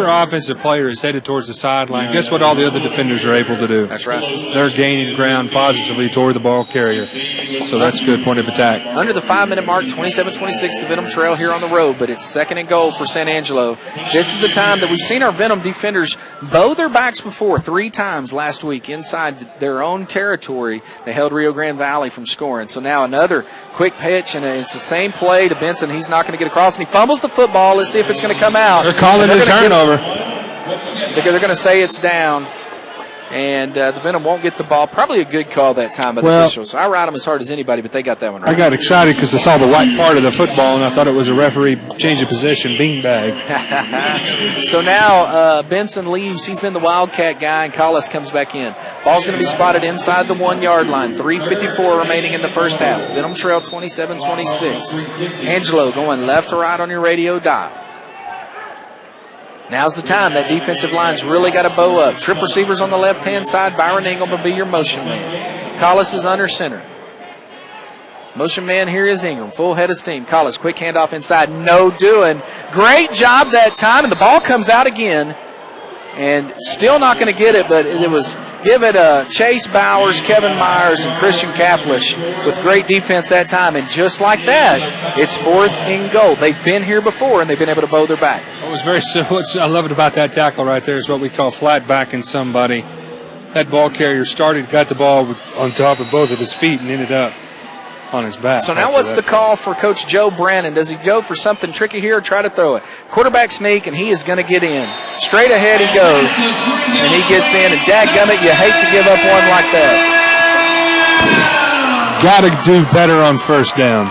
offensive player is headed towards the sideline, guess what all the other defenders are able to do? That's right. They're gaining ground positively toward the ball carrier. So that's a good point of attack. Under the 5-minute mark, 27-26, the Venom trail here on the road, but it's second and goal for SanAngelo. This is the time that we've seen our Venom defenders bow their backs before 3 times last week inside their own territory. They held Rio Grande Valley from scoring. So now another quick pitch, and it's the same play to Benson. He's not going to get across, and he fumbles the football. Let's see if it's going to come out. They're calling the turnover. They're going to say it's down. And the Venom won't get the ball. Probably a good call that time by the officials. I ride them as hard as anybody, but they got that one right. I got excited because I saw the white part of the football, and I thought it was a referee change of position beanbag. So now Benson leaves. He's been the Wildcat guy, and Collis comes back in. Ball's going to be spotted inside the 1-yard line. 3:54 remaining in the first half. Venom trail 27-26. Angelo going left to right on your radio dial. Now's the time. That defensive line's really got to bow up. Trip receivers on the left-hand side. Byron Ingram will be your motion man. Collis is under center. Motion man here is Ingram. Full head of steam. Collis, quick handoff inside. No doing. Great job that time, and the ball comes out again. And still not going to get it, but it was give it Chase Bowers, Kevin Myers, and Christian Kaflish with great defense that time. And just like that, it's 4th and goal. They've been here before, and they've been able to bow their back. It was very simple. I love it about that tackle right there is what we call flat backing somebody. That ball carrier got the ball on top of both of his feet and ended up on his back. So now what's the call for Coach Joe Brannon? Does he go for something tricky here or try to throw it? Quarterback sneak, and he is going to get in. Straight ahead he goes, and he gets in. And dadgummit, you hate to give up one like that. Got to do better on first down.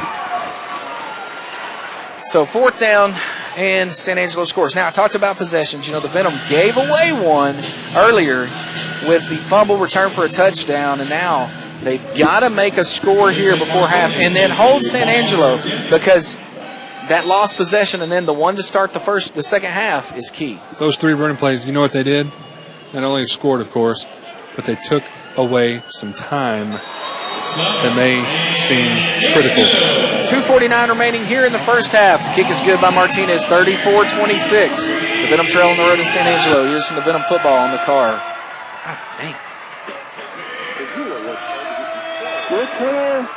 So 4th down, and SanAngelo scores. Now, I talked about possessions. The Venom gave away one earlier with the fumble return for a touchdown, and now they've got to make a score here before half and then hold SanAngelo because that lost possession and then the one to start the second half is key. Those 3 running plays, you know what they did? Not only scored, of course, but they took away some time that may seem critical. 2:49 remaining here in the first half. The kick is good by Martinez, 34-26. The Venom trail on the road in SanAngelo. Here's some of the Venom football on the car. God dang. Good clear.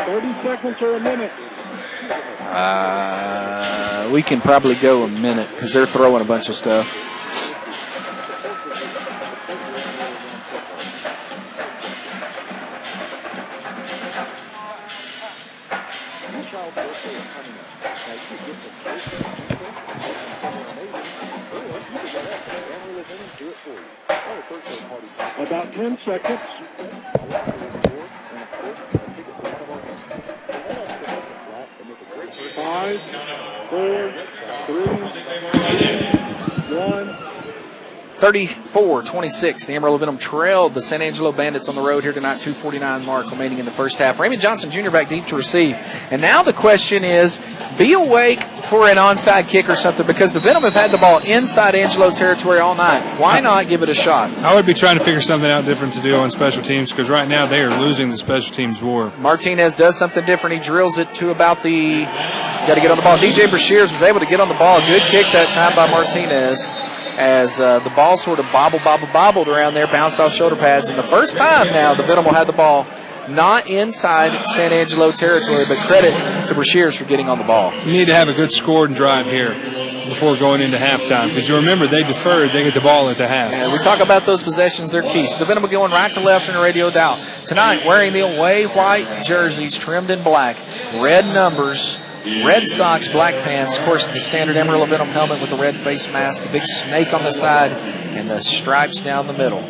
30 seconds or a minute. We can probably go a minute because they're throwing a bunch of stuff. About 10 seconds. 5, 4, 3, 2, 1. 34-26. The Amarillo Venom trailed the SanAngelo Bandits on the road here tonight. 2:49 mark remaining in the first half. Raymond Johnson Jr. back deep to receive. And now the question is, be awake for an onside kick or something, because the Venom have had the ball inside Angelo territory all night. Why not give it a shot? I would be trying to figure something out different to do on special teams, because right now they are losing the special teams war. Martinez does something different. He drills it to about the, got to get on the ball. DJ Brashears was able to get on the ball. Good kick that time by Martinez, as the ball sort of bobbled around there, bounced off shoulder pads. And the first time now the Venom will have the ball not inside SanAngelo territory, but credit to Brashears for getting on the ball. You need to have a good scored drive here before going into halftime, because you remember they deferred, they get the ball at the half. And we talk about those possessions, they're key. So the Venom are going right to left in the radio dial. Tonight, wearing the away white jerseys trimmed in black, red numbers, red socks, black pants, of course the standard Amarillo Venom helmet with the red face mask, the big snake on the side, and the stripes down the middle.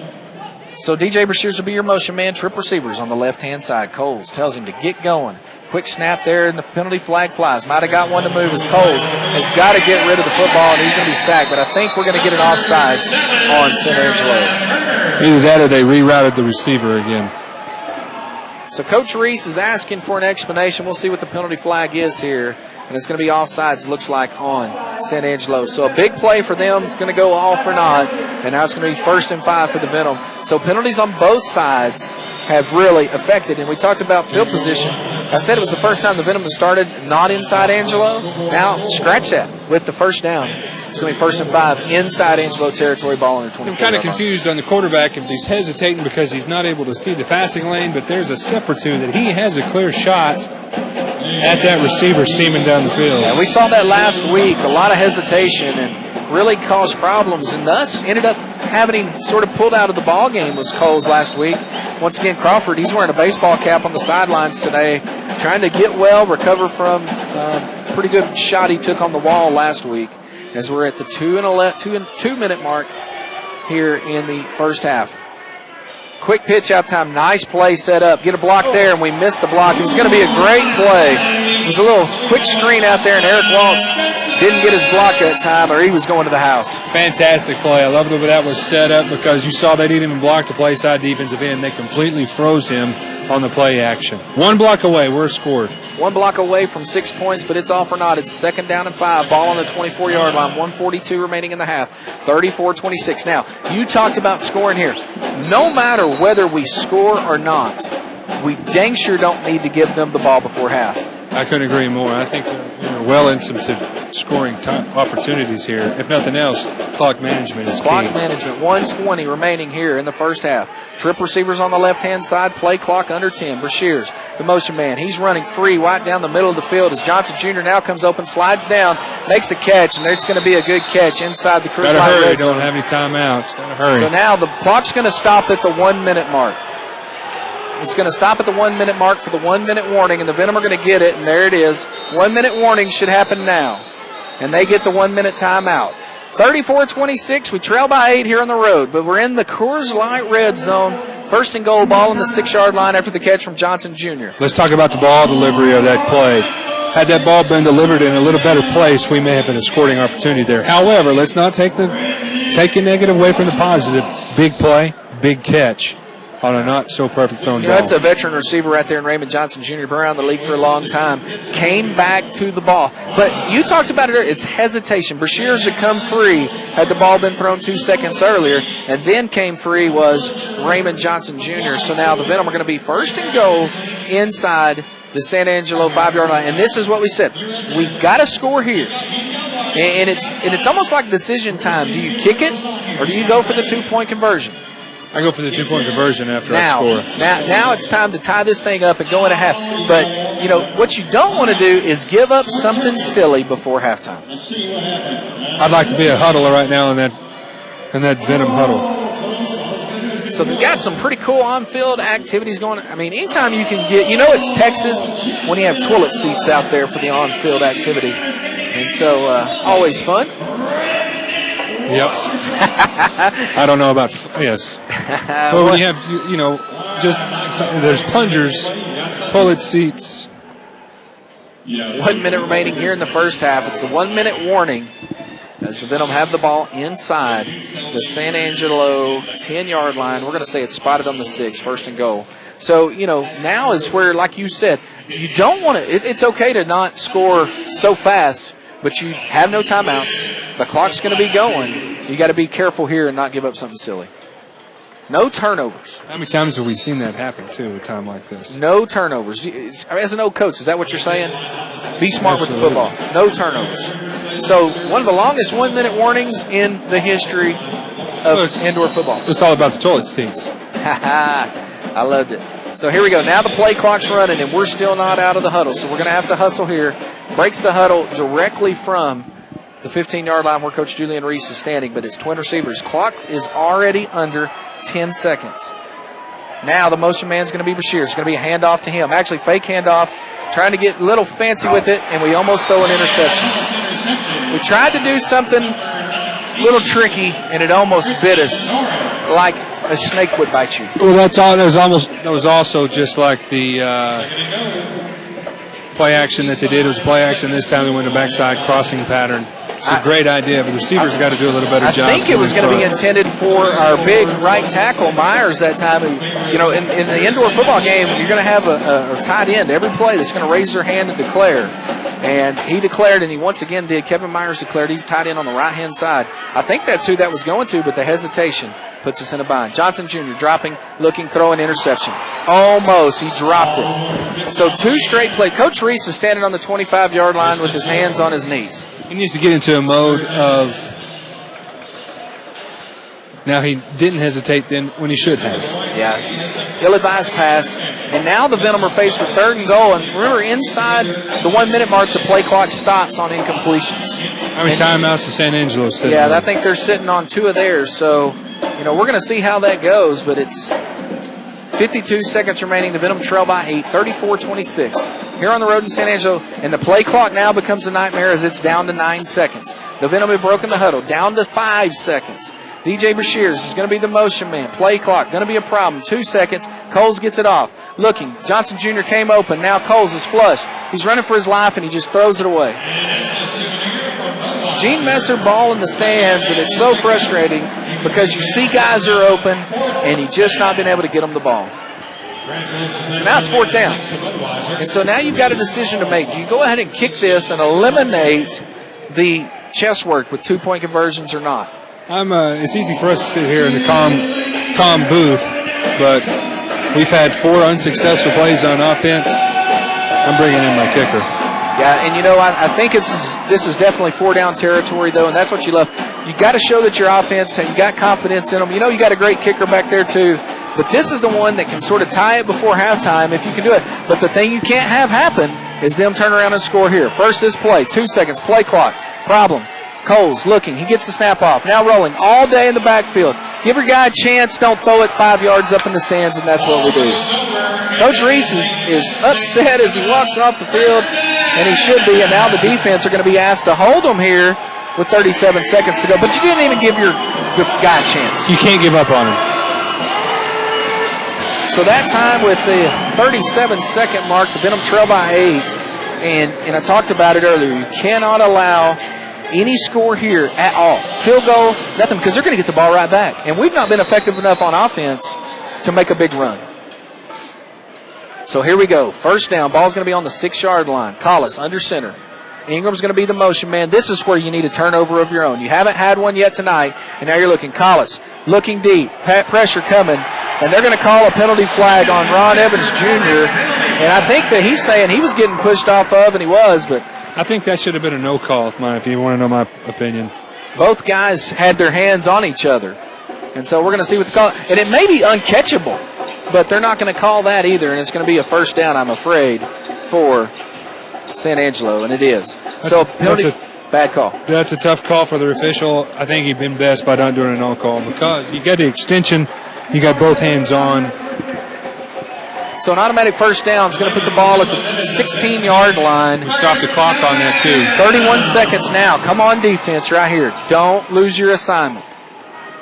So DJ Brashears will be your motion man. Trip receivers on the left-hand side. Coles tells him to get going. Quick snap there, and the penalty flag flies. Might have got one to move as Coles has got to get rid of the football, and he's going to be sacked. But I think we're going to get an offsides on SanAngelo. Either that or they rerouted the receiver again. So Coach Reese is asking for an explanation. We'll see what the penalty flag is here. And it's going to be offsides, looks like, on SanAngelo. So a big play for them. It's going to go off or not. And now it's going to be 1st and 5 for the Venom. So penalties on both sides have really affected. And we talked about field position. I said it was the first time the Venom has started not inside Angelo. Now, scratch that with the first down. It's going to be 1st and 5 inside Angelo territory, ball under 24. I'm kind of confused on the quarterback if he's hesitating because he's not able to see the passing lane, but there's a step or two that he has a clear shot at that receiver seaming down the field. Yeah, we saw that last week, a lot of hesitation, and really caused problems, and thus ended up having him sort of pulled out of the ball game was Coles last week. Once again, Crawford, he's wearing a baseball cap on the sidelines today, trying to get well, recover from a pretty good shot he took on the wall last week, as we're at the 2 minute mark here in the first half. Quick pitch out time, nice play set up. Get a block there, and we missed the block. It was going to be a great play. It was a little quick screen out there, and Eric Waltz didn't get his block that time, or he was going to the house. Fantastic play. I love the way that was set up, because you saw they didn't even block the play side defensive end. They completely froze him on the play action. 1 block away, we're scored. 1 block away from 6 points, but it's off or not. It's 2nd down and 5. Ball on the 24-yard line. 1:42 remaining in the half. 34-26. Now, you talked about scoring here. No matter whether we score or not, we dang sure don't need to give them the ball before half. I couldn't agree more. I think they're well into scoring opportunities here. If nothing else, clock management is key. Clock management. 1:20 remaining here in the first half. Trip receivers on the left-hand side. Play clock under 10. Brashears, the motion man. He's running free right down the middle of the field as Johnson Jr. now comes open, slides down, makes a catch, and there's going to be a good catch inside the cruise line. Gotta hurry. Don't have any timeouts. Gotta hurry. So now the clock's going to stop at the 1 minute mark. It's going to stop at the 1 minute mark for the 1 minute warning, and the Venom are going to get it, and there it is. 1 minute warning should happen now, and they get the 1 minute timeout. 34-26, we trail by 8 here on the road, but we're in the Coors Light red zone. 1st and goal, ball on the 6-yard line after the catch from Johnson Jr. Let's talk about the ball delivery of that play. Had that ball been delivered in a little better place, we may have been a scoring opportunity there. However, let's not take the negative away from the positive. Big play, big catch on a not-so-perfect thrown ball. That's a veteran receiver right there in Raymond Johnson Jr., been around the league for a long time. Came back to the ball. But you talked about it earlier. It's hesitation. Brashears had come free had the ball been thrown 2 seconds earlier, and then came free was Raymond Johnson Jr. So now the Venom are going to be 1st and goal inside the SanAngelo 5-yard line. And this is what we said. We've got to score here. And it's almost like decision time. Do you kick it, or do you go for the 2-point conversion? I go for the 2-point conversion after I score. Now it's time to tie this thing up and go into half. But, you know, what you don't want to do is give up something silly before halftime. I'd like to be a huddler right now in that Venom huddle. So they've got some pretty cool on-field activities going. I mean, anytime you can get, you know it's Texas when you have toilet seats out there for the on-field activity. And so always fun. Yep. I don't know about, yes. Well, when you have, you know, just, there's plungers, toilet seats. 1 minute remaining here in the first half. It's the 1 minute warning as the Venom have the ball inside the SanAngelo 10-yard line. We're going to say it's spotted on the 6, 1st and goal. So, you know, now is where, like you said, you don't want to, it's okay to not score so fast, but you have no timeouts. The clock's going to be going. You got to be careful here and not give up something silly. No turnovers. How many times have we seen that happen, too, at a time like this? No turnovers. As an old coach, is that what you're saying? Be smart with the football. No turnovers. So one of the longest 1 minute warnings in the history of indoor football. It's all about the toilet seats. I loved it. So here we go. Now the play clock's running, and we're still not out of the huddle. So we're going to have to hustle here. Breaks the huddle directly from the 15-yard line where Coach Julian Reese is standing, but it's twin receivers. Clock is already under 10 seconds. Now the motion man's going to be Bashir. It's going to be a handoff to him. Actually, fake handoff, trying to get a little fancy with it, and we almost throw an interception. We tried to do something a little tricky, and it almost bit us like a snake would bite you. Well, that's all. That was also just like the play action that they did. It was play action this time. They went to backside crossing pattern. It's a great idea, but the receivers got to do a little better job. I think it was going to be intended for our big right tackle, Myers, that time. You know, in the indoor football game, you're going to have a tight end every play that's going to raise their hand and declare. And he declared, and he once again did. Kevin Myers declared he's tight end on the right-hand side. I think that's who that was going to, but the hesitation puts us in a bind. Johnson Jr. dropping, looking, throwing, interception. Almost. He dropped it. So 2 straight plays. Coach Reese is standing on the 25-yard line with his hands on his knees. He needs to get into a mode of, now he didn't hesitate then when he should have. Yeah. Ill-advised pass. And now the Venom are faced with 3rd and goal. And remember, inside the 1 minute mark, the play clock stops on incompletions. How many timeouts does SanAngelo sitting? Yeah, I think they're sitting on 2 of theirs. So, you know, we're going to see how that goes. But it's 52 seconds remaining. The Venom trail by 8, 34-26. Here on the road in SanAngelo, and the play clock now becomes a nightmare as it's down to 9 seconds. The Venom have broken the huddle, down to 5 seconds. DJ Bashirs is going to be the motion man. Play clock, going to be a problem. 2 seconds. Coles gets it off. Looking. Johnson Jr. came open. Now Coles is flush. He's running for his life, and he just throws it away. Gene Messer ball in the stands, and it's so frustrating because you see guys are open, and he just not been able to get them the ball. So now it's 4th down. And so now you've got a decision to make. Do you go ahead and kick this and eliminate the chess work with 2-point conversions or not? It's easy for us to sit here in the calm booth, but we've had 4 unsuccessful plays on offense. I'm bringing in my kicker. Yeah, and you know, I think this is definitely 4-down territory, though, and that's what you love. You got to show that your offense, you got confidence in them. You know, you got a great kicker back there, too. But this is the one that can sort of tie it before halftime if you can do it. But the thing you can't have happen is them turn around and score here. First this play, 2 seconds, play clock, problem. Coles looking, he gets the snap off. Now rolling all day in the backfield. Give your guy a chance, don't throw it 5 yards up in the stands, and that's what we do. Coach Reese is upset as he walks off the field, and he should be, and now the defense are going to be asked to hold him here with 37 seconds to go. But you didn't even give your guy a chance. You can't give up on him. So that time with the 37-second mark, the Venom trail by 8. And I talked about it earlier. You cannot allow any score here at all. Field goal, nothing, because they're going to get the ball right back. And we've not been effective enough on offense to make a big run. So here we go. 1st down. Ball's going to be on the 6-yard line. Collis under center. Ingram's going to be the motion man. This is where you need a turnover of your own. You haven't had one yet tonight, and now you're looking. Collis looking deep. Pressure coming. And they're going to call a penalty flag on Ron Evans Jr. And I think that he's saying he was getting pushed off of, and he was, but I think that should have been a no call, if you want to know my opinion. Both guys had their hands on each other. And so we're going to see what the call. And it may be uncatchable, but they're not going to call that either, and it's going to be a 1st down, I'm afraid, for SanAngelo, and it is. So penalty, bad call. That's a tough call for the official. I think he'd been best by not doing a no call because you got the extension, you got both hands on. So an automatic first down is going to put the ball at the 16-yard line. Stop the clock on that, too. 31 seconds now. Come on, defense, right here. Don't lose your assignment.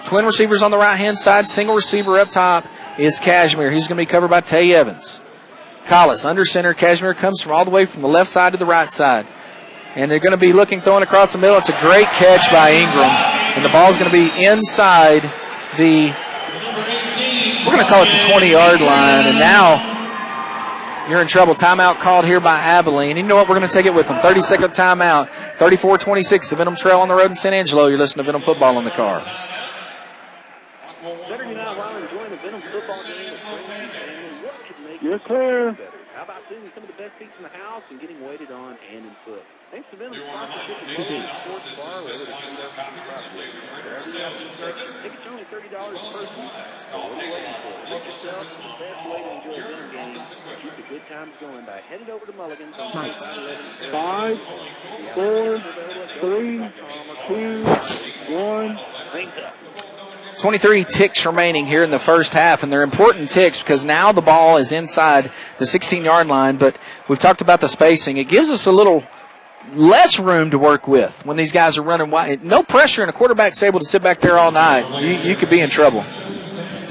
Twin receivers on the right-hand side. Single receiver up top is Cashmere. He's going to be covered by Tay Evans. Collis under center. Cashmere comes from all the way from the left side to the right side. And they're going to be looking, throwing across the middle. It's a great catch by Ingram. And the ball's going to be inside the, we're going to call it the 20-yard line. And now you're in trouble. Timeout called here by Abilene. And you know what? We're going to take it with them. 30-second timeout. 34-26. The Venom Trail on the road in San Angelo. You're listening to Venom Football on the car. Saturday night while enjoying the Venom football game with friends and family, what could make You're it clear. better? How about seeing some of the best seats in the house and getting waited on hand and foot? Thanks to Venom's sponsorship of Local Sports Bar, over the Wherever you have some service, tickets are only $30 per person. So what are you waiting for? Book yourself the best way to enjoy a Venom game. Keep the good times going by heading over to Mulligan's on 511. 5, 4, 3, 2, 1. 23 ticks remaining here in the first half, and they're important ticks because now the ball is inside the 16-yard line, but we've talked about the spacing. It gives us a little less room to work with when these guys are running wide. No pressure, and a quarterback's able to sit back there all night. You could be in trouble.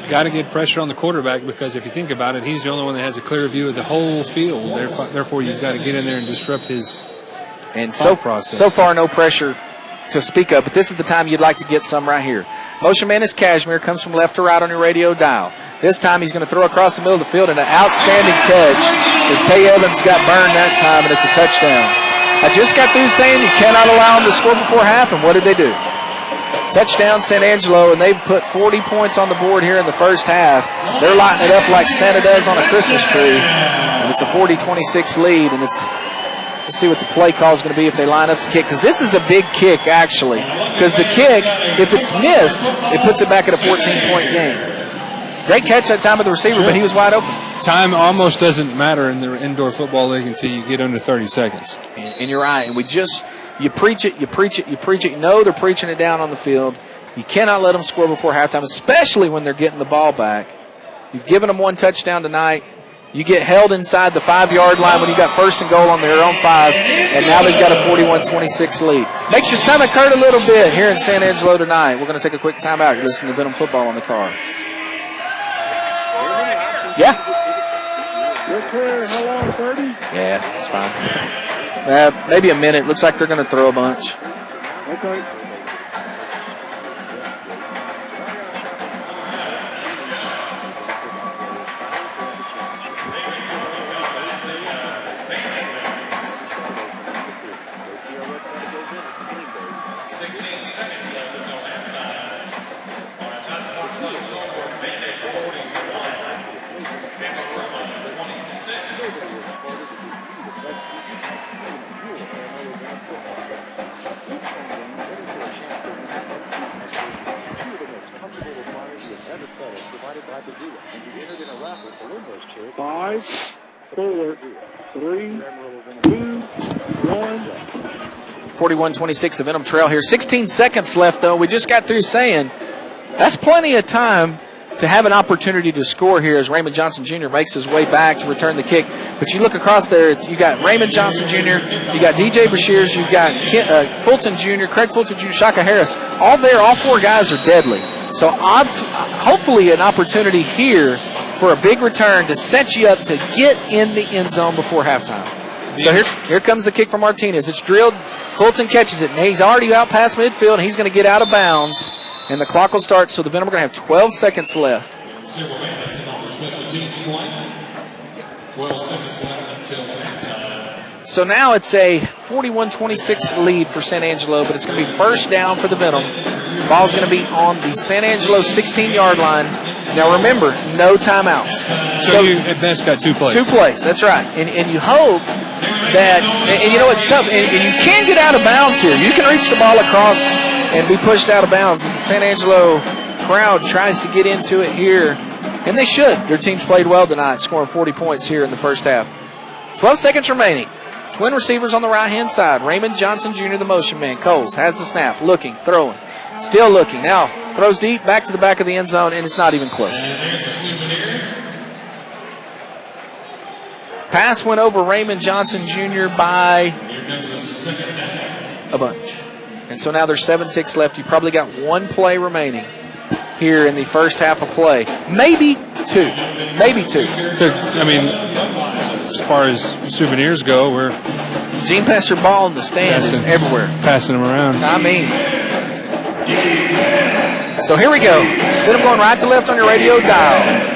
Got to get pressure on the quarterback because if you think about it, he's the only one that has a clear view of the whole field. Therefore, you've got to get in there and disrupt his process. So far, no pressure to speak of, but this is the time you'd like to get some right here. Motion man is Cashmere, comes from left to right on your radio dial. This time he's going to throw across the middle of the field, and an outstanding catch as Tay Evans got burned that time, and it's a touchdown. I just got through saying you cannot allow them to score before half, and what did they do? Touchdown San Angelo, and they've put 40 points on the board here in the first half. They're lighting it up like Santa does on a Christmas tree, and it's a 40-26 lead, and let's see what the play call is going to be if they line up the kick, because this is a big kick, actually, because the kick, if it's missed, it puts it back at a 14-point game. Great catch that time of the receiver, but he was wide open. Time almost doesn't matter in the indoor football league until you get under 30 seconds. And you're right, and you preach it, you preach it, you preach it. You know they're preaching it down on the field. You cannot let them score before halftime, especially when they're getting the ball back. You've given them one touchdown tonight. You get held inside the 5-yard line when you got first and goal on their own 5, and now they've got a 41-26 lead. Makes your stomach hurt a little bit here in San Angelo tonight. We're going to take a quick timeout. You're listening to Venom Football on the car. Yeah. You're clear. How long? 30? Yeah, that's fine. Maybe a minute. Looks like they're going to throw a bunch. Okay. Five, 4, 3, 2, 1. 41-26, the Venom Trail here. 16 seconds left, though. We just got through saying that's plenty of time to have an opportunity to score here as Raymond Johnson Jr. makes his way back to return the kick. But you look across there, you got Raymond Johnson Jr., you got DJ Bashirs, you've got Fulton Jr., Craig Fulton Jr., Shaka Harris. All there, all 4 guys are deadly. So hopefully an opportunity here for a big return to set you up to get in the end zone before halftime. So here comes the kick from Martinez. It's drilled. Fulton catches it, and he's already out past midfield, and he's going to get out of bounds, and the clock will start. So the Venom are going to have 12 seconds left. 12 seconds left until halftime. So now it's a 41-26 lead for San Angelo, but it's going to be first down for the Venom. The ball's going to be on the San Angelo 16-yard line. Now remember, no timeouts. So you at best got 2 plays. 2 plays, that's right. And you hope that, and you know it's tough, and you can get out of bounds here. You can reach the ball across and be pushed out of bounds. The San Angelo crowd tries to get into it here, and they should. Their team's played well tonight, scoring 40 points here in the first half. 12 seconds remaining. Twin receivers on the right-hand side. Raymond Johnson Jr., the motion man. Coles has the snap, looking, throwing, still looking. Now throws deep, back to the back of the end zone, and it's not even close. Pass went over Raymond Johnson Jr. by a bunch. And so now there's 7 ticks left. You probably got 1 play remaining here in the first half of play. Maybe 2. Maybe 2. I mean, as far as souvenirs go, we're Gene Passer ball in the stand is everywhere. Passing them around. I mean. So here we go. Venom going right to left on your radio dial.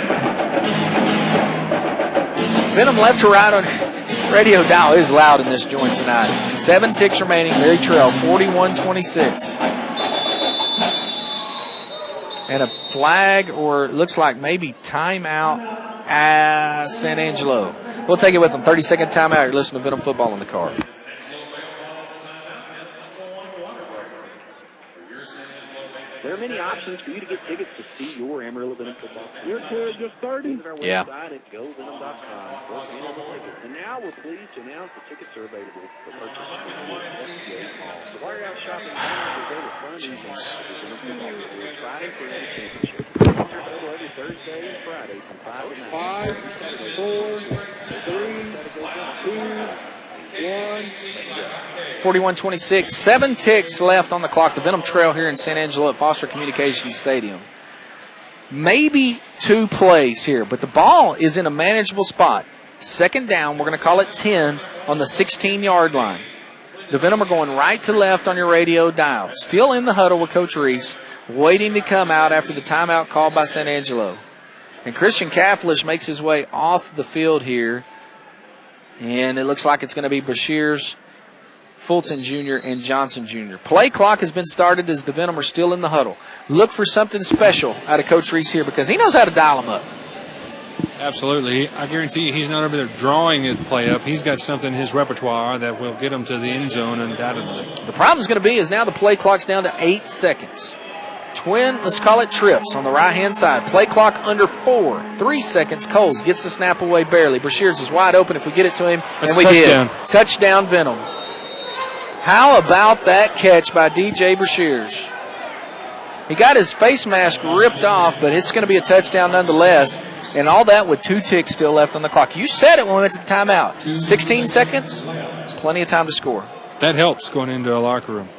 Venom left to right on radio dial is loud in this joint tonight. 7 ticks remaining. Mary Trail, 41-26. And a flag, or it looks like maybe timeout at SanAngelo. We'll take it with them. 30-second timeout. You're listening to Venom Football in the car. There are many options for you to get tickets to see your Amarillo Venom football. Your kid just 30? Visit our Yeah. website at govenom.com for available tickets. And now we're pleased to announce the tickets are available for purchase from the SBA Mall. So while you're out shopping, there's a fun evening at the Venom football. We're Friday for the championship. Concerts available every Thursday and Friday from 5 to 9. 5, 4, 3, 2, 1. 41-26. 7 ticks left on the clock. The Venom Trail here in SanAngelo at Foster Communications Stadium. Maybe 2 plays here, but the ball is in a manageable spot. Second down, we're going to call it 10 on the 16-yard line. The Venom are going right to left on your radio dial. Still in the huddle with Coach Reese, waiting to come out after the timeout called by SanAngelo. And Christian Cafflish makes his way off the field here. And it looks like it's going to be Bashirs, Fulton Jr., and Johnson Jr. Play clock has been started as the Venom are still in the huddle. Look for something special out of Coach Reese here because he knows how to dial them up. Absolutely. I guarantee you he's not over there drawing his play up. He's got something in his repertoire that will get him to the end zone undoubtedly. The problem is going to be is now the play clock's down to 8 seconds. Twin, let's call it trips on the right-hand side. Play clock under 4. 3 seconds. Coles gets the snap away barely. Brashears is wide open if we get it to him, and we did. Touchdown, Venom. How about that catch by DJ Brashears? He got his face mask ripped off, but it's going to be a touchdown nonetheless, and all that with 2 ticks still left on the clock. You said it when we went to the timeout. 16 seconds, plenty of time to score. That helps going into a locker room.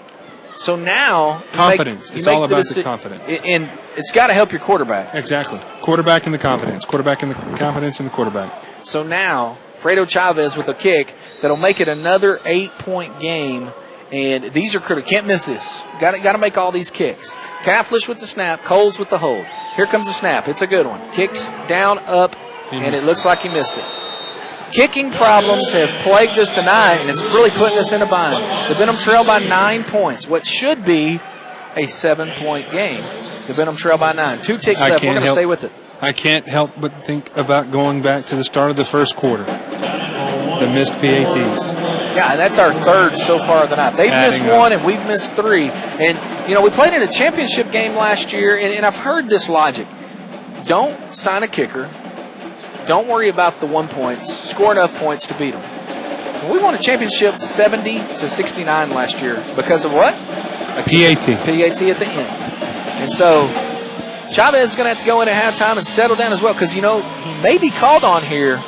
So now, confidence. It's all about the confidence. And it's got to help your quarterback. Exactly. Quarterback and the confidence. Quarterback and the confidence and the quarterback. So now, Fredo Chavez with a kick that'll make it another 8-point game. And these are critical. Can't miss this. Got to make all these kicks. Cafflish with the snap. Coles with the hold. Here comes the snap. It's a good one. Kicks down, up, and it looks like he missed it. Kicking problems have plagued us tonight, and it's really putting us in a bind. The Venom trail by 9 points. What should be a 7-point game. The Venom trail by 9. 2 ticks left. We're going to stay with it. I can't help but think about going back to the start of the first quarter. The missed PATs. Yeah, that's our 3rd so far of the night. They've missed 1, and we've missed 3. And, you know, we played in a championship game last year, and I've heard this logic. Don't sign a kicker. Don't worry about the 1 points. Score enough points to beat them. Well, we won a championship 70-69 last year because of what? A PAT. PAT at the end. And so Chavez is going to have to go in at halftime and settle down as well because, you know, he may be called on here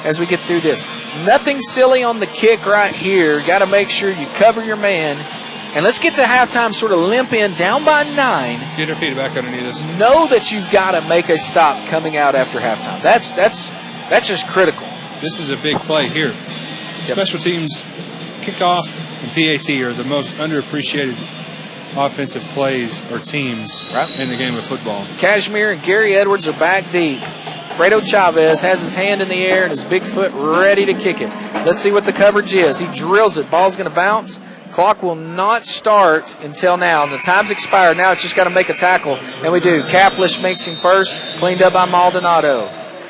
as we get through this. Nothing silly on the kick right here. Got to make sure you cover your man. And let's get to halftime, sort of limp in, down by 9. Get your feet back underneath us. Know that you've got to make a stop coming out after halftime. That's just critical. This is a big play here. Yep. Special teams kickoff and PAT are the most underappreciated offensive plays or teams in the game of football. Cashmere and Gary Edwards are back deep. Fredo Chavez has his hand in the air and his big foot ready to kick it. Let's see what the coverage is. He drills it. Ball's going to bounce. Clock will not start until now. The time's expired. Now it's just got to make a tackle, and we do. Cafflish makes him first, cleaned up by Maldonado.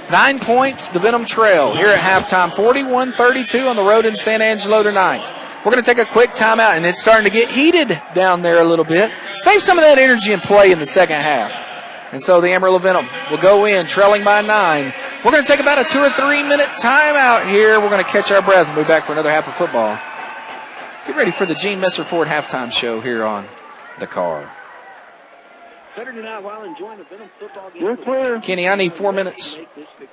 9 points, the Venom Trail here at halftime. 41-32 on the road in SanAngelo tonight. We're going to take a quick timeout, and it's starting to get heated down there a little bit. Save some of that energy and play in the second half. And so the Amarillo Venom will go in, trailing by 9. We're going to take about a 2 or 3 minute timeout here. We're going to catch our breath and be back for another half of football. Get ready for the Gene Messer Ford halftime show here on The Car. Saturday night while enjoying the Venom football game. You're clear. Kenny, I need 4 minutes.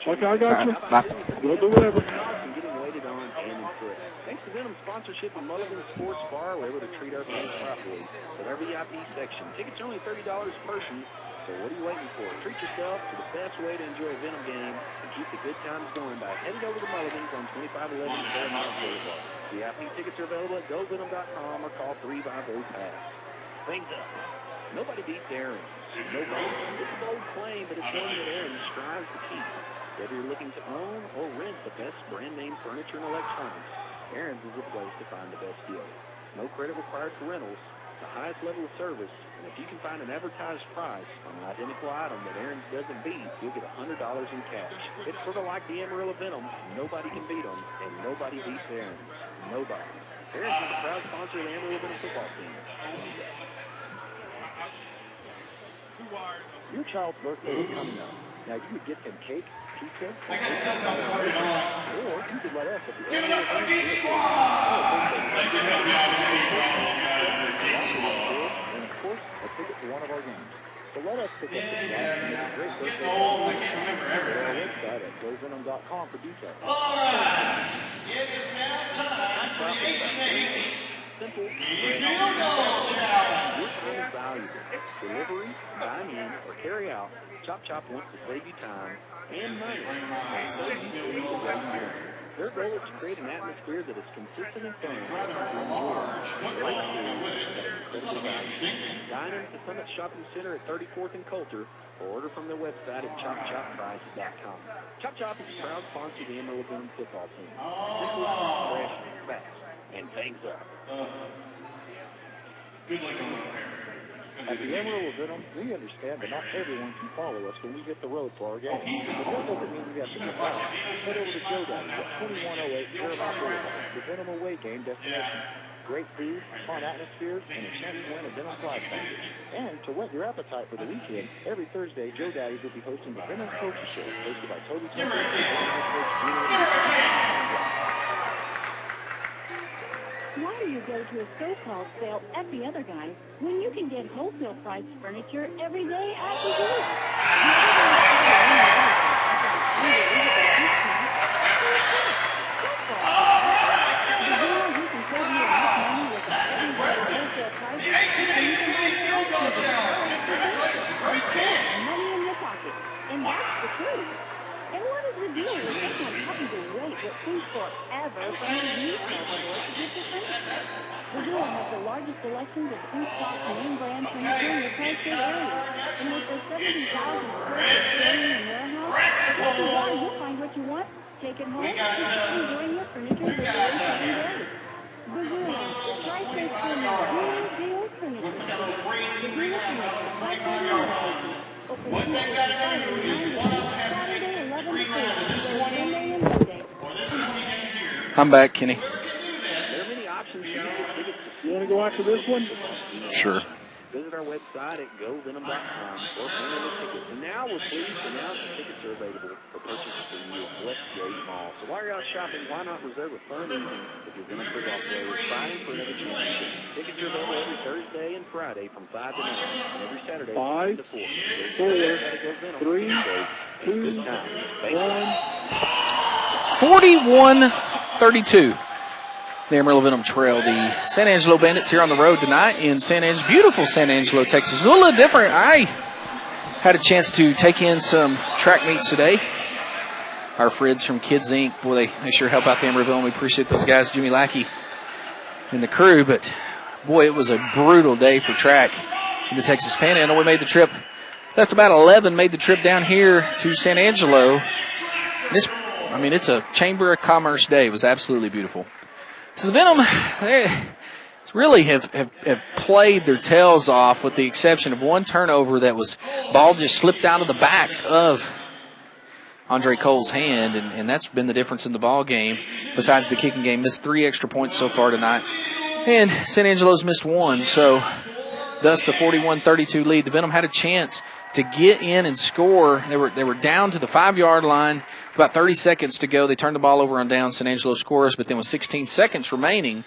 Okay, I got you. Bye. We'll do whatever. And getting waited on and impressed. Thanks to Venom sponsorship of Mulligan Sports Bar, we're able to treat our fans properly with our VIP section. Tickets are only $30 a person, so what are you waiting for? Treat yourself to the best way to enjoy a Venom game and keep the good times going by heading over to Mulligan's on 2511 Fairmount Boulevard. VIP tickets are available at GoVenom.com or call 350-PASS. Things up. Nobody beats Aaron. Nobody. It's a bold claim, but it's one that Aaron strives to keep. Whether you're looking to own or rent the best brand name furniture and electronics, Aaron's is the place to find the best deal. No credit required for rentals, the highest level of service, and if you can find an advertised price on an identical item that Aaron's doesn't beat, you'll get $100 in cash. It's sort of like the Amarillo Venom. Nobody can beat them, and nobody beats Aaron's. Nobody. Aaron's is a proud sponsor of the Amarillo Venom football team. Your child's birthday is coming up. Now, you could get them cake, pizza, or you could let us at the Give it up for Geek Squad! and, of course, a ticket to one of our games. So let us pick up the slack and make a great birthday party. Visit our website at GoVenom.com for details. All right. It is now time for the H&H Simple. Field Goal Challenge. Your time is valuable. Delivery, dine in, or carry out, Chop Chop wants to save you time and money. Their goal is to create an atmosphere that is consistent and fun. Dine in at the Summit Shopping Center at 34th and Coulter, or order from their website at ChopChopPrices.com. Chop Chop is a proud sponsor of the Amarillo Venom football team. Simple, fresh, fast, and thanks up. Good luck on At the Amarillo Venom, we understand that not everyone can follow us when we hit the road for our game. But that doesn't mean we have to get lost. Head over to Joe Daddy at 2108 Fairmount Boulevard, the Venom away game destination. Great food, fun atmosphere, and a chance to win a Venom prize package. And to whet your appetite for the weekend, every Thursday, Joe Daddy's will be hosting the Venom Coaching Show, hosted by Toby Tucker and Venom Coach Julie. Why do you go to a so-called sale at the other guys when you can get wholesale price furniture every day at the booth? the H&H Field Goal Challenge. Congratulations, great pick. Money in your pocket, and that's the truth. And what is the deal with someone having to wait what seems forever for a retail store to get your furniture? Brazil has the largest selections of food stock name brand furniture in the tri-state area. And with their 70,000 square foot showroom and warehouse, at Brazil you'll find what you want, take it home, and enjoy your furniture for 37 days. Brazil, tri-state furniture, deal furniture. Brazil Furniture, tri-state furniture. Open Tuesday, Saturday, 9 Saturday, 11 to 4, Sunday and Monday. I'm back, Kenny. There are many options to get your tickets. You want to go after this one? Sure. Visit our website at GoVenom.com or find the tickets. And now we're pleased to announce the tickets are available for purchase for you at Westgate Mall. So while you're out shopping, why not reserve a fun evening with your Venom football players fighting for another championship? Tickets are available every Thursday and Friday from 5 to 9, and every Saturday from 5, 1 to 4. 4, 3, 2, 1. 41-32. The Amarillo Venom trail the SanAngelo Bandits here on the road tonight in beautiful SanAngelo, Texas. It's a little different. I had a chance to take in some track meets today. Our friends from Kids Inc., boy, they sure help out the Amarillo Venom. We appreciate those guys, Jimmy Lackey and the crew. But, boy, it was a brutal day for track in the Texas Panhandle. We made the trip, left about 11, made the trip down here to SanAngelo. It's a Chamber of Commerce day. It was absolutely beautiful. So the Venom, they really have played their tails off with the exception of one turnover that was, ball just slipped out of the back of Andre Cole's hand, and that's been the difference in the ball game. Besides the kicking game, missed 3 extra points so far tonight. And SanAngelo's missed 1, so thus the 41-32 lead. The Venom had a chance to get in and score. They were down to the 5-yard line. About 30 seconds to go. They turned the ball over on down. SanAngelo scores, but then with 16 seconds remaining,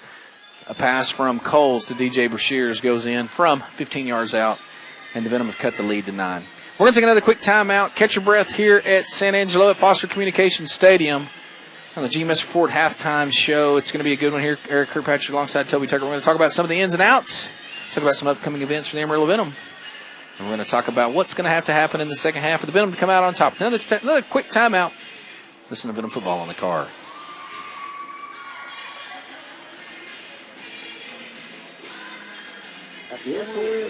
a pass from Coles to DJ Brashears goes in from 15 yards out. and the Venom have cut the lead to 9. We're going to take another quick timeout. Catch your breath here at SanAngelo at Foster Communications Stadium on the GMS Ford halftime show. It's going to be a good one here. Eric Kirkpatrick alongside Toby Tucker. We're going to talk about some of the ins and outs, talk about some upcoming events for the Amarillo Venom. And we're going to talk about what's going to have to happen in the second half for the Venom to come out on top. Another quick timeout. Listen to Venom football on the car. At the end of the we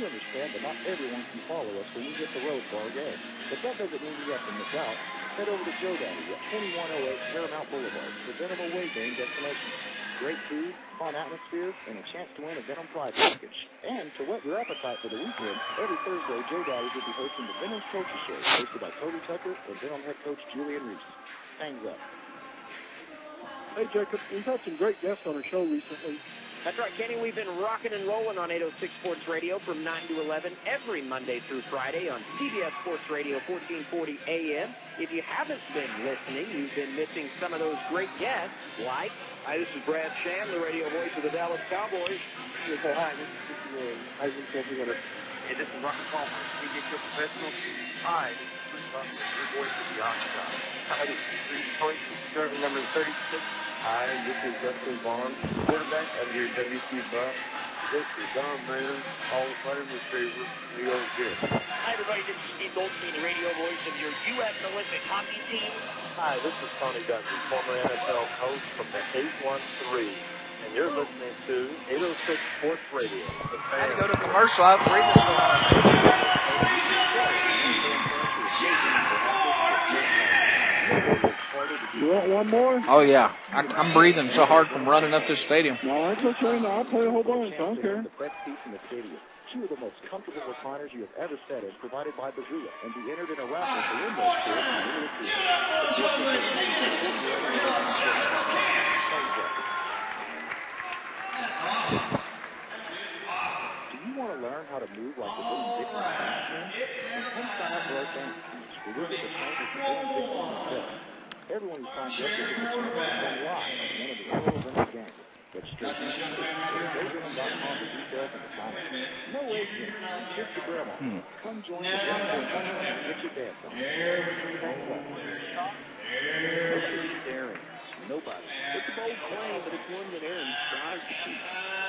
understand that not everyone can follow us when we hit the road for our game. But that doesn't mean you have to miss out. Head over to Joe Daddy at 2108 Paramount Boulevard, the Venom away game destination. Great food, fun atmosphere, and a chance to win a Venom Pride package. And to whet your appetite for the weekend, every Thursday, Joe Daddy will be hosting the Venom Coaches Show, hosted by Toby Tucker and Venom head coach Julian Reese. Hangs up. Hey, Jacob, we've had some great guests on our show recently. That's right, Kenny. We've been rocking and rolling on 806 Sports Radio from 9 to 11 every Monday through Friday on CBS Sports Radio 1440 AM. If you haven't been listening, you've been missing some of those great guests, like... Hi, this is Brad Sham, the radio voice of the Dallas Cowboys. Hi, this is Isaac Kevin. Hey, this is Rocky Palmer. We get your professional. Hi, this is Bruce Buck, your voice of the Oxford. Hi, this is Bruce Point, starting number 36. Hi, this is Justin Bond, quarterback of your WC Buff. This is Don Brennan, Hall of Fame receiver, New York Jets. Hi, everybody. This is Steve Goldstein, the radio voice of your U.S. Olympic hockey team. Hi, this is Tony Duncan, former NFL coach from the 813. And you're listening to 806 Sports Radio. I had to go to a commercial. I was breathing so hard. You want one more? Oh, yeah. I'm breathing so hard from running up this stadium. No, that's okay. No, I'll play a whole bunch. I don't care. The best seats in the stadium. 2 of the most comfortable recliners you have ever sat in, provided by Bazoola, and be entered in a raffle for win those chairs at the end of the Do you want to learn how to move like the little Dixon Frenchman? Come sign up for our fan teams. We will get the trainers for little Dixon themselves. Everyone who signs up will get the trainers done live on one of the Amarillo Venom games. Registration is free. GoVenom.com for details and the sign-up. No waiting. Get your grandma. Come join the Venom and get your dance on. Nobody staring. Nobody. It's a bold claim, but it's one that Aaron strives to keep.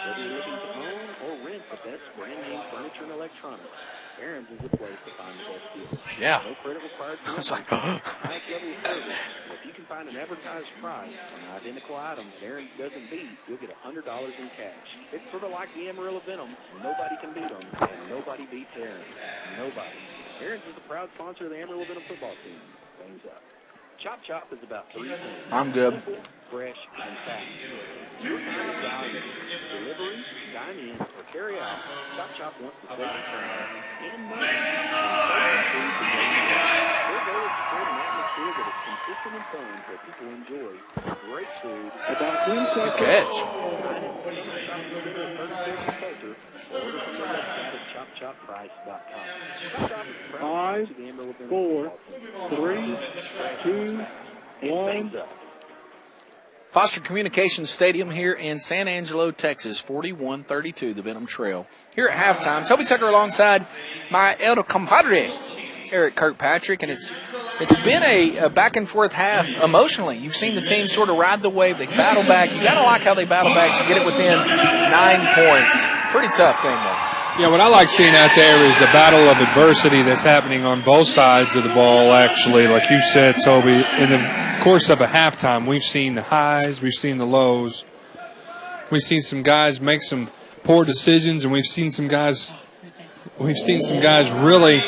Whether you're looking to own or rent the best brand-name furniture and electronics, Aaron's is the place to find the best deals. Yeah. No credit required for I was like, highest level of service. If you can find an advertised price on an identical item that Aaron's doesn't beat, you'll get $100 in cash. It's sort of like the Amarillo Venom. Nobody can beat them, and nobody beats Aaron. Nobody. Aaron's is a proud sponsor of the Amarillo Venom football team. Things up. Chop Chop is about 3 things. I'm good. Simple, fresh, and fast. Your kind of value. Delivery, dine in, or carry out. Chop Chop wants to save you time and money. Their goal is to create an atmosphere that is consistent and fun where people enjoy great food. About 10 seconds. Catch. Order from the website at chopchopprice.com. 5, 4, 3, 2, 1. Foster Communications Stadium here in San Angelo, Texas, 4132, the Venom Trail. Here at halftime, Toby Tucker alongside my elder compadre, Eric Kirkpatrick, and it's been a back and forth half emotionally. You've seen the team sort of ride the wave. They battle back. You got to like how they battle back to get it within 9 points. Pretty tough game, though. Yeah, what I like seeing out there is the battle of adversity that's happening on both sides of the ball, actually. Like you said, Toby, in the course of a halftime, we've seen the highs, we've seen the lows. We've seen some guys make some poor decisions, and we've seen some guys really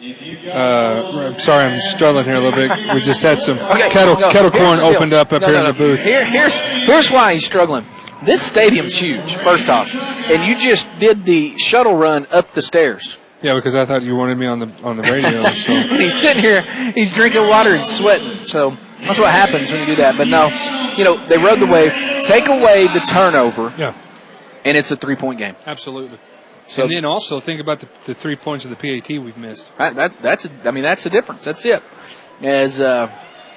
I'm sorry, I'm struggling here a little bit. We just had some kettle corn opened up here in the booth. Here's why he's struggling. This stadium's huge, first off, and you just did the shuttle run up the stairs. Yeah, because I thought you wanted me on the radio. So. And he's sitting here, he's drinking water and sweating. So that's what happens when you do that. But no, they rode the wave. Take away the turnover, and it's a 3-point game. Absolutely. So, and then also think about the 3 points of the PAT we've missed. That's the difference. That's it. As the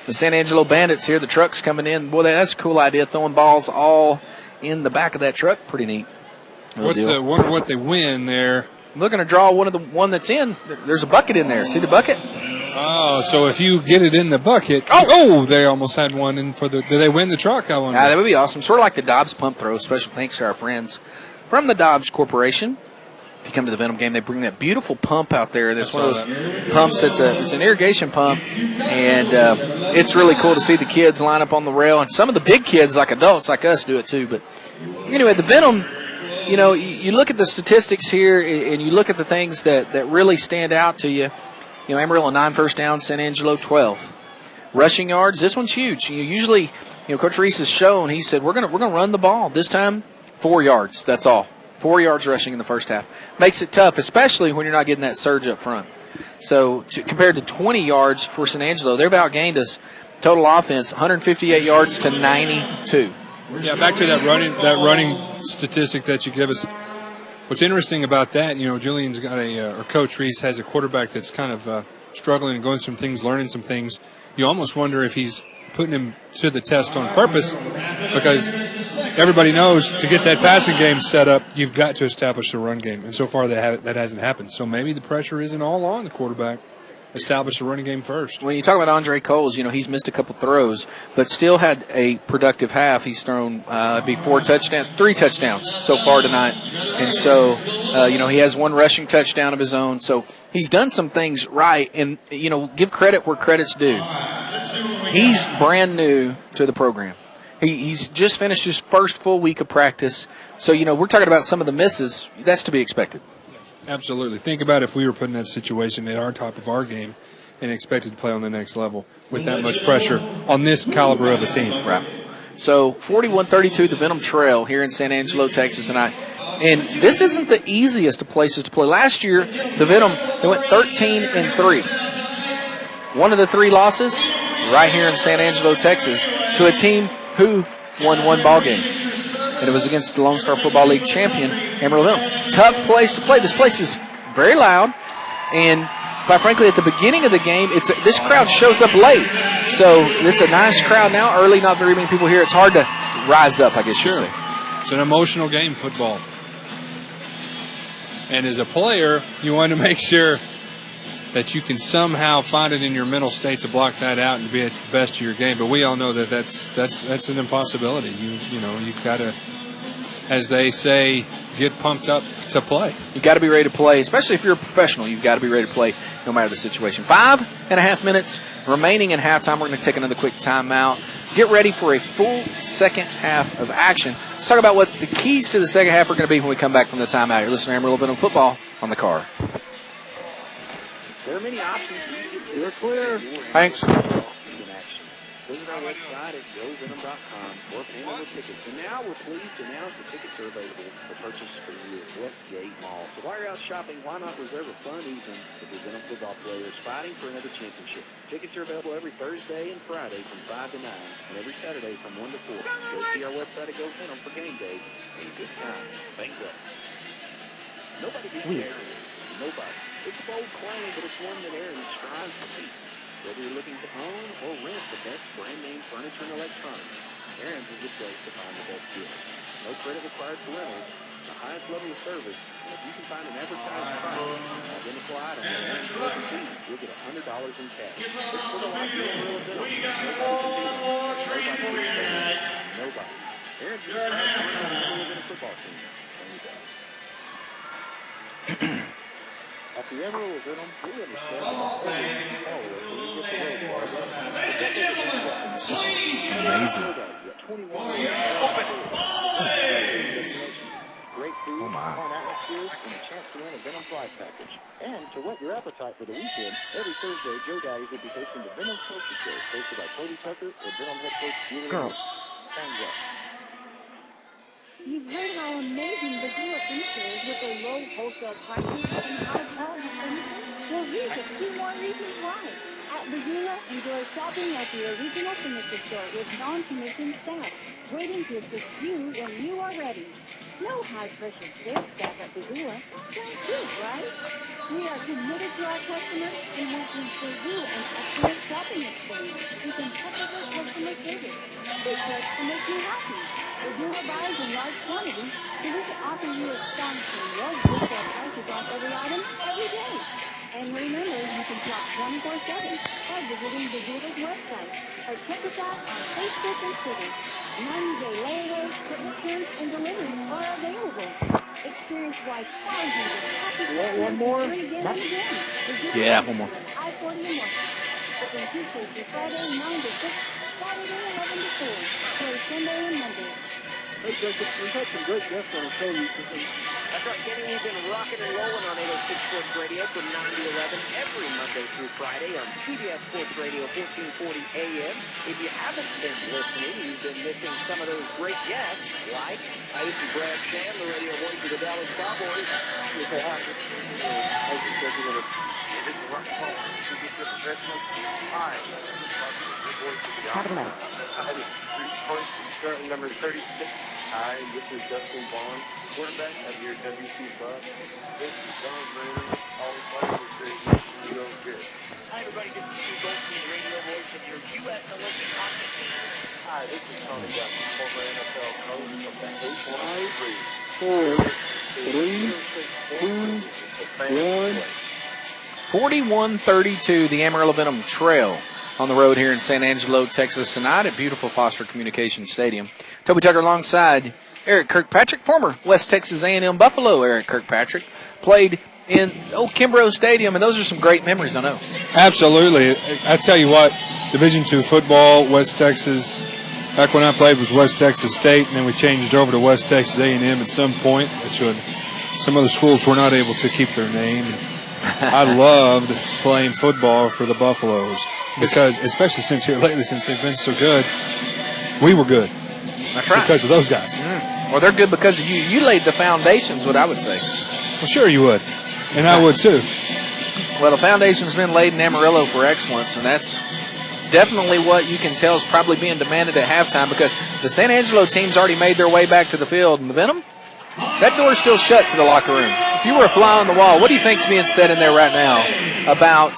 SanAngelo Bandits here, the truck's coming in. Boy, that's a cool idea, throwing balls all in the back of that truck. Pretty neat. Wonder what they win there I'm looking to draw one that's in. There's a bucket in there. See the bucket? Oh, so if you get it in the bucket, they almost had one in for the. Did they win the truck? I wonder. Yeah, that would be awesome. Sort of like the Dobbs pump throw. Special thanks to our friends from the Dobbs Corporation. If you come to the Venom game, they bring that beautiful pump out there. That's one of those pumps. It's an irrigation pump, and it's really cool to see the kids line up on the rail. And some of the big kids, like adults like us, do it too. But anyway, the Venom. You know, you look at the statistics here, and you look at the things that really stand out to you. You know, Amarillo 9 first downs, SanAngelo 12. Rushing yards, this one's huge. Usually, Coach Reese has shown. He said we're gonna run the ball this time. 4 yards, that's all. 4 yards rushing in the first half makes it tough, especially when you're not getting that surge up front. So compared to 20 yards for SanAngelo, they've outgained us total offense 158 yards to 92. Yeah, back to that running statistic that you give us. What's interesting about that, Julian's got or Coach Reese has a quarterback that's kind of struggling and going some things, learning some things. You almost wonder if he's putting him to the test on purpose, because everybody knows to get that passing game set up, you've got to establish the run game. And so far that hasn't happened. So maybe the pressure isn't all on the quarterback. Establish the running game first. When you talk about Andre Coles, he's missed a couple throws, but still had a productive half. He's thrown 3 touchdowns so far tonight. And so, he has 1 rushing touchdown of his own. So he's done some things right. And, give credit where credit's due. He's brand new to the program. He's just finished his first full week of practice. So, we're talking about some of the misses. That's to be expected. Absolutely. Think about if we were put in that situation at our top of our game and expected to play on the next level with that much pressure on this caliber of a team. Right. So 41-32, the Venom Trail here in SanAngelo, Texas tonight. And this isn't the easiest of places to play. Last year, the Venom, they went 13-3. One of the 3 losses right here in SanAngelo, Texas, to a team who won 1 ball game. And it was against the Lone Star Football League champion, Amarillo Venom. Tough place to play. This place is very loud, and quite frankly, at the beginning of the game, this crowd shows up late. So it's a nice crowd now. Early, not very many people here. It's hard to rise up, I guess you'd say. It's an emotional game, football. And as a player, you want to make sure that you can somehow find it in your mental state to block that out and be at the best of your game. But we all know that's an impossibility. You've got to, as they say, get pumped up to play. You got to be ready to play, especially if you're a professional. You've got to be ready to play no matter the situation. 5.5 minutes remaining in halftime. We're going to take another quick timeout. Get ready for a full second half of action. Let's talk about what the keys to the second half are going to be when we come back from the timeout. You're listening to Amarillo Venom Football on the Car. There are many options. You're clear. Thanks. Visit our website at govenom.com or pay on the tickets. And now we're pleased to announce the tickets are available for purchase for you at Westgate Mall. So while you're out shopping, why not reserve a fun evening with your Venom football players fighting for another championship? Tickets are available every Thursday and Friday from 5 to 9 and every Saturday from 1 to 4. Go see our website at GoVenom for game day and a good time. Thank you. Nobody beats Aaron. Nobody. It's a bold claim, but it's one that Aaron strives to beat. Whether you're looking to own or rent the best brand-name furniture and electronics, Aaron's is the place to find the best deals. No credit required for rentals, the highest level of service, and if you can find an advertised product, identical item at Aaron's local fees, you'll get $100 in cash. It's for the life of Amarillo Venom. Nobody. Aaron's is the proud partner of the Amarillo Venom football team. Thank you. At the Amarillo Venom, we understand that This is amazing. Great food, fun atmosphere, and a chance to win a Venom prize package. And to whet your appetite for the weekend, every Thursday, Joe Daddies will be hosting the Venom Social Show, hosted by Cody Tucker and Venom head coach Julian. Thank you. You've heard how amazing Bazilla Furniture is with their low wholesale prices and high quality furniture. Well, here's a few more reasons why. At Bazilla, enjoy shopping at the original furniture store with non-commissioned staff, waiting to assist you when you are ready. No high-pressure sales staff at Bazilla. Sounds good, right? We are committed to our customers and want to ensure you an excellent shopping experience with impeccable customer service. We trust to make you happy. Missoula buys in large quantities, so we can offer you astonishing low wholesale prices off every item every day. And remember, you can shop 24/7 by visiting Missoula's website or check us out on Facebook and Twitter. 90-day layaways, credit terms, and deliveries are available. Experience why thousands of happy One more? return again and again. Yeah, one more. I-40 and Washington. Open Tuesday through Friday, 9 to 6, Saturday, 11 to 4, closed Sunday and Monday. Hey, Jacob, we've had some great guests on the show recently. That's right, Kenny. We've been rocking and rolling on 806 Sports Radio from 9 to 11 every Monday through Friday on CBS Sports Radio 1440 AM. If you haven't been listening, you've been missing some of those great guests, like this is Brad Sham, the radio voice of the Dallas Cowboys. You say hi. This is Russ Paul. This is the professional. Hi. This is Russ, your voice of the office. Hi, this is Bruce Point, starting number 36. Hi, this is Dustin Vaughn, quarterback of your WC Bucks. This is Don Brennan, always fighting with great. You know good. Hi, everybody. This is Steve Goldstein, radio voice of your U.S. Olympic hockey team. Hi, this is Tony Jackson, former NFL coach of the 8-1-3, 4, 3, 2, 1. 41-32, the Amarillo-Venom Trail on the road here in San Angelo, Texas tonight at beautiful Foster Communications Stadium. Toby Tucker alongside Eric Kirkpatrick, former West Texas A&M Buffalo Eric Kirkpatrick, played in Kimbrough Stadium, and those are some great memories, I know. Absolutely. I tell you what, Division II football, West Texas, back when I played was West Texas State, and then we changed over to West Texas A&M at some point, which some other schools were not able to keep their name. I loved playing football for the Buffaloes because, especially since they've been so good, we were good. That's right. Because of those guys. Well, they're good because of you. You laid the foundations, what I would say. Well, sure you would. And I would too. Well, the foundation's been laid in Amarillo for excellence, and that's definitely what you can tell is probably being demanded at halftime because the San Angelo team's already made their way back to the field. And the Venom, that door's still shut to the locker room. If you were a fly on the wall, what do you think's being said in there right now about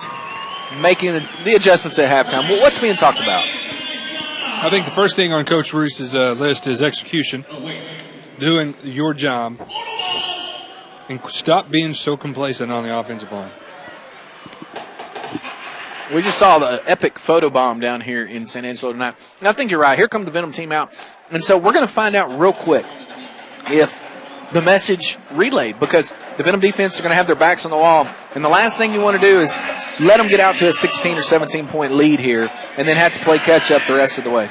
making the adjustments at halftime? What's being talked about? I think the first thing on Coach Reese's list is execution, doing your job, and stop being so complacent on the offensive line. We just saw the epic photo bomb down here in San Angelo tonight. And I think you're right. Here comes the Venom team out. And so we're going to find out real quick if the message relayed because the Venom defense are going to have their backs on the wall. And the last thing you want to do is let them get out to a 16 or 17-point lead here and then have to play catch-up the rest of the way.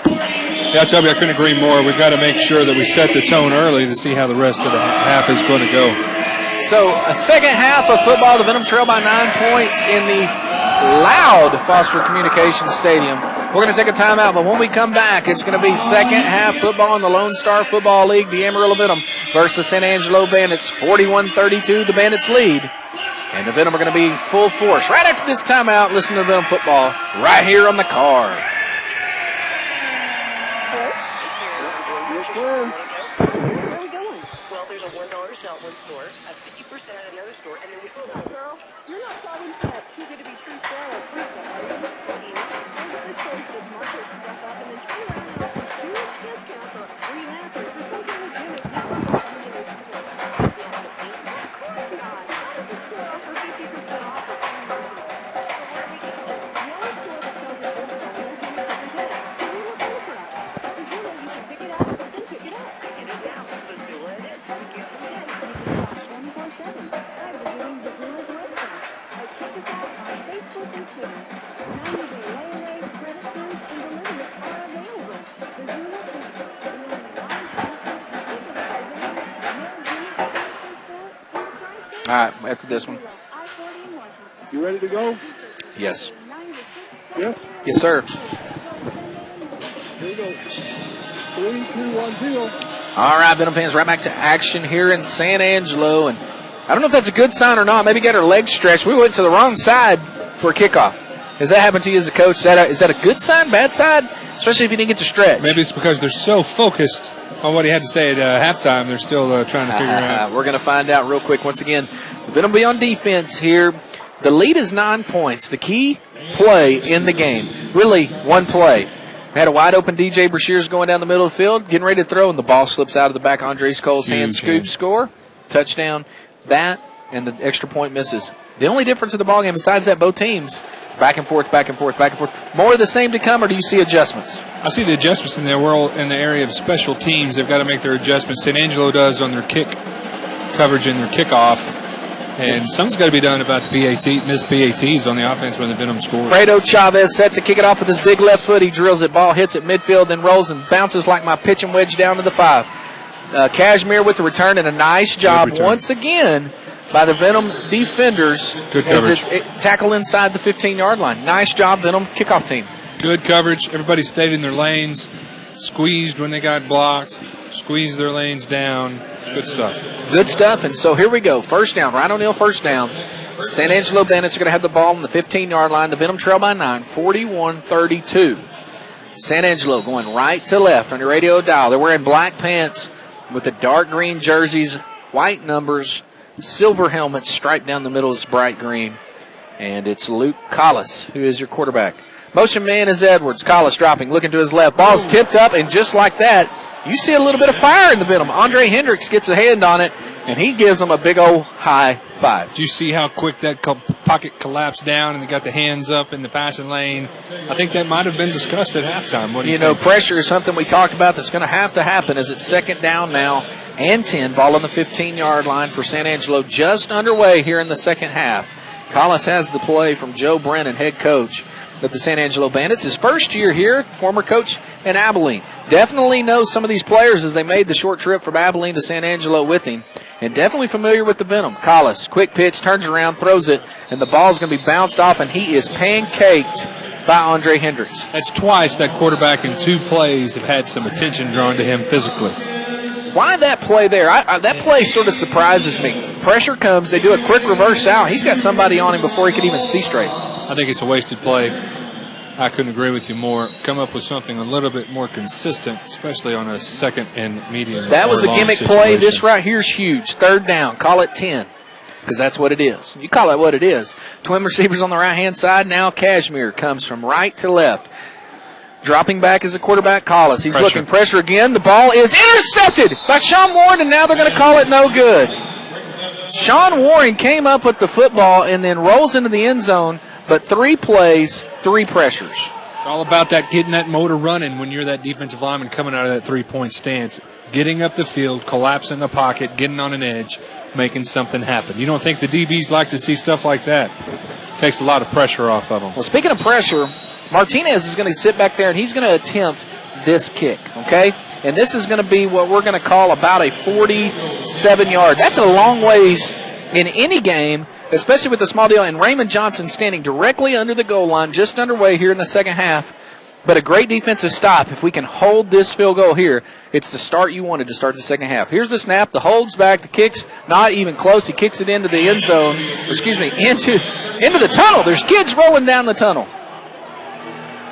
Yeah, Toby, I couldn't agree more. We've got to make sure that we set the tone early to see how the rest of the half is going to go. So a second half of football, the Venom trail by 9 points in the loud Foster Communications Stadium. We're going to take a timeout, but when we come back, it's going to be second half football in the Lone Star Football League, the Amarillo Venom versus San Angelo Bandits. 41-32, the Bandits lead. And the Venom are going to be full force. Right after this timeout, listen to Venom football right here on the car. Where are we going? Well, there's a $1 Southland store, a 50% at another store, and then we still got girl. You're not solving that. Too good to be true sale or free stuff, are you? There's other stores that mark your stuff up and then turn around and offer huge discounts or free answers for something legitimate. Now I'm not coming to this store. Of course not. How does the store offer 50% off or free marketing? So where are we going? The only store that sells it over the whole thing is every day. So we will pay for it. If you know you can pick it up, then pick it up. Pick it up. Let's do it. Thank you. You can shop 24/7 by visiting the Brewers website or check us out on Facebook and Twitter. 90-day layaways, credit terms, and deliveries are available. The Zula is the only line All right, after this one. You ready to go? Yes. Yes? Yes, sir. Here we go. 3, 2, 1, 0. All right, Venom fans, right back to action here in San Angelo. And I don't know if that's a good sign or not. Maybe get our legs stretched. We went to the wrong side for a kickoff. Has that happened to you as a coach? Is that a good sign, bad sign? Especially if you didn't get to stretch. Maybe it's because they're so focused on what he had to say at halftime, they're still trying to figure out. We're going to find out real quick. Once again, the Venom will be on defense here. The lead is 9 points. The key play in the game, really one play. Had a wide open DJ Brashears going down the middle of the field, getting ready to throw, and the ball slips out of the back of Andres Cole's hand. Scoop score, touchdown. That and the extra point misses. The only difference in the ballgame besides that, both teams, back and forth, back and forth, back and forth. More of the same to come, or do you see adjustments? I see the adjustments in their world in the area of special teams. They've got to make their adjustments. SanAngelo does on their kick coverage and their kickoff. And something's got to be done about the missed PATs on the offense when the Venom scores. Fredo Chavez set to kick it off with his big left foot. He drills it. Ball hits at midfield, then rolls and bounces like my pitching wedge down to the 5. Cashmere with the return, and a nice job once again by the Venom defenders. Good coverage. As it tackle inside the 15-yard line. Nice job, Venom kickoff team. Good coverage. Everybody stayed in their lanes. Squeezed when they got blocked. Squeezed their lanes down. Good stuff. Good stuff. And so here we go. First down. Ryan O'Neal first down. SanAngelo Bandits are going to have the ball on the 15-yard line. The Venom trail by 9, 41-32. SanAngelo going right to left on your radio dial. They're wearing black pants with the dark green jerseys, white numbers, silver helmets striped down the middle is bright green. And it's Luke Collis, who is your quarterback. Motion man is Edwards. Collis dropping, looking to his left. Ball's tipped up, and just like that, you see a little bit of fire in the Venom. Andre Hendricks gets a hand on it, and he gives them a big old high five. Do you see how quick that pocket collapsed down and they got the hands up in the passing lane? I think that might have been discussed at halftime. What do you think? Pressure is something we talked about that's going to have to happen as it's second down now and 10. Ball on the 15-yard line for SanAngelo, just underway here in the second half. Collis has the play from Joe Brennan, head coach of the SanAngelo Bandits. His first year here, former coach in Abilene. Definitely knows some of these players as they made the short trip from Abilene to SanAngelo with him. And definitely familiar with the Venom. Collis, quick pitch, turns around, throws it, and the ball's going to be bounced off, and he is pancaked by Andre Hendricks. That's twice that quarterback in 2 plays have had some attention drawn to him physically. Why that play there? That play sort of surprises me. Pressure comes, they do a quick reverse out. He's got somebody on him before he could even see straight. I think it's a wasted play. I couldn't agree with you more. Come up with something a little bit more consistent, especially on a second and medium. That was a gimmick play. This right here is huge. Third down. Call it 10, because that's what it is. You call it what it is. Twin receivers on the right-hand side. Now Cashmere comes from right to left. Dropping back is the quarterback, Collis. He's looking pressure again. The ball is intercepted by Sean Warren, and now they're going to call it no good. Sean Warren came up with the football and then rolls into the end zone, but 3 plays, 3 pressures. It's all about that getting that motor running when you're that defensive lineman coming out of that 3-point stance. Getting up the field, collapsing the pocket, getting on an edge, making something happen. You don't think the DBs like to see stuff like that? Takes a lot of pressure off of them. Well, speaking of pressure, Martinez is going to sit back there, and he's going to attempt this kick, okay? And this is going to be what we're going to call about a 47-yard. That's a long ways in any game, especially with the small deal. And Raymond Johnson standing directly under the goal line, just underway here in the second half. But a great defensive stop. If we can hold this field goal here, it's the start you wanted to start the second half. Here's the snap. The hold's back. The kick's not even close. He kicks it into the end zone. Into the tunnel. There's kids rolling down the tunnel.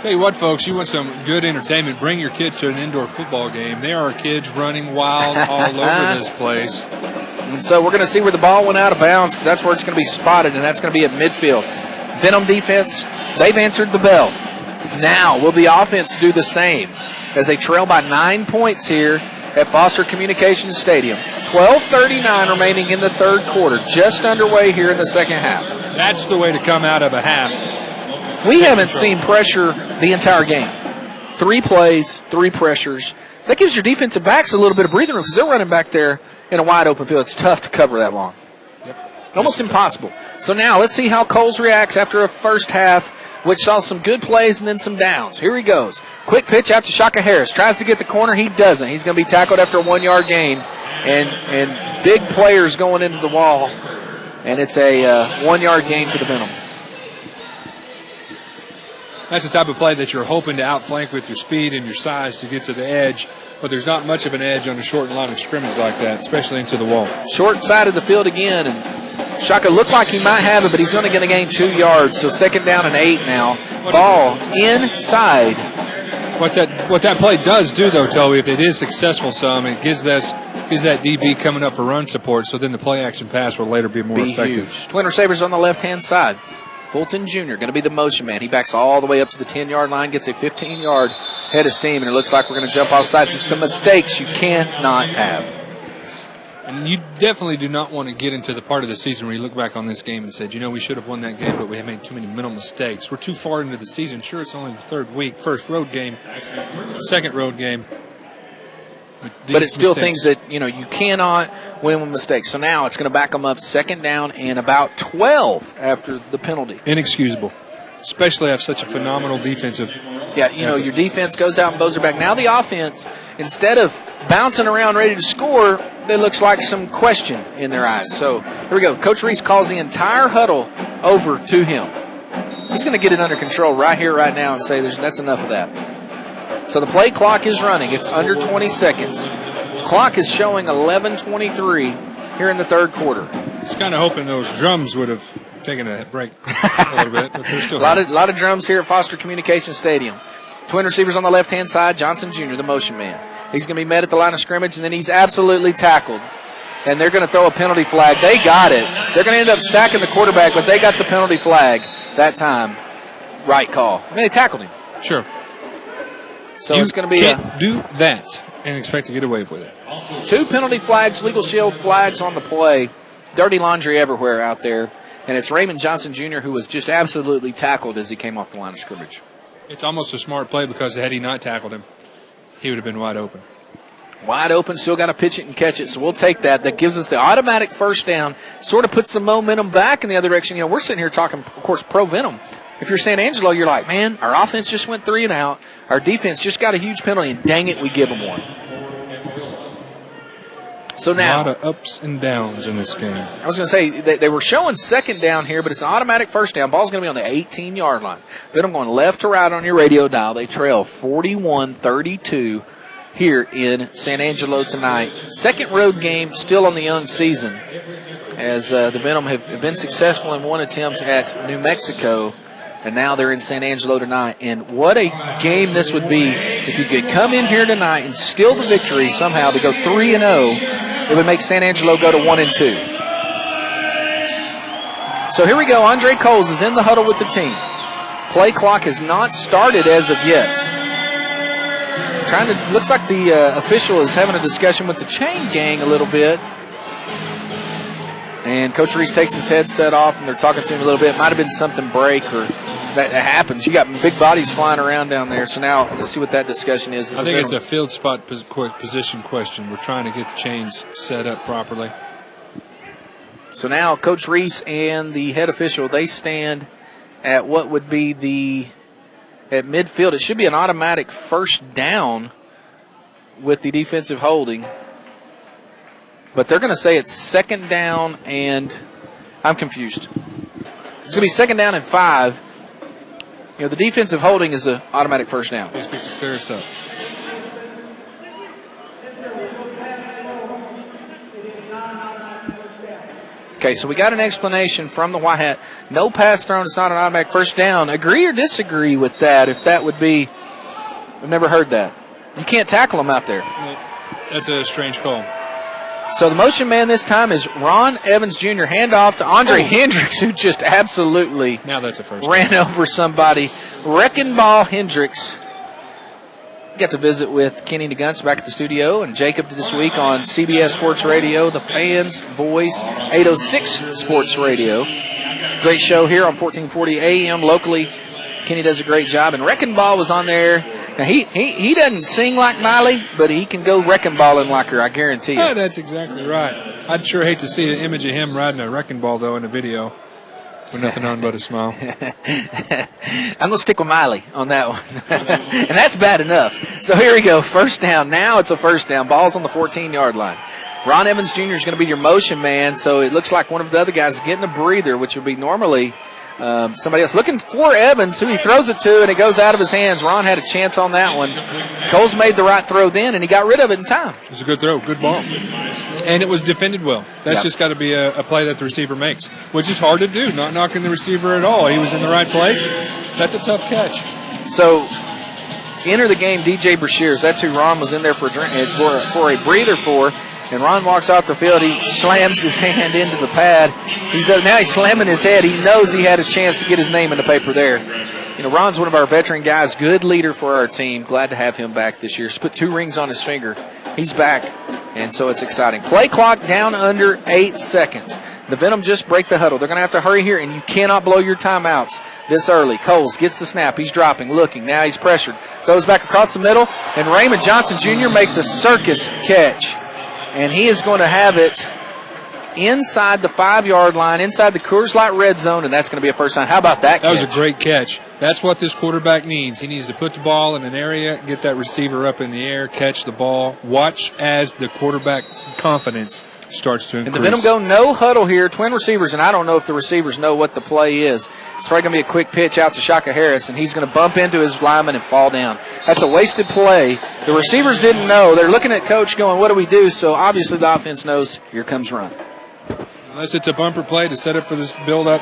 Tell you what, folks, you want some good entertainment, bring your kids to an indoor football game. There are kids running wild all over this place. And so we're going to see where the ball went out of bounds, because that's where it's going to be spotted, and that's going to be at midfield. Venom defense, they've answered the bell. Now, will the offense do the same as they trail by 9 points here at Foster Communications Stadium? 12:39 remaining in the third quarter, just underway here in the second half. That's the way to come out of a half. We haven't seen pressure the entire game. 3 plays, 3 pressures. That gives your defensive backs a little bit of breathing room, because they're running back there in a wide open field. It's tough to cover that long. Almost impossible. So now let's see how Coles reacts after a first half, which saw some good plays and then some downs. Here he goes. Quick pitch out to Shaka Harris. Tries to get the corner. He doesn't. He's going to be tackled after a 1-yard gain. And big players going into the wall. And it's a 1-yard gain for the Venom. That's the type of play that you're hoping to outflank with your speed and your size to get to the edge, but there's not much of an edge on a short line of scrimmage like that, especially into the wall. Short side of the field again, and Shaka looked like he might have it, but he's going to gain 2 yards, so second down and 8 now. Ball inside. What that play does do, though, Toby, if it is successful some, it gives that DB coming up for run support, so then the play action pass will later be more effective. Huge. Twin receivers on the left-hand side. Fulton Jr. going to be the motion man. He backs all the way up to the 10-yard line, gets a 15-yard head of steam, and it looks like we're going to jump off sides. It's the mistakes you cannot have. And you definitely do not want to get into the part of the season where you look back on this game and said, we should have won that game, but we have made too many mental mistakes. We're too far into the season. Sure, it's only the third week, first road game, second road game. But it's still things that, you cannot win with mistakes. So now it's going to back them up second down and about 12 after the penalty. Inexcusable, especially after such a phenomenal defensive. Yeah, your defense goes out and bows her back. Now the offense, instead of bouncing around ready to score, there looks like some question in their eyes. So here we go. Coach Reese calls the entire huddle over to him. He's going to get it under control right here, right now, and say that's enough of that. So the play clock is running. It's under 20 seconds. Clock is showing 11:23 here in the third quarter. Just kind of hoping those drums would have taken a break a little bit, but they're still a lot of drums here at Foster Communication Stadium. Twin receivers on the left-hand side. Johnson Jr., the motion man. He's going to be met at the line of scrimmage, and then he's absolutely tackled. And they're going to throw a penalty flag. They got it. They're going to end up sacking the quarterback, but they got the penalty flag that time. Right call. They tackled him. Sure. So it's going to be can't do that and expect to get away with it. 2 penalty flags, legal shield flags on the play. Dirty laundry everywhere out there. And it's Raymond Johnson Jr. who was just absolutely tackled as he came off the line of scrimmage. It's almost a smart play because had he not tackled him, he would have been wide open. Wide open, still got to pitch it and catch it, so we'll take that. That gives us the automatic first down, sort of puts the momentum back in the other direction. We're sitting here talking, of course, pro-Venom. If you're SanAngelo, you're like, man, our offense just went 3 and out. Our defense just got a huge penalty, and dang it, we give them one. So now, a lot of ups and downs in this game. I was going to say, they were showing second down here, but it's an automatic first down. Ball's going to be on the 18-yard line. Venom going left to right on your radio dial. They trail 41-32 here in SanAngelo tonight. Second road game still on the young season, as the Venom have been successful in one attempt at New Mexico. And now they're in SanAngelo tonight. And what a game this would be if you could come in here tonight and steal the victory somehow to go 3-0. It would make SanAngelo go to 1-2. So here we go. Andre Coles is in the huddle with the team. Play clock has not started as of yet. Looks like the official is having a discussion with the chain gang a little bit. And Coach Reese takes his headset off, and they're talking to him a little bit. Might have been something break or that happens. You got big bodies flying around down there. So now let's see what that discussion is. I think it's a field spot position question. We're trying to get the chains set up properly. So now Coach Reese and the head official, they stand at what would be at midfield. It should be an automatic first down with the defensive holding. But they're going to say it's second down, and I'm confused. It's going to be second down and 5. The defensive holding is an automatic first down. He's fixing to clear us up. Okay, so we got an explanation from the White Hat. No pass thrown, it's not an automatic first down. Agree or disagree with that, if that would be, I've never heard that. You can't tackle them out there. That's a strange call. So the motion man this time is Ron Evans Jr. Handoff to Andre Hendricks, who just absolutely now that's a first ran over somebody. Wrecking Ball Hendricks. Got to visit with Kenny DeGunst back at the studio, and Jacob this week on CBS Sports Radio, the fans' voice, 806 Sports Radio. Great show here on 1440 AM locally. Kenny does a great job, and Wrecking Ball was on there. Now, he doesn't sing like Miley, but he can go wrecking balling like her, I guarantee you. Oh, that's exactly right. I'd sure hate to see an image of him riding a wrecking ball, though, in a video with nothing on but a smile. I'm going to stick with Miley on that one. And that's bad enough. So here we go, first down. Now it's a first down. Ball's on the 14-yard line. Ron Evans Jr. is going to be your motion man, so it looks like one of the other guys is getting a breather, which would be normally somebody else. Looking for Evans, who he throws it to, and it goes out of his hands. Ron had a chance on that one. Coles made the right throw then, and he got rid of it in time. It was a good throw, good ball. And it was defended well. That's just got to be a play that the receiver makes, which is hard to do, not knocking the receiver at all. He was in the right place. That's a tough catch. So, enter the game DJ Brashears. That's who Ron was in there for a breather for. And Ron walks off the field. He slams his hand into the pad. Now he's slamming his head. He knows he had a chance to get his name in the paper there. You know, Ron's one of our veteran guys, good leader for our team. Glad to have him back this year. He's put 2 rings on his finger. He's back, and so it's exciting. Play clock down under 8 seconds. The Venom just break the huddle. They're going to have to hurry here, and you cannot blow your timeouts this early. Coles gets the snap. He's dropping, looking. Now he's pressured. Throws back across the middle, and Raymond Johnson Jr. makes a circus catch. And he is going to have it inside the 5-yard line, inside the Coors Light red zone, and that's going to be a first down. How about that catch? That was a great catch. That's what this quarterback needs. He needs to put the ball in an area, get that receiver up in the air, catch the ball. Watch as the quarterback's confidence starts to increase. And the Venom go no huddle here, twin receivers, and I don't know if the receivers know what the play is. It's probably going to be a quick pitch out to Shaka Harris, and he's going to bump into his lineman and fall down. That's a wasted play. The receivers didn't know. They're looking at coach going, what do we do? So obviously the offense knows, here comes run. Unless it's a bumper play to set up for this build-up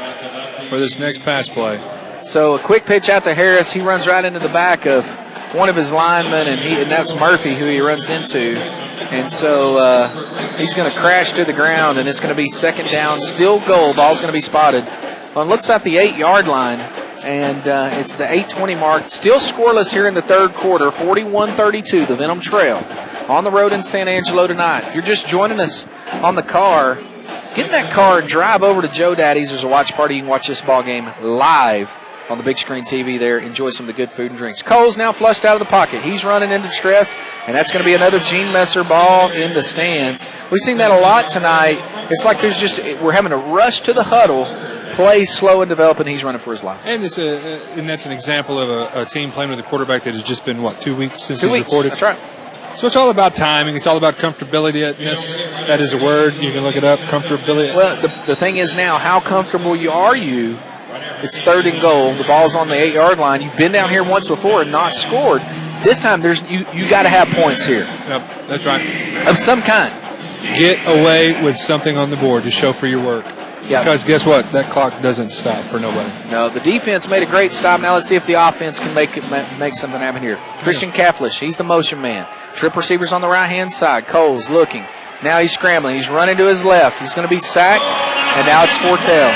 for this next pass play. So a quick pitch out to Harris. He runs right into the back of one of his linemen, and that's Murphy who he runs into. And so he's going to crash to the ground, and it's going to be second down. Still goal. Ball's going to be spotted. Well, it looks like the 8-yard line, and it's the 8:20 mark. Still scoreless here in the third quarter, 41-32, the Venom trail. On the road in San Angelo tonight. If you're just joining us on the car, get in that car and drive over to Joe Daddy's. There's a watch party. You can watch this ball game live on the big screen TV there. Enjoy some of the good food and drinks. Cole's now flushed out of the pocket. He's running into stress, and that's going to be another Gene Messer ball in the stands. We've seen that a lot tonight. It's like we're having to rush to the huddle, play slow and develop, and he's running for his life. And that's an example of a team playing with a quarterback that has just been, 2 weeks since he's 2 weeks. reported? That's right. So it's all about timing. It's all about comfortability. That is a word. You can look it up, comfortability. Well, the thing is now, how comfortable are you? It's third and goal. The ball's on the 8-yard line. You've been down here once before and not scored. This time, you got to have points here. Yep, that's right. Of some kind. Get away with something on the board to show for your work. Yeah. Because guess what? That clock doesn't stop for nobody. No, the defense made a great stop. Now let's see if the offense can make something happen here. Christian Kaflish, he's the motion man. Trip receivers on the right-hand side. Coles looking. Now he's scrambling. He's running to his left. He's going to be sacked, and now it's fourth down.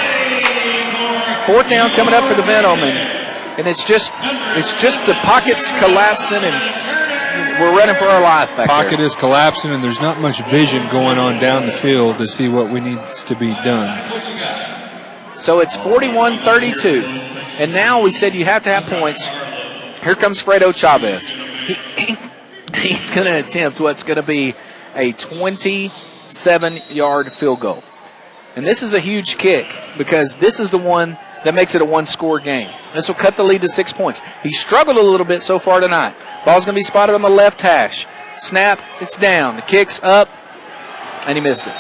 Fourth down coming up for the Venom, and it's just the pocket's collapsing, and we're running for our life back there. Pocket is collapsing, and there's not much vision going on down the field to see what needs to be done. So it's 41-32, and now we said you have to have points. Here comes Fredo Chavez. He's going to attempt what's going to be a 27-yard field goal. And this is a huge kick because this is the one that makes it a one-score game. This will cut the lead to 6 points. He struggled a little bit so far tonight. Ball's going to be spotted on the left hash. Snap, it's down. The kick's up, and he missed it.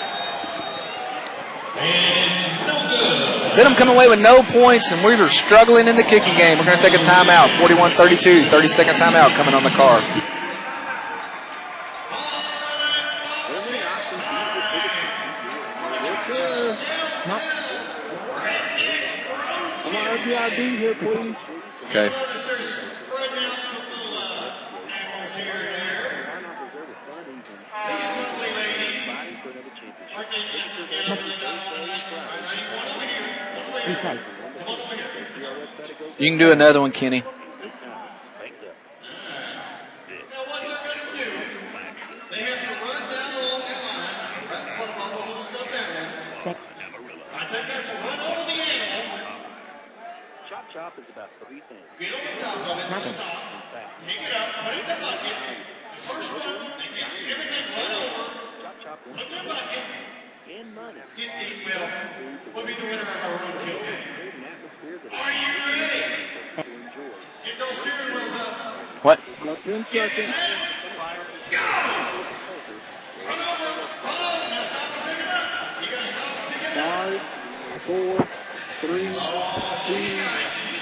Venom coming away with no points, and we were struggling in the kicking game. We're going to take a timeout, 41-32, 30-second timeout coming on the card. RBID here, please. Okay. You can do another one, Kenny. Chop is about 3 things. Get over the top of it, stop, pick it up, put it in the bucket. First one that gets everything run over, put it in the bucket, gets the well, will be the winner of our roadkill game. Are you ready? Get those steering wheels up. What? About 10 seconds. Go! Run over, now stop and pick it up. You gotta stop and pick it up. 5, 4, 3, 2,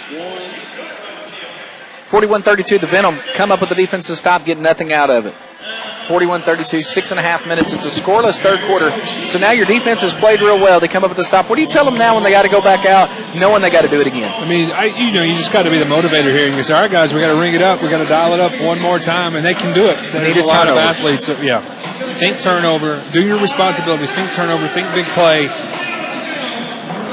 1. 41-32, the Venom come up with the defensive stop, get nothing out of it. 41-32, 6.5 minutes. It's a scoreless third quarter. So now your defense has played real well. They come up with the stop. What do you tell them now when they got to go back out, knowing they got to do it again? I mean, you just got to be the motivator here. And you say, all right, guys, we got to ring it up. We got to dial it up one more time, and they can do it. They need a lot of turnover. athletes. Yeah. think turnover, do your responsibility, think turnover, think big play.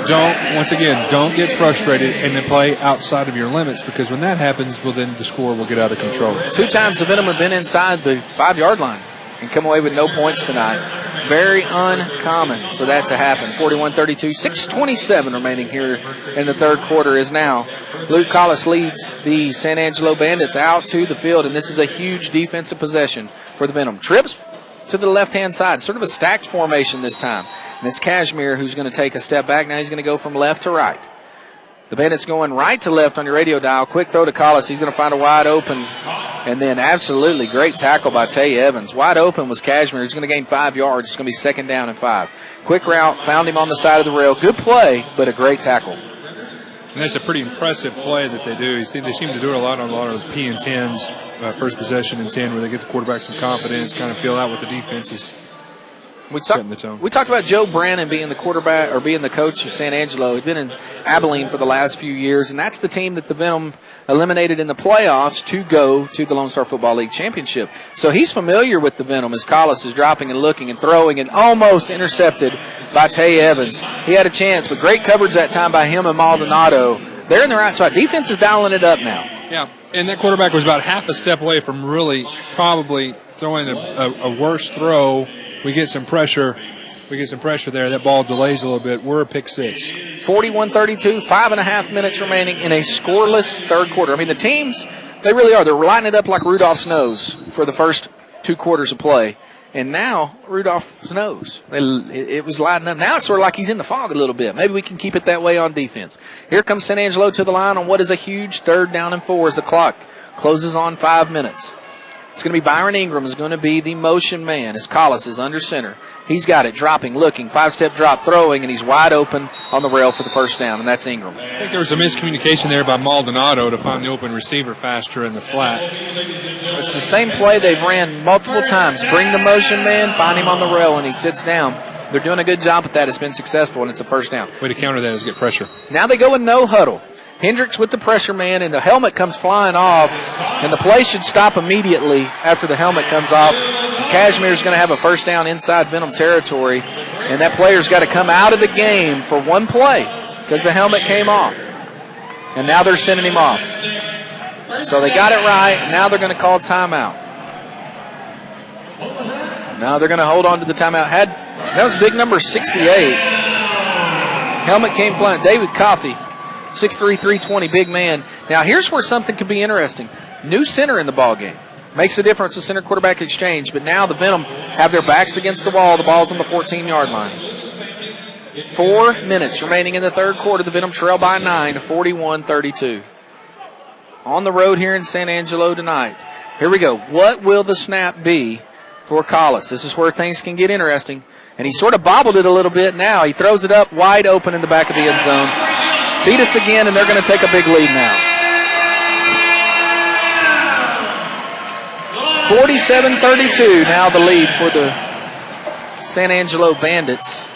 Don't get frustrated and then play outside of your limits, because when that happens, well, then the score will get out of control. 2 times the Venom have been inside the 5-yard line and come away with no points tonight. Very uncommon for that to happen. 41-32, 6:27 remaining here in the third quarter is now. Luke Collis leads the San Angelo Bandits out to the field, and this is a huge defensive possession for the Venom. Trips to the left-hand side, sort of a stacked formation this time. And it's Cashmere who's going to take a step back. Now he's going to go from left to right. The Bandits going right to left on your radio dial. Quick throw to Collis. He's going to find a wide open. And then absolutely great tackle by Tay Evans. Wide open was Cashmere. He's going to gain 5 yards. It's going to be 2nd down and 5. Quick route. Found him on the side of the rail. Good play, but a great tackle. And that's a pretty impressive play that they do. They seem to do it a lot on a lot of P and 10s, first possession and 10, where they get the quarterback some confidence, kind of feel out what the defense is. We talked about Joe Brannon being the quarterback or being the coach of San Angelo. He's been in Abilene for the last few years, and that's the team that the Venom eliminated in the playoffs to go to the Lone Star Football League Championship. So he's familiar with the Venom as Collis is dropping and looking and throwing and almost intercepted by Tay Evans. He had a chance, but great coverage that time by him and Maldonado. They're in the right spot. Defense is dialing it up now. Yeah, and that quarterback was about half a step away from really probably throwing a worse throw. We get some pressure there. That ball delays a little bit. We're a pick 6. 41-32, 5.5 minutes remaining in a scoreless third quarter. I mean, the teams, they really are. They're lining it up like Rudolph's nose for the first 2 quarters of play. And now Rudolph's nose, it was lighting up. Now it's sort of like he's in the fog a little bit. Maybe we can keep it that way on defense. Here comes San Angelo to the line on what is a huge 3rd down and 4 as the clock closes on 5 minutes. It's going to be Byron Ingram is going to be the motion man as Collis is under center. He's got it, dropping, looking, 5-step drop, throwing, and he's wide open on the rail for the first down, and that's Ingram. I think there was a miscommunication there by Maldonado to find the open receiver faster in the flat. It's the same play they've ran multiple times. Bring the motion man, find him on the rail, and he sits down. They're doing a good job at that. It's been successful, and it's a first down. Way to counter that is get pressure. Now they go in no huddle. Hendricks with the pressure man, and the helmet comes flying off, and the play should stop immediately after the helmet comes off. Cashmere's going to have a first down inside Venom territory, and that player's got to come out of the game for one play because the helmet came off. And now they're sending him off. So they got it right. Now they're going to call timeout. Now they're going to hold on to the timeout. That was big number 68. Helmet came flying. David Coffey, 6'3", 320, big man. Now here's where something could be interesting. New center in the ball game. Makes a difference, the center quarterback exchange. But now the Venom have their backs against the wall. The ball's on the 14-yard line. 4 minutes remaining in the third quarter. The Venom trail by 9, 41-32. On the road here in San Angelo tonight. Here we go. What will the snap be for Collis? This is where things can get interesting. And he sort of bobbled it a little bit now. He throws it up wide open in the back of the end zone. Beat us again, and they're going to take a big lead now. 47-32, now the lead for the San Angelo Bandits.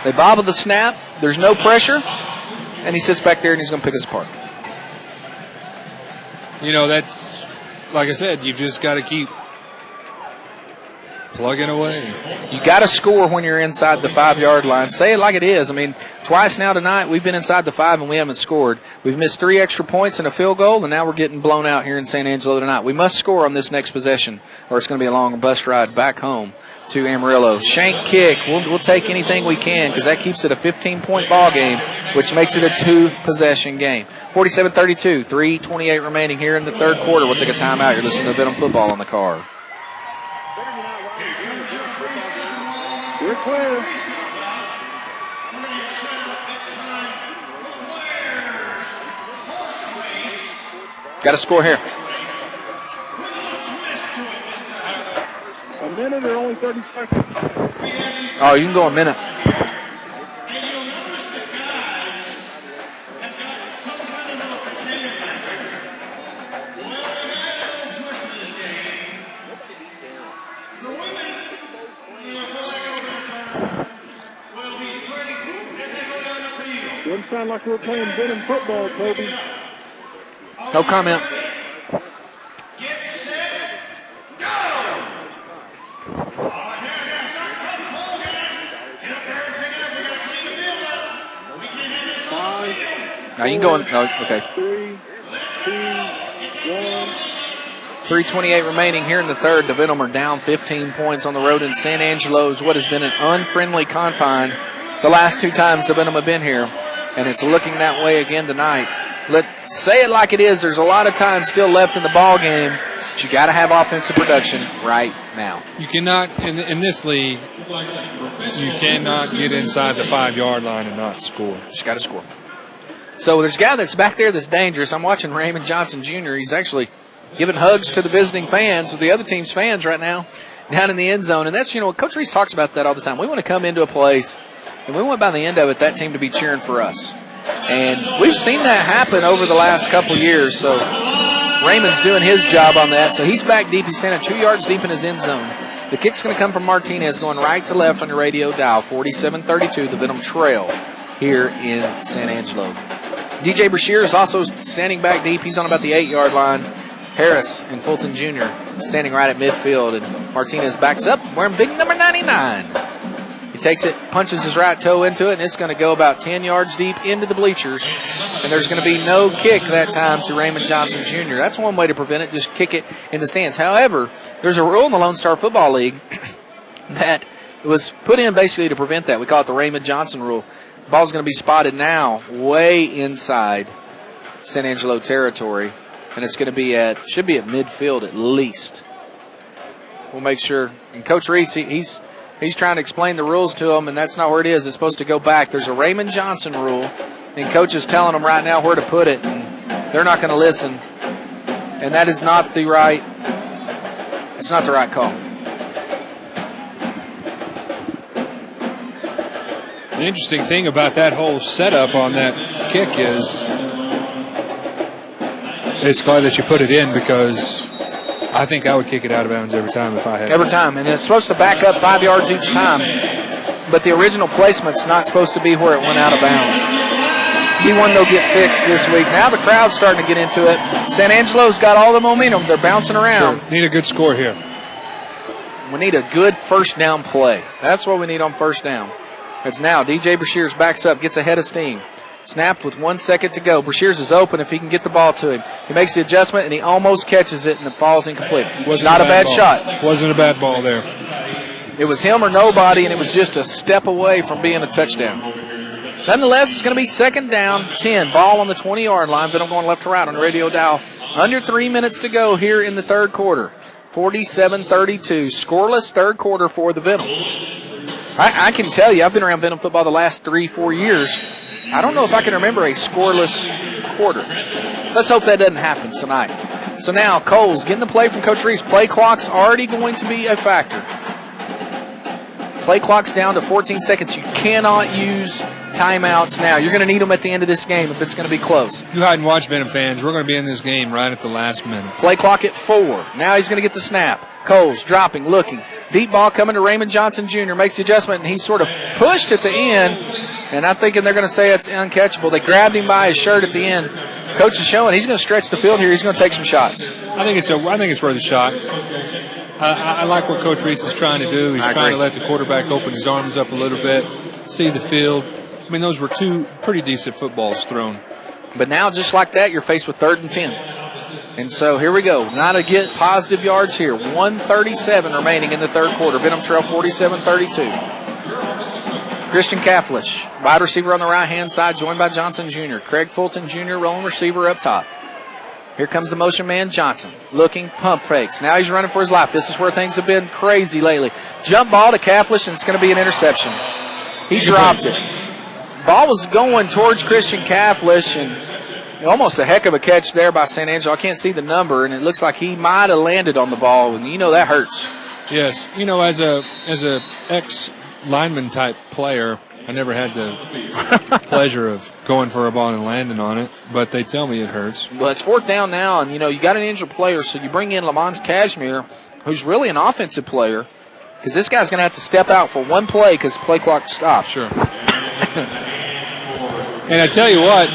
They bobble the snap. There's no pressure. And he sits back there, and he's going to pick us apart. You know, that's, like I said, you've just got to keep plugging away. You got to score when you're inside the 5-yard line. Say it like it is. I mean, twice now tonight we've been inside the 5 and we haven't scored. We've missed 3 extra points and a field goal, and now we're getting blown out here in San Angelo tonight. We must score on this next possession, or it's going to be a long bus ride back home to Amarillo. Shank kick. We'll take anything we can because that keeps it a 15-point ball game, which makes it a 2-possession game. 47-32, 3:28 remaining here in the third quarter. We'll take a timeout. You're listening to Venom Football on the car. We're clear. Got to score here. A minute or only 30 seconds? Oh, you can go a minute. Doesn't sound like we're playing Venom football, Toby. No comment. Now you can go in. No, okay. 3, 2, 1. 3:28 remaining here in the third. The Venom are down 15 points on the road in San Angelo's what has been an unfriendly confine the last 2 times the Venom have been here, and it's looking that way again tonight. Let's say it like it is. There's a lot of time still left in the ball game, but you got to have offensive production right now. You cannot, in this league, you cannot get inside the 5-yard line and not score. Just got to score. So there's a guy that's back there that's dangerous. I'm watching Raymond Johnson Jr. He's actually giving hugs to the visiting fans, the other team's fans right now, down in the end zone. And that's, Coach Reese talks about that all the time. We want to come into a place, and we want by the end of it that team to be cheering for us. And we've seen that happen over the last couple years. So Raymond's doing his job on that. So he's back deep. He's standing 2 yards deep in his end zone. The kick's going to come from Martinez, going right to left on your radio dial. 47-32, the Venom trail here in San Angelo. DJ Brashear is also standing back deep. He's on about the 8-yard line. Harris and Fulton Jr. standing right at midfield, and Martinez backs up wearing big number 99. He takes it, punches his right toe into it, and it's going to go about 10 yards deep into the bleachers, and there's going to be no kick that time to Raymond Johnson Jr. That's one way to prevent it, just kick it in the stands. However, there's a rule in the Lone Star Football League that was put in basically to prevent that. We call it the Raymond Johnson rule. The ball's going to be spotted now way inside San Angelo territory. And it's going to should be at midfield at least. We'll make sure. And Coach Reese, he's trying to explain the rules to them, and that's not where it is. It's supposed to go back. There's a Raymond Johnson rule, and Coach is telling them right now where to put it, and they're not going to listen. And that is not the right. It's not the right call. The interesting thing about that whole setup on that kick is it's glad that you put it in, because I think I would kick it out of bounds every time if I had. Every time. And it's supposed to back up 5 yards each time. But the original placement's not supposed to be where it went out of bounds. Be one they'll get fixed this week. Now the crowd's starting to get into it. San Angelo's got all the momentum. They're bouncing around. Sure. Need a good score here. We need a good first down play. That's what we need on first down. It's now DJ Brashears backs up, gets ahead of steam. Snapped with 1 second to go. Brashears is open if he can get the ball to him. He makes the adjustment, and he almost catches it, and it falls incomplete. Not a bad shot. Wasn't a bad ball there. It was him or nobody, and it was just a step away from being a touchdown. Nonetheless, it's going to be second down, 10. Ball on the 20-yard line. Venom going left to right on the radio dial. Under 3 minutes to go here in the third quarter. 47-32. Scoreless third quarter for the Venom. I can tell you, I've been around Venom football the last 3-4 years. I don't know if I can remember a scoreless quarter. Let's hope that doesn't happen tonight. So now Coles getting the play from Coach Reese. Play clock's already going to be a factor. Play clock's down to 14 seconds. You cannot use timeouts now. You're going to need them at the end of this game if it's going to be close. You hide and watch, Venom fans. We're going to be in this game right at the last minute. Play clock at 4. Now he's going to get the snap. Coles dropping, looking. Deep ball coming to Raymond Johnson Jr. Makes the adjustment, and he's sort of pushed at the end. And I'm thinking they're going to say it's uncatchable. They grabbed him by his shirt at the end. Coach is showing he's going to stretch the field here. He's going to take some shots. I think it's worth a shot. I like what Coach Reitz is trying to do. He's trying to let the quarterback open his arms up a little bit, see the field. I mean, those were 2 pretty decent footballs thrown. But now, just like that, you're faced with 3rd and 10. And so here we go. Now to get positive yards here. 1:37 remaining in the third quarter. Venom trail 47-32. Christian Kafflish, wide receiver on the right-hand side, joined by Johnson Jr. Craig Fulton Jr., rolling receiver up top. Here comes the motion man, Johnson, looking, pump fakes. Now he's running for his life. This is where things have been crazy lately. Jump ball to Kafflish, and it's going to be an interception. He dropped it. Ball was going towards Christian Kafflish, and almost a heck of a catch there by San Angelo. I can't see the number, and it looks like he might have landed on the ball, and that hurts. Yes, as a ex-lineman type player, I never had the pleasure of going for a ball and landing on it, but they tell me it hurts. Well, it's 4th down now, and, you got an injured player, so you bring in Lamont Cashmere, who's really an offensive player, because this guy's going to have to step out for one play because the play clock stopped. Sure. And I tell you what,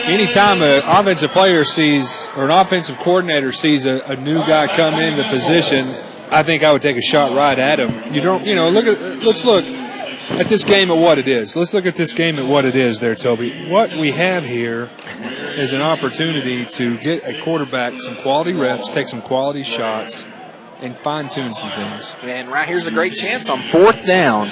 anytime an offensive player sees, or an offensive coordinator sees a new guy come in the position, I think I would take a shot right at him. You don't, let's look. at this game at what it is. Let's look at this game at what it is there, Toby. What we have here is an opportunity to get a quarterback some quality reps, take some quality shots, and fine-tune some things. And right here's a great chance on 4th down.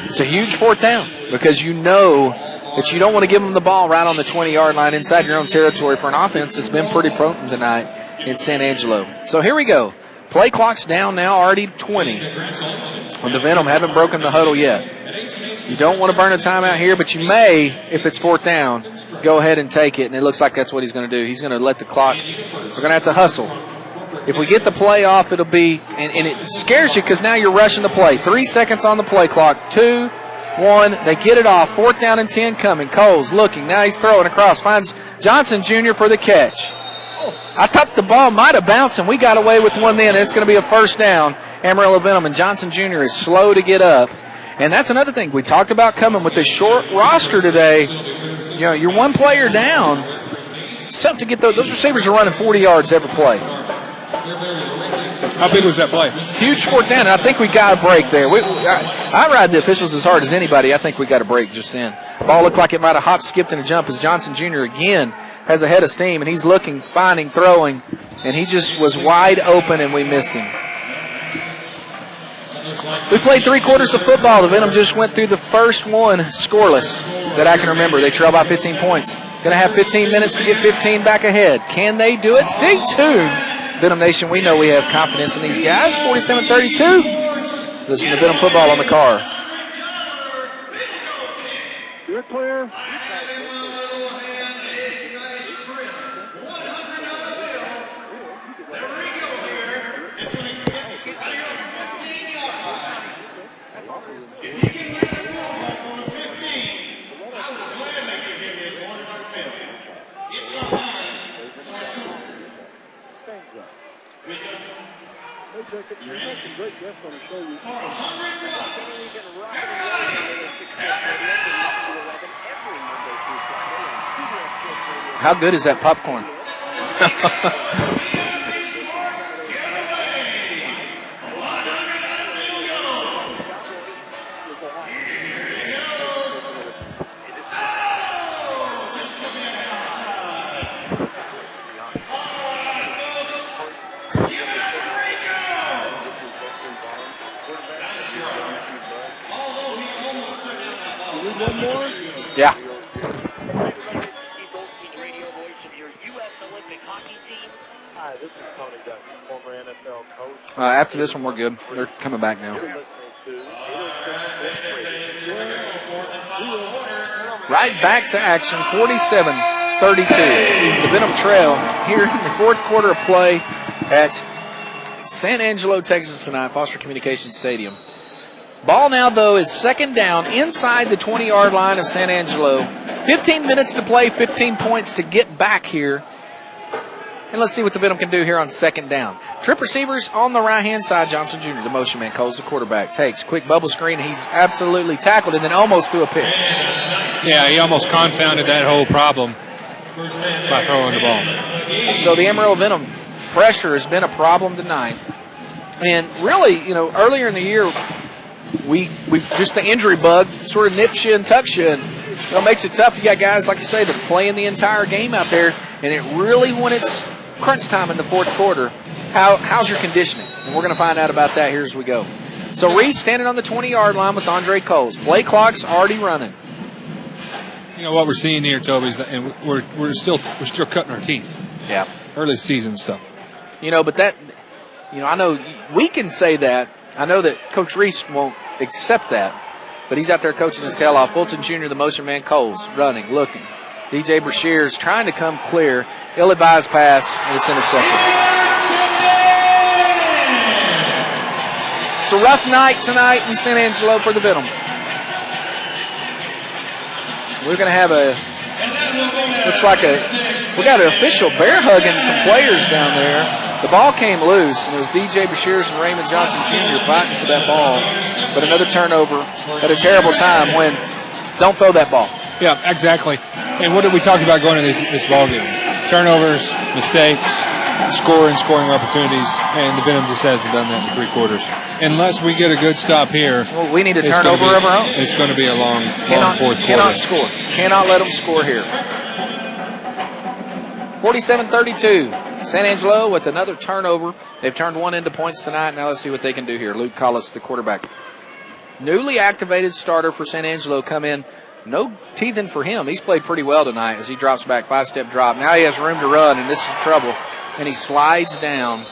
It's a huge 4th down because you know that you don't want to give them the ball right on the 20-yard line inside your own territory for an offense that's been pretty potent tonight in SanAngelo. So here we go. Play clock's down now, already 20. The Venom haven't broken the huddle yet. You don't want to burn a timeout here, but you may, if it's 4th down, go ahead and take it, and it looks like that's what he's going to do. He's going to let the clock – we're going to have to hustle. If we get the play off, it'll be – and it scares you because now you're rushing the play. 3 seconds on the play clock. 2, 1. They get it off. 4th down and 10 coming. Coles looking. Now he's throwing across. Finds Johnson Jr. for the catch. I thought the ball might have bounced, and we got away with one then. It's going to be a 1st down. AmarilloVenom, and Johnson Jr. is slow to get up. And that's another thing. We talked about coming with this short roster today. You know, you're one player down. It's tough to get those receivers are running 40 yards every play. How big was that play? Huge 4th down. I think we got a break there. I ride the officials as hard as anybody. I think we got a break just then. Ball looked like it might have hopped, skipped, and a jump as Johnson Jr. again has a head of steam, and he's looking, finding, throwing, and he just was wide open, and we missed him. We played 3 quarters of football. The Venom just went through the first one scoreless that I can remember. They trail by 15 points. Going to have 15 minutes to get 15 back ahead. Can they do it? Stay tuned. Venom Nation, we know we have confidence in these guys. 47-32. Listen to Venom football on the car. You're clear. How good is that popcorn? Yeah. After this one, we're good. They're coming back now. Right back to action, 47-32. The Venom trail here in the 4th quarter of play at SanAngelo, Texas tonight, Foster Communications Stadium. Ball now, though, is 2nd down inside the 20-yard line of SanAngelo. 15 minutes to play, 15 points to get back here. And let's see what the Venom can do here on 2nd down. Trip receivers on the right-hand side. Johnson Jr., the motion man, calls the quarterback. Takes quick bubble screen. He's absolutely tackled and then almost threw a pick. Yeah, he almost confounded that whole problem by throwing the ball. So the AmarilloVenom pressure has been a problem tonight. And really, you know, earlier in the year, we just the injury bug sort of nips you and tucks you, and it makes it tough. You got guys, like you say, that are playing the entire game out there, and it really, when it's crunch time in the 4th quarter, how's your conditioning? And we're going to find out about that here as we go. So Reese standing on the 20-yard line with Andre Coles. Play clock's already running. You know what we're seeing here, Toby, is that, and we're still cutting our teeth. Yeah, early season stuff. You know, but that, you know, I know we can say that. I know that Coach Reese won't accept that, but he's out there coaching his tail off. Fulton Jr., the motion man, Coles, running, looking. DJ Brashear's trying to come clear. Ill-advised pass, and it's intercepted. It's a rough night tonight in SanAngelo for the Venom. We're going to have we got an official bear hugging some players down there. The ball came loose, and it was DJ Brashears and Raymond Johnson Jr. fighting for that ball. But another turnover at a terrible time when don't throw that ball. Yeah, exactly. And what did we talk about going into this ball game? Turnovers, mistakes, scoring opportunities, and the Venom just hasn't done that in 3 quarters. unless we get a good stop here. Well, we need a turnover of our own. It's going to be a long fourth quarter. Cannot score. Cannot let them score here. 47-32. SanAngelo with another turnover. They've turned one into points tonight. Now let's see what they can do here. Luke Collis, the quarterback. Newly activated starter for SanAngelo come in. No teething for him. He's played pretty well tonight as he drops back, 5-step drop. Now he has room to run, and this is trouble. And he slides down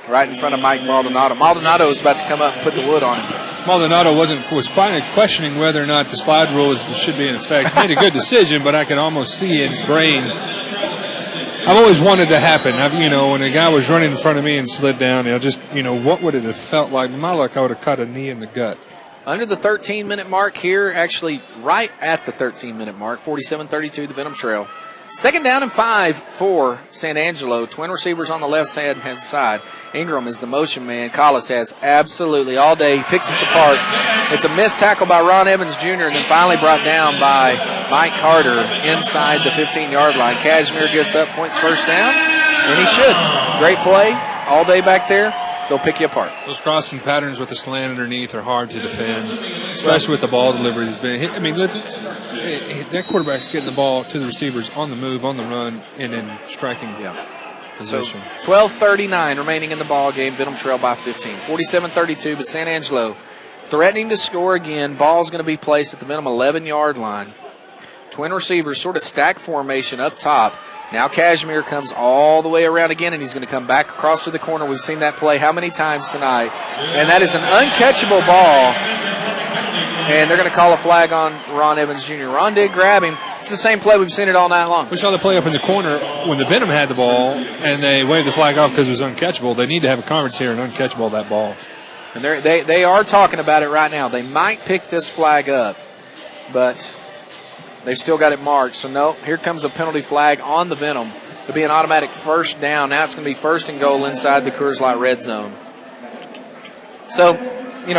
right in front of Mike Maldonado. Maldonado is about to come up and put the wood on him. Maldonado was questioning whether or not the slide rule should be in effect. He made a good decision, but I can almost see in his brain. I've always wanted to happen. When a guy was running in front of me and slid down, what would it have felt like? My luck, I would have caught a knee in the gut. Under the 13-minute mark here, actually right at the 13-minute mark, 47-32, the Venom Trail. 2nd down and 5 for SanAngelo. Twin receivers on the left-hand side. Ingram is the motion man. Collis has absolutely all day. He picks us apart. It's a missed tackle by Ron Evans Jr. and then finally brought down by Mike Carter inside the 15-yard line. Cashmere gets up, points first down, and he should. Great play all day back there. They'll pick you apart. Those crossing patterns with the slant underneath are hard to defend, especially with the ball delivery. That quarterback's getting the ball to the receivers on the move, on the run, and in striking position. So 12:39 remaining in the ball game. Venom Trail by 15. 47-32, but SanAngelo threatening to score again. Ball's going to be placed at the minimum 11-yard line. Twin receivers sort of stack formation up top. Now Cashmere comes all the way around again, and he's going to come back across to the corner. We've seen that play how many times tonight? And that is an uncatchable ball, and they're going to call a flag on Ron Evans Jr. Ron did grab him. It's the same play. We've seen it all night long. We saw the play up in the corner when the Venom had the ball, and they waved the flag off because it was uncatchable. They need to have a conference here and uncatchable that ball. And they are talking about it right now. They might pick this flag up, but they've still got it marked. So, no, here comes a penalty flag on the Venom. It'll be an automatic first down. Now it's going to be 1st and goal inside the Coors Light red zone. So,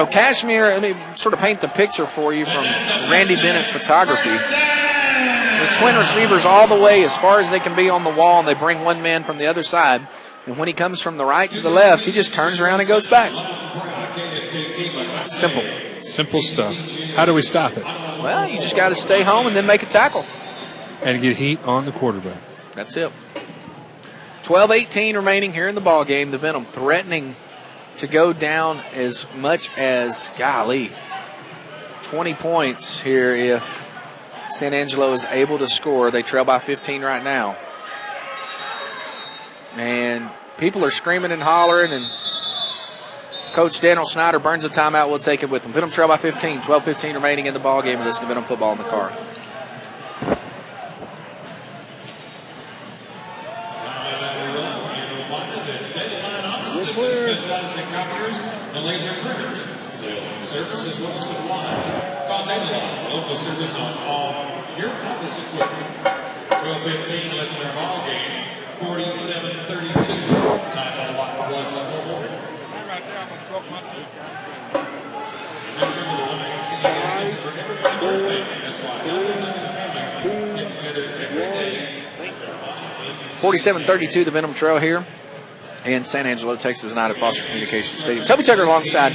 Cashmere, let me sort of paint the picture for you from Randy Bennett Photography. The twin receivers all the way as far as they can be on the wall, and they bring one man from the other side. And when he comes from the right to the left, he just turns around and goes back. Simple stuff. How do we stop it? Well, you just got to stay home and then make a tackle. And get heat on the quarterback. That's it. 12:18 remaining here in the ball game. The Venom threatening to go down as much as, 20 points here if SanAngelo is able to score. They trail by 15 right now. And people are screaming and hollering, and Coach Daniel Snyder burns a timeout. We'll take it with them. Venom trail by 15. 12:15 remaining in the ball game. Listen to Venom football in the car. The laser printers, sales and service as well as supplies. Call Daylight, local service on all your office equipment. 12:15 left in our ball game. 47-32. Time on lock plus scoreboard. Right there, I almost broke my tooth. Remember the one ACS for everybody's birthday. That's why families get together every day. 47-32, the Venom trail here in SanAngelo, Texas tonight at Foster Communications Stadium. Toby Tucker alongside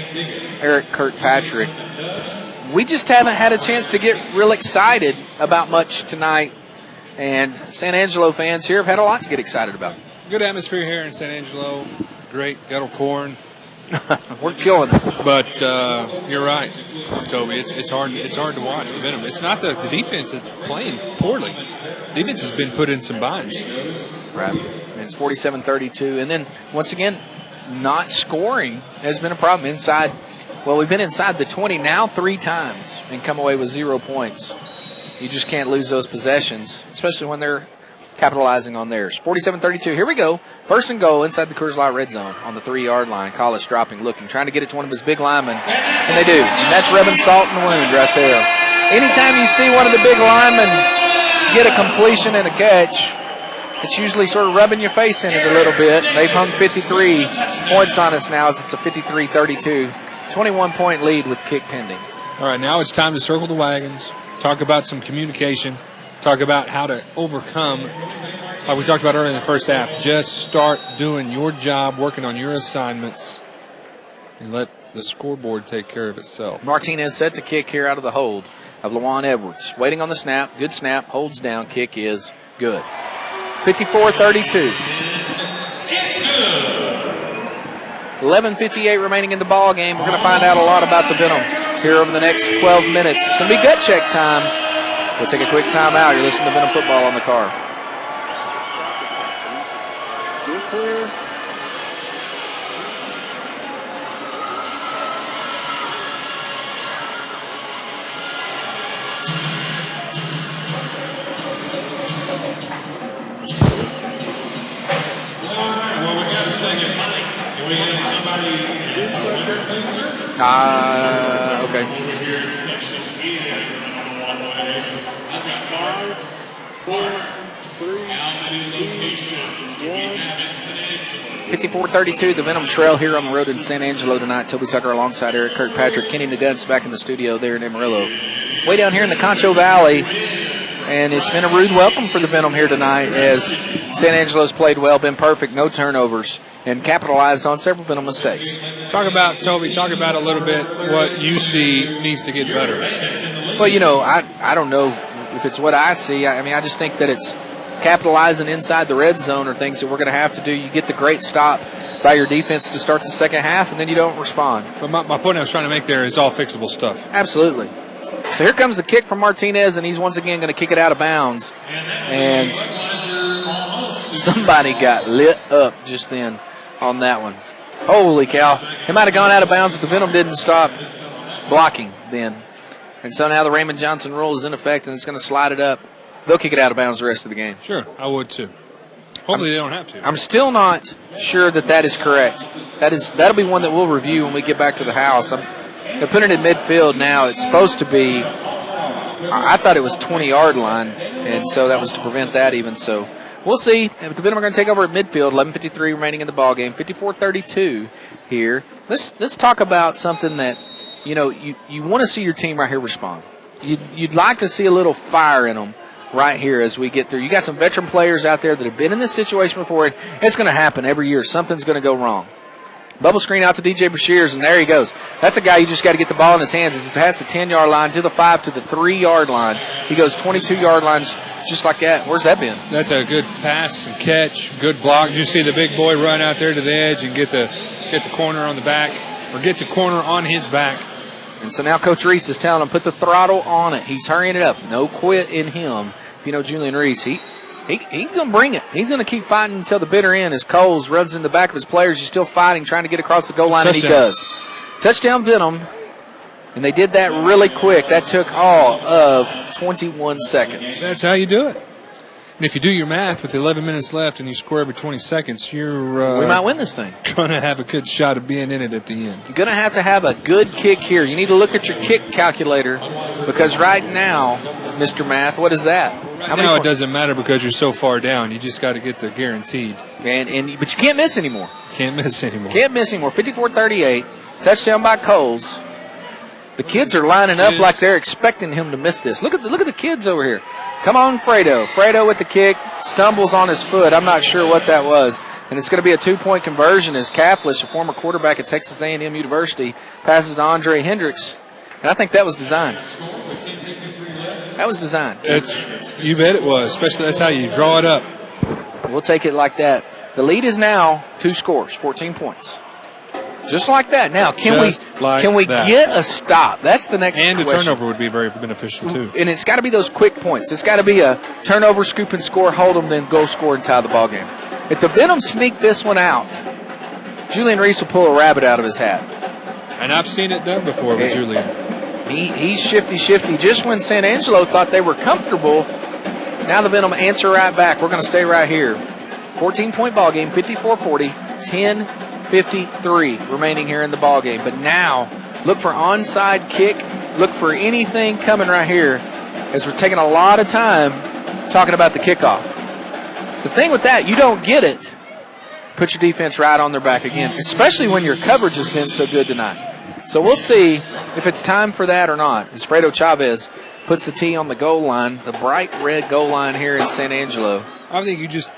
Eric Kirkpatrick. We just haven't had a chance to get real excited about much tonight, and SanAngelo fans here have had a lot to get excited about. Good atmosphere here in SanAngelo. Great kettle corn. We're killing it. But you're right, Toby. It's hard to watch the Venom. It's not the defense is playing poorly. Defense has been put in some binds. Right. And it's 47-32. And then, once again, not scoring has been a problem inside. Well, we've been inside the 20 now 3 times and come away with 0 points. You just can't lose those possessions, especially when they're capitalizing on theirs. 47-32. Here we go. 1st and goal inside the Coors Light red zone on the 3-yard line. Collis dropping, looking, trying to get it to one of his big linemen. And they do. And that's rubbing salt in the wound right there. Anytime you see one of the big linemen get a completion and a catch, it's usually sort of rubbing your face in it a little bit. They've hung 53 points on us now as it's a 53-32. 21-point lead with kick pending. All right, now it's time to circle the wagons, talk about some communication, talk about how to overcome, like we talked about earlier in the first half. Just start doing your job, working on your assignments, and let the scoreboard take care of itself. Martinez set to kick here out of the hold of LaJuan Edwards. Waiting on the snap. Good snap. Holds down. Kick is good. 54-32. 11:58 remaining in the ball game. We're going to find out a lot about the Venom here over the next 12 minutes. It's going to be gut check time. We'll take a quick timeout. You're listening to Venom Football on the car. You're clear. Well, we got a second mic. Can we have somebody as a winner, please, sir? Okay. Over here in section E, one way. I've got Mark. 4, 3, How many locations do we have in SanAngelo? 54-32, the Venom Trail here on the road in San Angelo tonight. Toby Tucker alongside Eric Kirkpatrick. Kenny Naguns back in the studio there in Amarillo. Way down here in the Concho Valley. And it's been a rude welcome for the Venom here tonight as San Angelo's played well, been perfect, no turnovers, and capitalized on several Venom mistakes. Talk about a little bit what you see needs to get better. Well, you know, I don't know if it's what I see. I mean, I just think that it's capitalizing inside the red zone are things that we're going to have to do. You get the great stop by your defense to start the second half, and then you don't respond. But my point I was trying to make there is all fixable stuff. Absolutely. So here comes the kick from Martinez, and he's once again going to kick it out of bounds. And somebody got lit up just then on that one. Holy cow. It might have gone out of bounds, but the Venom didn't stop blocking then. And so now the Raymond Johnson rule is in effect, and it's going to slide it up. They'll kick it out of bounds the rest of the game. Sure, I would too. Hopefully they don't have to. I'm still not sure that is correct. That'll be one that we'll review when we get back to the house. They're putting it in midfield now. It's supposed to be, I thought it was 20-yard line, and so that was to prevent that even. So we'll see if the Venom are going to take over at midfield. 11:53 remaining in the ball game. 54-32 here. Let's talk about something that, you know, you want to see your team right here respond. You'd like to see a little fire in them right here as we get through. You got some veteran players out there that have been in this situation before. It's going to happen every year. Something's going to go wrong. Bubble screen out to DJ Bashirs, and there he goes. That's a guy you just got to get the ball in his hands. It's past the 10-yard line to the 5 to the 3-yard line. He goes 22-yard lines just like that. Where's that been? That's a good pass and catch, good block. You see the big boy run out there to the edge and get the corner on the back, or get the corner on his back. And so now Coach Reese is telling him, put the throttle on it. He's hurrying it up. No quit in him. If you know Julian Reese, he's going to bring it. He's going to keep fighting until the bitter end as Coles runs in the back of his players. He's still fighting, trying to get across the goal line, Touchdown. And he does. Touchdown Venom. And they did that really quick. That took all of 21 seconds. That's how you do it. And if you do your math with 11 minutes left and you score every 20 seconds, you're we might win this thing. Going to have a good shot of being in it at the end. You're going to have a good kick here. You need to look at your kick calculator because right now, Mr. Math, what is that? Now it doesn't matter because you're so far down. You just got to get the guaranteed. But you can't miss anymore. Can't miss anymore. 54-38. Touchdown by Coles. The kids are lining up like they're expecting him to miss this. Look at the kids over here. Come on, Fredo. Fredo with the kick. Stumbles on his foot. I'm not sure what that was. And it's going to be a 2-point conversion as Kaflish, a former quarterback at Texas A&M University, passes to Andre Hendricks. And I think that was designed. That was designed. You bet it was. Especially that's how you draw it up. We'll take it like that. The lead is now 2 scores, 14 points. Just like that. Now, can we get a stop? That's the next question. And a turnover would be very beneficial, too. And it's got to be those quick points. It's got to be a turnover, scoop and score, hold them, then go score and tie the ball game. If the Venom sneak this one out, Julian Reese will pull a rabbit out of his hat. And I've seen it done before with Julian. He's shifty. Just when SanAngelo thought they were comfortable, now the Venom answer right back. We're going to stay right here. 14-point ball game, 54-40, 10-53 remaining here in the ball game. But now, look for onside kick. Look for anything coming right here as we're taking a lot of time talking about the kickoff. The thing with that, you don't get it. Put your defense right on their back again, especially when your coverage has been so good tonight. So we'll see if it's time for that or not. As Fredo Chavez puts the tee on the goal line, the bright red goal line here in SanAngelo. I think you just...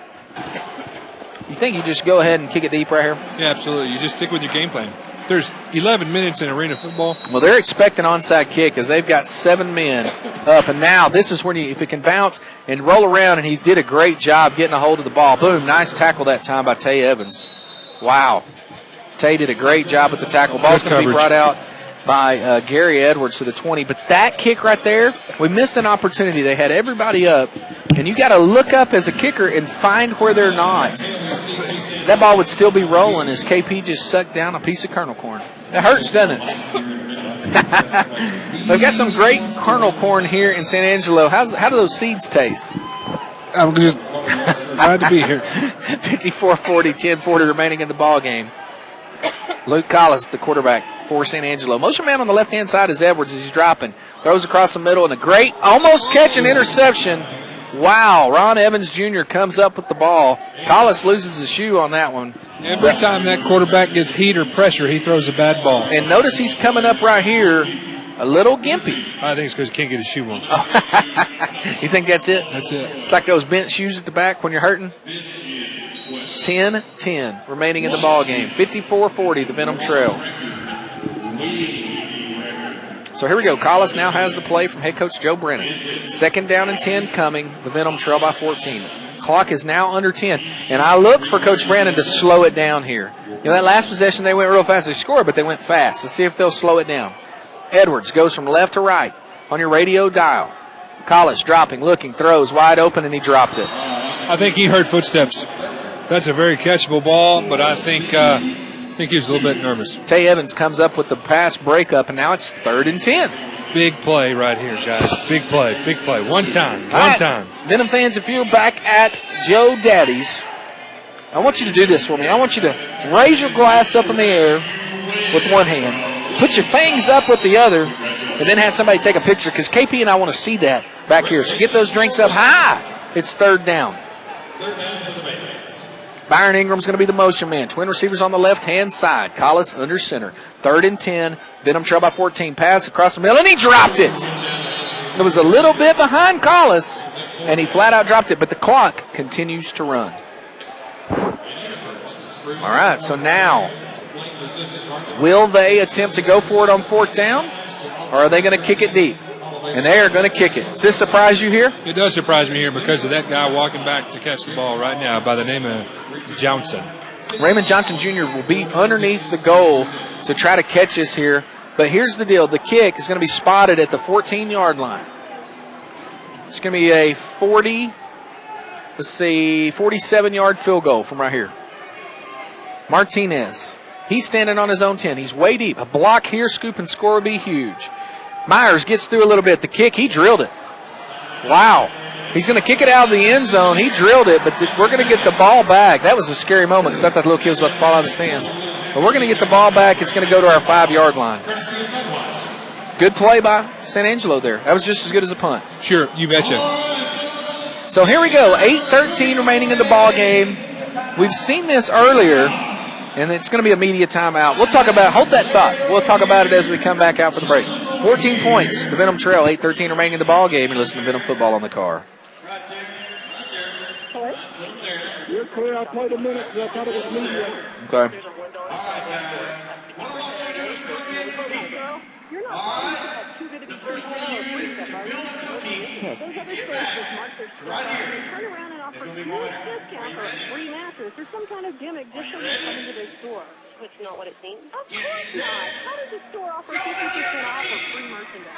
You think you just go ahead and kick it deep right here? Yeah, absolutely. You just stick with your game plan. there's 11 minutes in arena football. Well, they're expecting onside kick as they've got 7 men up. And now this is when if it can bounce and roll around, and he did a great job getting a hold of the ball. Boom, nice tackle that time by Tay Evans. Wow. Tay did a great job with the tackle. Ball's going to be brought out by Gary Edwards to the 20. But that kick right there, we missed an opportunity. They had everybody up, and you got to look up as a kicker and find where they're not. That ball would still be rolling as KP just sucked down a piece of kernel corn. That hurts, doesn't it? They've got some great kernel corn here in San Angelo. How do those seeds taste? I'm just glad to be here. 54-40, 10-40 remaining in the ball game. Luke Collis, the quarterback for San Angelo. Motion man on the left-hand side is Edwards as he's dropping. Throws across the middle and a great almost catch and interception. Wow, Ron Evans Jr. comes up with the ball. Collis loses his shoe on that one. Every time that quarterback gets heat or pressure, he throws a bad ball. And notice he's coming up right here a little gimpy. I think it's because he can't get his shoe on. You think that's it? That's it. It's like those bent shoes at the back when you're hurting. 10-10 remaining in the ball game. 54-40, the Venom Trail. So here we go. Collis now has the play from head coach Joe Brennan. 2nd down and 10 coming. The Venom Trail by 14. Clock is now under 10. And I look for Coach Brandon to slow it down here. You know, that last possession they went real fast. They scored, but they went fast. Let's see if they'll slow it down. Edwards goes from left to right on your radio dial. Collis dropping, looking, throws wide open, and he dropped it. I think he heard footsteps. That's a very catchable ball, but I think he was a little bit nervous. Tay Evans comes up with the pass breakup, and now it's 3rd and 10. Big play right here, guys. Big play. One time. Venom fans, if you're back at Joe Daddy's, I want you to do this for me. I want you to raise your glass up in the air with one hand, put your fangs up with the other, and then have somebody take a picture, because KP and I want to see that back here. So get those drinks up high. It's 3rd down. Byron Ingram's going to be the motion man. Twin receivers on the left-hand side. Collis under center. 3rd and 10. Venom trail by 14. Pass across the middle, and he dropped it. It was a little bit behind Collis, and he flat-out dropped it, but the clock continues to run. All right, so now, will they attempt to go for it on 4th down, or are they going to kick it deep? And they are going to kick it. Does this surprise you here? It does surprise me here because of that guy walking back to catch the ball right now by the name of Johnson. Raymond Johnson Jr. will be underneath the goal to try to catch us here. But here's the deal. The kick is going to be spotted at the 14-yard line. It's going to be a 47-yard field goal from right here. Martinez. He's standing on his own 10. He's way deep. A block here, scoop and score would be huge. Myers gets through a little bit. The kick, he drilled it. Wow. He's going to kick it out of the end zone. He drilled it, but we're going to get the ball back. That was a scary moment because I thought the little kid was about to fall out of the stands. But we're going to get the ball back. It's going to go to our 5-yard line. Good play by SanAngelo there. That was just as good as a punt. Sure, you betcha. So here we go. 8:13 remaining in the ball game. We've seen this earlier, and it's going to be a media timeout. We'll talk about, hold that thought. We'll talk about it as we come back out for the break. 14 points, the Venom Trail, 8:13 remaining in the ball game. You're listening to Venom Football on the Car. You're clear. I played a minute because I thought it was media. Okay. You're not too good to be true. Those other stores just mark their store. Turn around and offer huge discount or a free mattress or some kind of gimmick just so they come into their store. Which is not what it seems. Of course not. How does the store offer 50% off or free merchandise?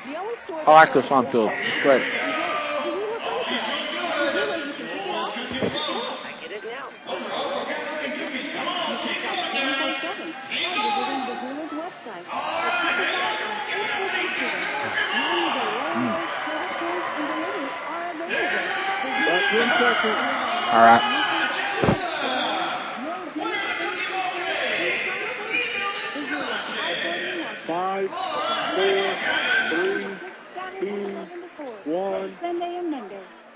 The only store. I like this on field. Great. I get it now. All right. Five, 4, 3, 2, 1.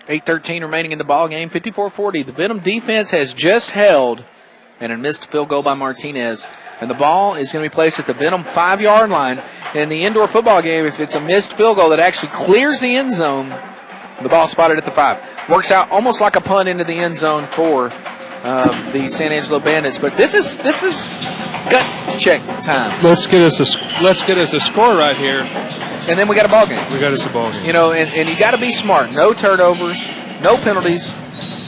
8:13 remaining in the ball game. 54-40. The Venom defense has just held and a missed field goal by Martinez. And the ball is going to be placed at the Venom 5-yard line. In the indoor football game, if it's a missed field goal that actually clears the end zone, the ball spotted at the 5. Works out almost like a punt into the end zone for the SanAngelo Bandits. But this is gut check time. Let's get us a score right here. And then we got a ball game. We got us a ball game. You know, and you got to be smart. No turnovers, no penalties.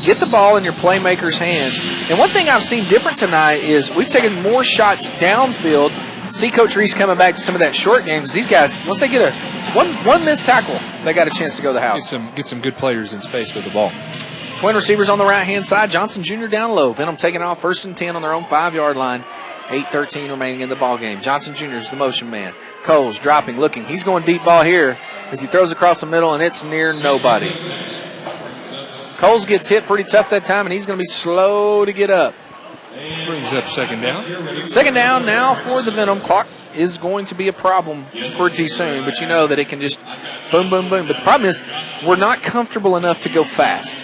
Get the ball in your playmakers' hands. And one thing I've seen different tonight is we've taken more shots downfield. See Coach Reese coming back to some of that short game because these guys, once they get one missed tackle, they got a chance to go to the house. Get some good players in space with the ball. Twin receivers on the right-hand side. Johnson Jr. down low. Venom taking off 1st and 10 on their own 5-yard line. 8:13 remaining in the ball game. Johnson Jr. is the motion man. Coles dropping, looking. He's going deep ball here as he throws across the middle, and it's near nobody. Coles gets hit pretty tough that time, and he's going to be slow to get up. Brings up second down. Second down now for the Venom. Clock is going to be a problem pretty soon, but you know that it can just boom, boom, boom. But the problem is we're not comfortable enough to go fast.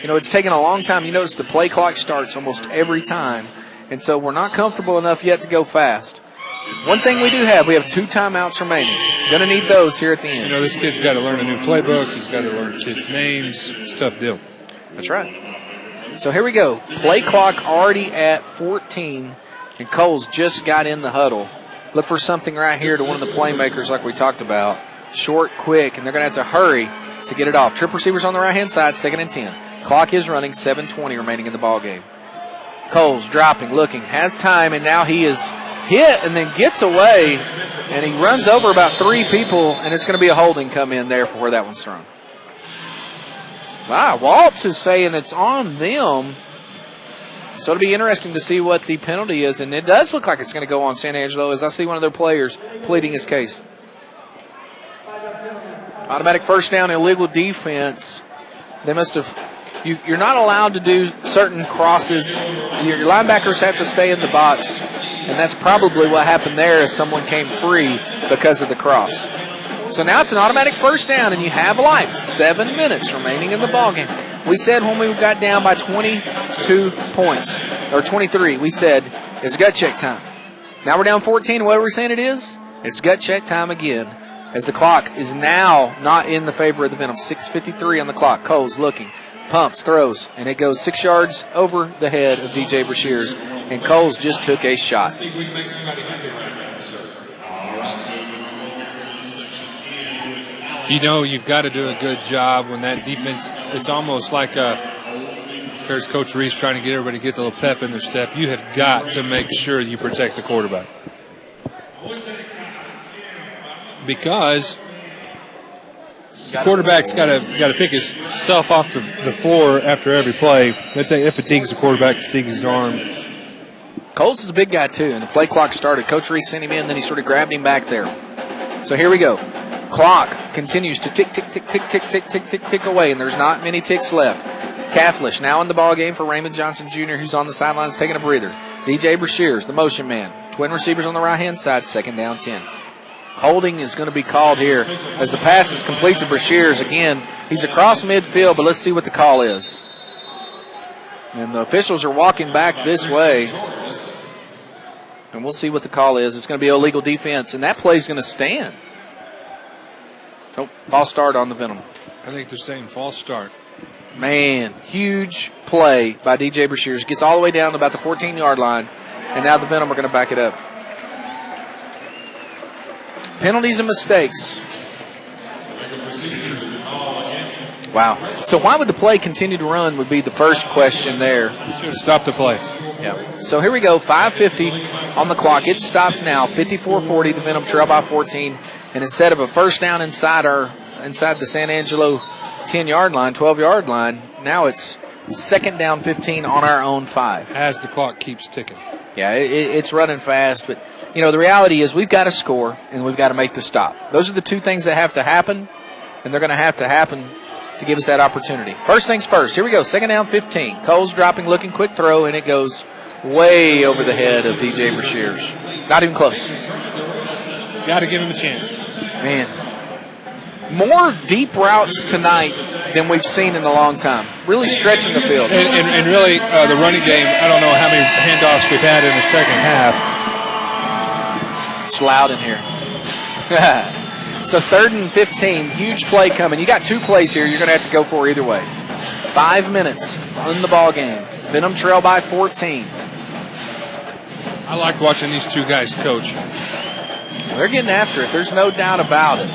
You know, it's taken a long time. You notice the play clock starts almost every time, and so we're not comfortable enough yet to go fast. One thing we do have, we have 2 timeouts remaining. Going to need those here at the end. You know, this kid's got to learn a new playbook. He's got to learn kids' names. It's a tough deal. That's right. So here we go. Play clock already at 14, and Coles just got in the huddle. Look for something right here to one of the playmakers like we talked about. Short, quick, and they're going to have to hurry to get it off. Trip receivers on the right-hand side, 2nd and 10. Clock is running, 7:20 remaining in the ball game. Coles dropping, looking, has time, and now he is hit and then gets away, and he runs over about 3 people, and it's going to be a holding come in there for where that one's thrown. Wow, Waltz is saying it's on them. So it'll be interesting to see what the penalty is, and it does look like it's going to go on SanAngelo as I see one of their players pleading his case. Automatic first down, illegal defense. They must have. You're not allowed to do certain crosses. Your linebackers have to stay in the box, and that's probably what happened there as someone came free because of the cross. So now it's an automatic first down, and you have life. 7 minutes remaining in the ballgame. We said when we got down by 22 points, or 23, we said it's gut check time. Now we're down 14. What are we saying it is? It's gut check time again, as the clock is now not in the favor of the Venom. 6:53 on the clock. Coles looking, pumps, throws, and it goes 6 yards over the head of DJ Brashears, and Coles just took a shot. You know, you've got to do a good job when that defense, it's almost like there's Coach Reese trying to get everybody to get the little pep in their step. You have got to make sure you protect the quarterback. Because the quarterback's got to pick himself off the floor after every play. It fatigues the quarterback, fatigues his arm. Coles is a big guy, too, and the play clock started. Coach Reese sent him in, then he sort of grabbed him back there. So here we go. Clock continues to tick, tick, tick, tick, tick, tick, tick, tick, tick away, and there's not many ticks left. Catholish now in the ball game for Raymond Johnson Jr., who's on the sidelines taking a breather. DJ Brashears, the motion man. Twin receivers on the right-hand side, 2nd down 10. Holding is going to be called here as the pass is complete to Brashears. Again, he's across midfield, but let's see what the call is. And the officials are walking back this way. And we'll see what the call is. It's going to be illegal defense, and that play's going to stand. Nope, false start on the Venom. I think they're saying false start. Man, huge play by DJ Brashears. Gets all the way down to about the 14-yard line, and now the Venom are going to back it up. Penalties and mistakes. Wow. So why would the play continue to run would be the first question there. Should have stopped the play. Yeah. So here we go, 5:50 on the clock. It's stopped now, 54-40. The Venom trail by 14. And instead of a first down inside the SanAngelo 10-yard line, 12-yard line, now it's 2nd down 15 on our own 5. As the clock keeps ticking. Yeah, it's running fast. But, you know, the reality is we've got to score and we've got to make the stop. Those are the 2 things that have to happen, and they're going to have to happen to give us that opportunity. First things first. Here we go, 2nd down 15. Coles dropping, looking, quick throw, and it goes way over the head of DJ Brashears. Not even close. Got to give him a chance. Man, more deep routes tonight than we've seen in a long time. Really stretching the field. And really, the running game, I don't know how many handoffs we've had in the second half. It's loud in here. So 3rd and 15, huge play coming. You got 2 plays here you're going to have to go for either way. 5 minutes in the ball game. Venom trail by 14. I like watching these two guys coach. They're getting after it. There's no doubt about it.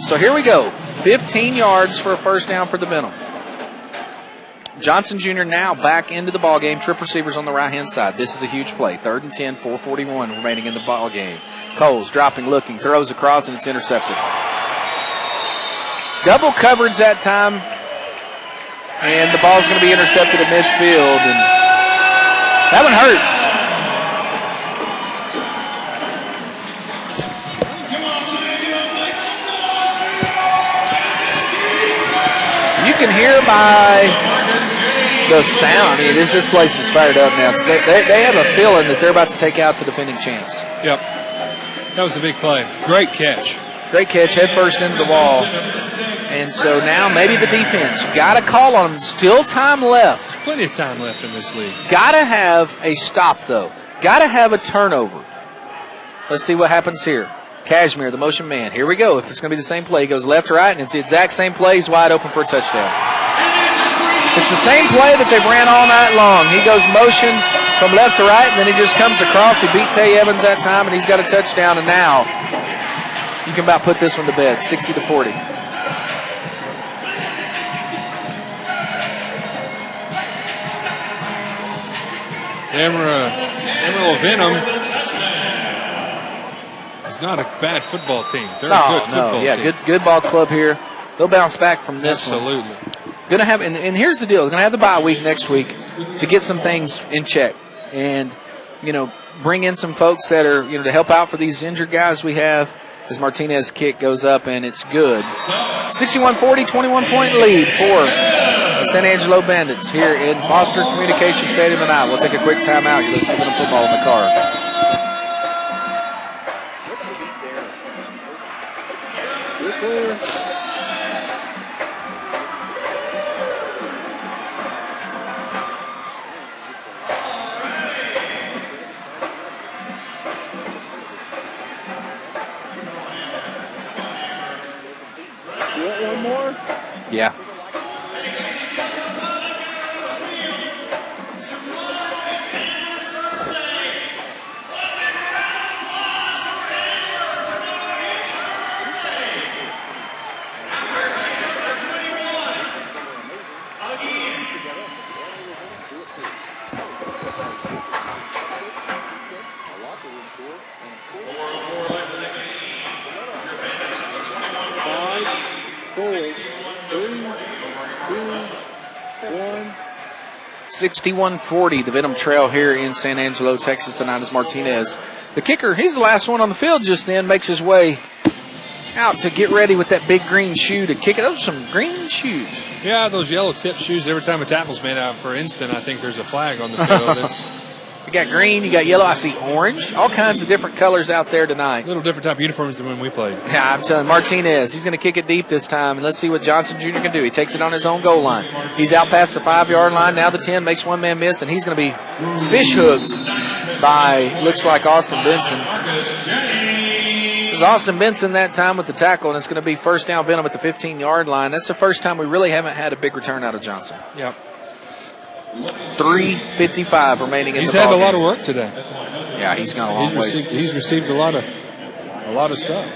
So here we go. 15 yards for a first down for the Venom. Johnson Jr. now back into the ball game. Trip receivers on the right-hand side. This is a huge play. 3rd and 10, 4:41 remaining in the ball game. Coles dropping, looking, throws across, and it's intercepted. Double coverage that time, and the ball's going to be intercepted at midfield, and that one hurts. You can hear by the sound. I mean, this place is fired up now. They have a feeling that they're about to take out the defending champs. Yep. That was a big play. Great catch. Great catch, head first into the wall. And so now maybe the defense. Got to call on them. Still time left. Plenty of time left in this league. Got to have a stop, though. Got to have a turnover. Let's see what happens here. Cashmere, the motion man. Here we go. If it's going to be the same play, he goes left to right, and it's the exact same play. He's wide open for a touchdown. It's the same play that they've ran all night long. He goes motion from left to right, and then he just comes across. He beat Tay Evans that time, and he's got a touchdown. And now you can about put this one to bed, 60-40. AmarilloVenom is not a bad football team. They're a good football team. Good ball club here. They'll bounce back from this one. Absolutely. Going to have, and here's the deal. They're going to have the bye week next week to get some things in check and, bring in some folks that are, to help out for these injured guys we have as Martinez's kick goes up and it's good. 61-40, 21-point lead for the SanAngelo Bandits here in Foster Communication Stadium tonight. We'll take a quick timeout. You're listening to the football in the car. One more? Yeah. One. 61-40, the Venom Trail here in SanAngelo, Texas tonight is Martinez. The kicker, he's the last one on the field just then, makes his way out to get ready with that big green shoe to kick it. Those are some green shoes. Yeah, those yellow tip shoes, every time a tackle's made out for instant, I think there's a flag on the field. You got green, you got yellow, I see orange, all kinds of different colors out there tonight. A little different type of uniforms than when we played. Yeah, I'm telling you, Martinez, he's going to kick it deep this time, and let's see what Johnson Jr. can do. He takes it on his own goal line. He's out past the 5-yard line. Now the 10 makes one man miss, and he's going to be fish hooked by, looks like, Austin Benson. It was Austin Benson that time with the tackle, and it's going to be first down Venom at the 15-yard line. That's the first time we really haven't had a big return out of Johnson. Yep. 3:55 remaining in the ball game. He's had a lot of work today. Yeah, he's gone a long way. He's received a lot of stuff.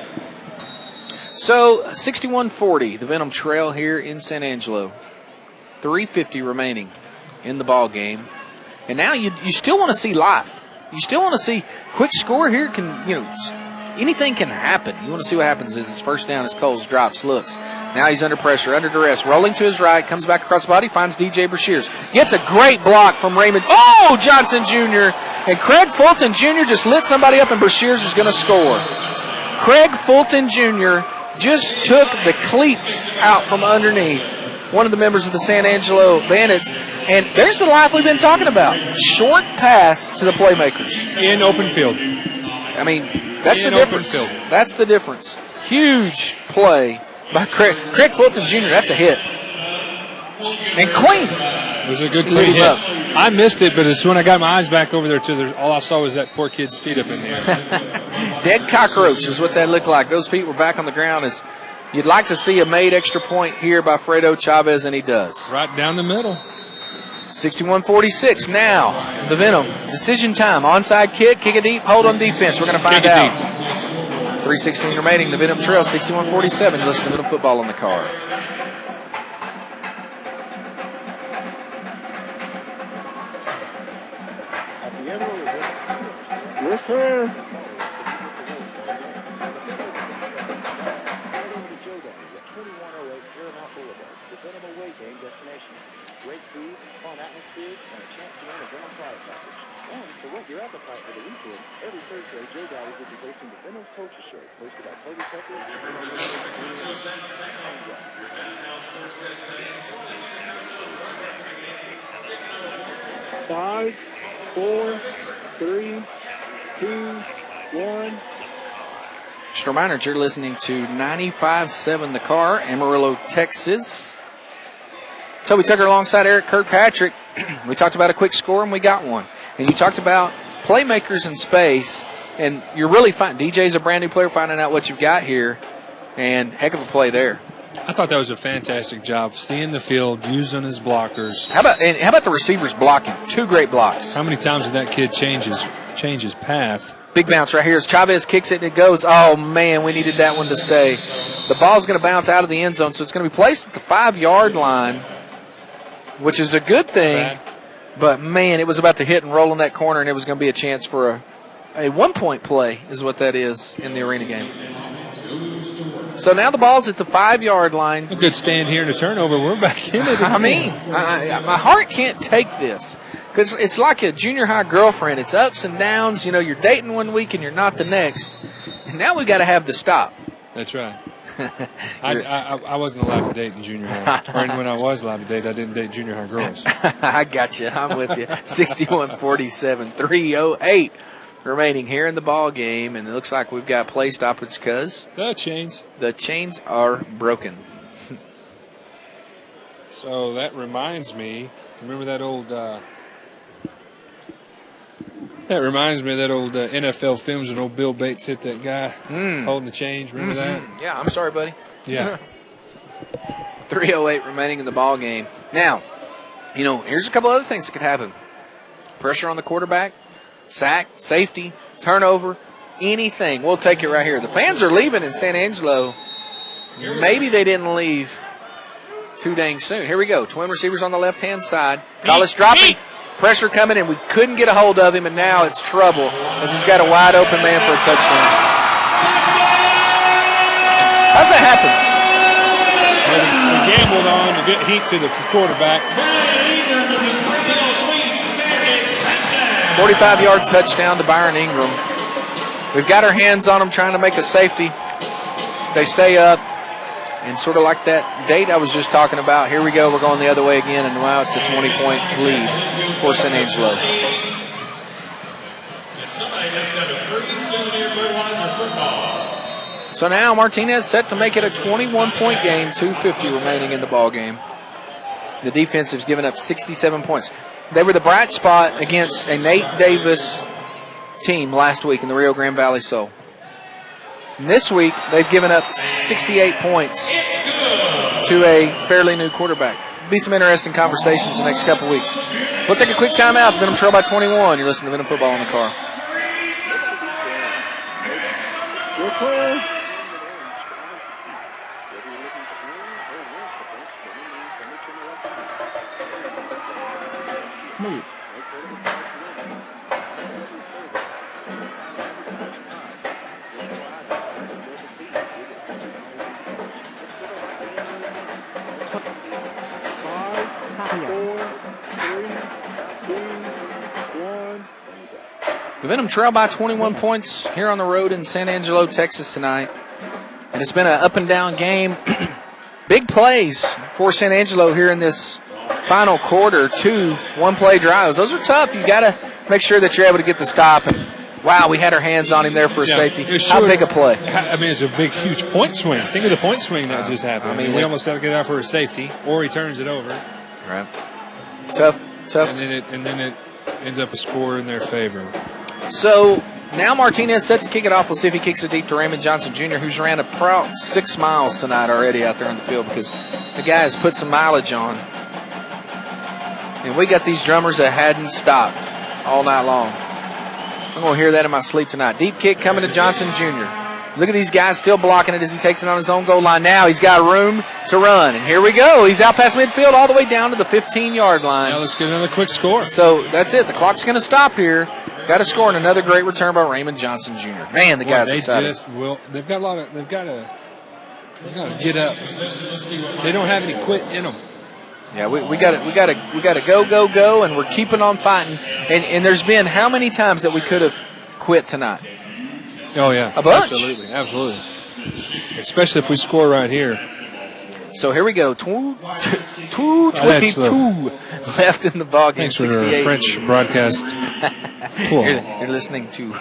So 61-40, the Venom Trail here in SanAngelo. 3:50 remaining in the ball game, and now you still want to see life. You still want to see quick score here. Anything can happen. You want to see what happens as his first down as Coles drops, looks. Now he's under pressure, under duress, rolling to his right, comes back across the body, finds DJ Brashears. Gets a great block from Raymond. Oh, Johnson Jr. And Craig Fulton Jr. just lit somebody up, and Brashears is going to score. Craig Fulton Jr. just took the cleats out from underneath one of the members of the SanAngelo Bandits. And there's the life we've been talking about. Short pass to the playmakers. In open field. I mean, that's the difference. That's the difference. Huge play by Craig Fulton Jr. That's a hit. And clean. It was a good clean hit. I missed it, but as soon as I got my eyes back over there, all I saw was that poor kid's feet up in the air. Dead cockroach is what that looked like. Those feet were back on the ground. As you'd like to see a made extra point here by Fredo Chavez, and he does. Right down the middle. 61-46. Now, the Venom. Decision time. Onside kick. Kick it deep. Hold on defense. We're going to find out. 3:16 remaining. The Venom trail 61-47. Listen to Venom football on the car. Yes, sir. Great food, fun atmosphere, and a chance to win a Venom prize package. And to whet your appetite for the weekend, every Thursday, Joe Daddies will be hosting the Venom Culture Show, hosted by Toby Tucker and 5, 4, 3, 2, 1. Just a reminder, you're listening to 95.7 The Car, Amarillo, Texas. Toby Tucker alongside Eric Kirkpatrick. We talked about a quick score, and we got one. And you talked about playmakers in space, and you're really DJ's a brand new player, finding out what you've got here, and heck of a play there. I thought that was a fantastic job, seeing the field, using his blockers. How about the receivers blocking? 2 great blocks. How many times did that kid change his path? Big bounce right here as Chavez kicks it and it goes. Oh, man, we needed that one to stay. The ball's going to bounce out of the end zone, so it's going to be placed at the 5-yard line, which is a good thing. But, man, it was about to hit and roll in that corner, and it was going to be a chance for a 1-point play is what that is in the arena game. So now the ball's at the 5-yard line. A good stand here and a turnover. We're back in it. I mean, my heart can't take this. Because it's like a junior high girlfriend. It's ups and downs. You know, you're dating one week and you're not the next. And now we've got to have the stop. That's right. I wasn't allowed to date in junior high. Or when I was allowed to date, I didn't date junior high girls. I got you. I'm with you. 61-47, 3:08 remaining here in the ball game. And it looks like we've got play stoppage because the chains are broken. So that reminds me, remember that old NFL films when old Bill Bates hit that guy holding the chains. Remember that? Yeah, I'm sorry, buddy. Yeah. 3:08 remaining in the ball game. Now, you know, here's a couple other things that could happen. Pressure on the quarterback, sack, safety, turnover, anything. We'll take it right here. The fans are leaving in SanAngelo. Maybe they didn't leave too dang soon. Here we go. Twin receivers on the left-hand side. Collis dropping. Pressure coming in. We couldn't get a hold of him, and now it's trouble as he's got a wide-open man for a touchdown. How's that happen? He gambled on to get heat to the quarterback. 45-yard touchdown to Byron Ingram. We've got our hands on him trying to make a safety. They stay up. And sort of like that date I was just talking about, here we go. We're going the other way again, and now it's a 20-point lead for SanAngelo. So now Martinez set to make it a 21-point game, 2:50 remaining in the ball game. The defense has given up 67 points. They were the bright spot against a Nate Davis team last week in the Rio Grande Valley Soul. And this week, they've given up 68 points to a fairly new quarterback. Be some interesting conversations the next couple weeks. We'll take a quick timeout. The Venom trail by 21. You're listening to Venom Football in the Car. Move. The Venom trail by 21 points here on the road in SanAngelo, Texas tonight. And it's been an up and down game. Big plays for SanAngelo here in this final quarter. 2 one-play drives. Those are tough. You got to make sure that you're able to get the stop. And wow, we had our hands on him there for a safety. How big a play? I mean, it's a big, huge point swing. Think of the point swing that just happened. I mean, we almost had to get out for a safety, or he turns it over. Right. Tough. And then it ends up a score in their favor. So now Martinez set to kick it off. We'll see if he kicks it deep to Raymond Johnson Jr., who's ran about 6 miles tonight already out there on the field because the guy has put some mileage on. And we got these drummers that hadn't stopped all night long. I'm going to hear that in my sleep tonight. Deep kick coming to Johnson Jr. Look at these guys still blocking it as he takes it on his own goal line. Now he's got room to run. And here we go. He's out past midfield all the way down to the 15-yard line. Now let's get another quick score. So that's it. The clock's going to stop here. Got to score, and another great return by Raymond Johnson Jr. Man, the guy's excited. They've got to get up. They don't have any quit in them. Yeah, we got to go, and we're keeping on fighting. And there's been how many times that we could have quit tonight? Oh yeah, a bunch. Absolutely. Especially if we score right here. So here we go. 2:22 left in the ball game. Thanks for the French broadcast. You're listening to.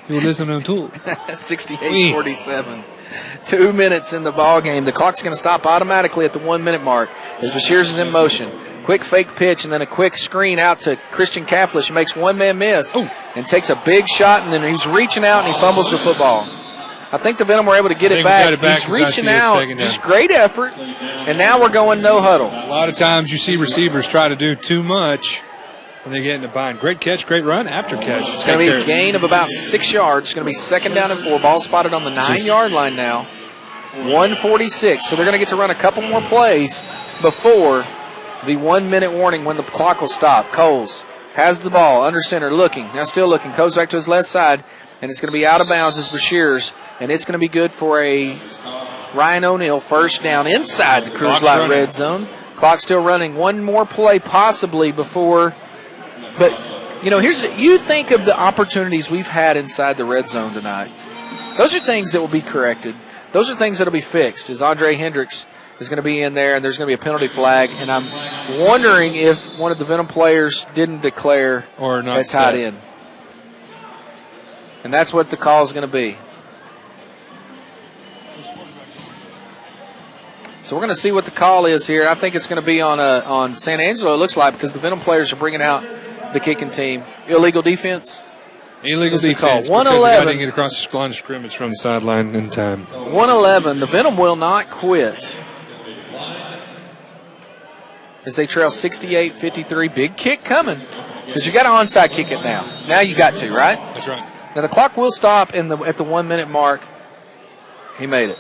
You're listening to 68-47. 2 minutes in the ball game. The clock's going to stop automatically at the 1 minute mark as Bashirs is in motion. Quick fake pitch and then a quick screen out to Christian Kaflish. He makes one man miss and takes a big shot, and then he's reaching out and he fumbles the football. I think the Venom were able to get it back. He's reaching out. Just great effort. And now we're going no huddle. A lot of times you see receivers try to do too much and they get in the bind. Great catch, great run after catch. It's going to be a gain of about 6 yards. It's going to be 2nd down and 4. Ball spotted on the 9-yard line now. 1:46. So they're going to get to run a couple more plays before the 1 minute warning when the clock will stop. Coles has the ball under center, looking. Now still looking. Coles back to his left side, and it's going to be out of bounds as Bashirs. And it's going to be good for a Ryan O'Neal first down inside the Coors Light red zone. Clock still running. One more play possibly before. But, you think of the opportunities we've had inside the red zone tonight. Those are things that will be corrected. Those are things that will be fixed as Andre Hendricks is going to be in there and there's going to be a penalty flag. And I'm wondering if one of the Venom players didn't declare or not at tight end. And that's what the call is going to be. So we're going to see what the call is here. I think it's going to be on SanAngelo, it looks like, because the Venom players are bringing out the kicking team. Illegal defense? Illegal defense. 111. Getting it across the line of scrimmage from the sideline in time. 111. The Venom will not quit. As they trail 68-53. Big kick coming. Because you got to onside kick it now. Now you got to, right? That's right. Now the clock will stop at the 1 minute mark. He made it.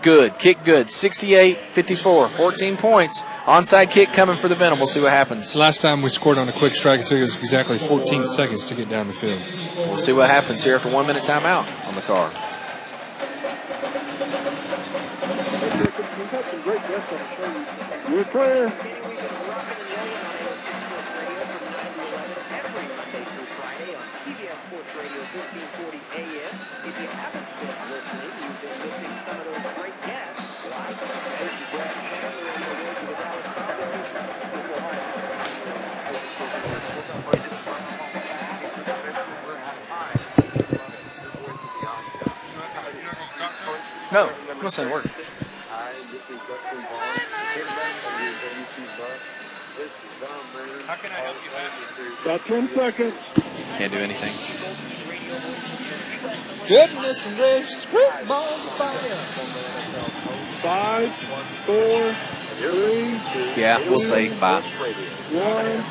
Good. Kick good. 68-54. 14 points. Onside kick coming for the Venom. We'll see what happens. Last time we scored on a quick strike, it took us exactly 14 seconds to get down the field. We'll see what happens here after 1 minute timeout on the car. You're clear. No, I'm not saying word. How can I help you faster? About 10 seconds. Can't do anything. Goodness gracious, sweet balls of fire. 5, 4, 3. Yeah, we'll say bye. 1.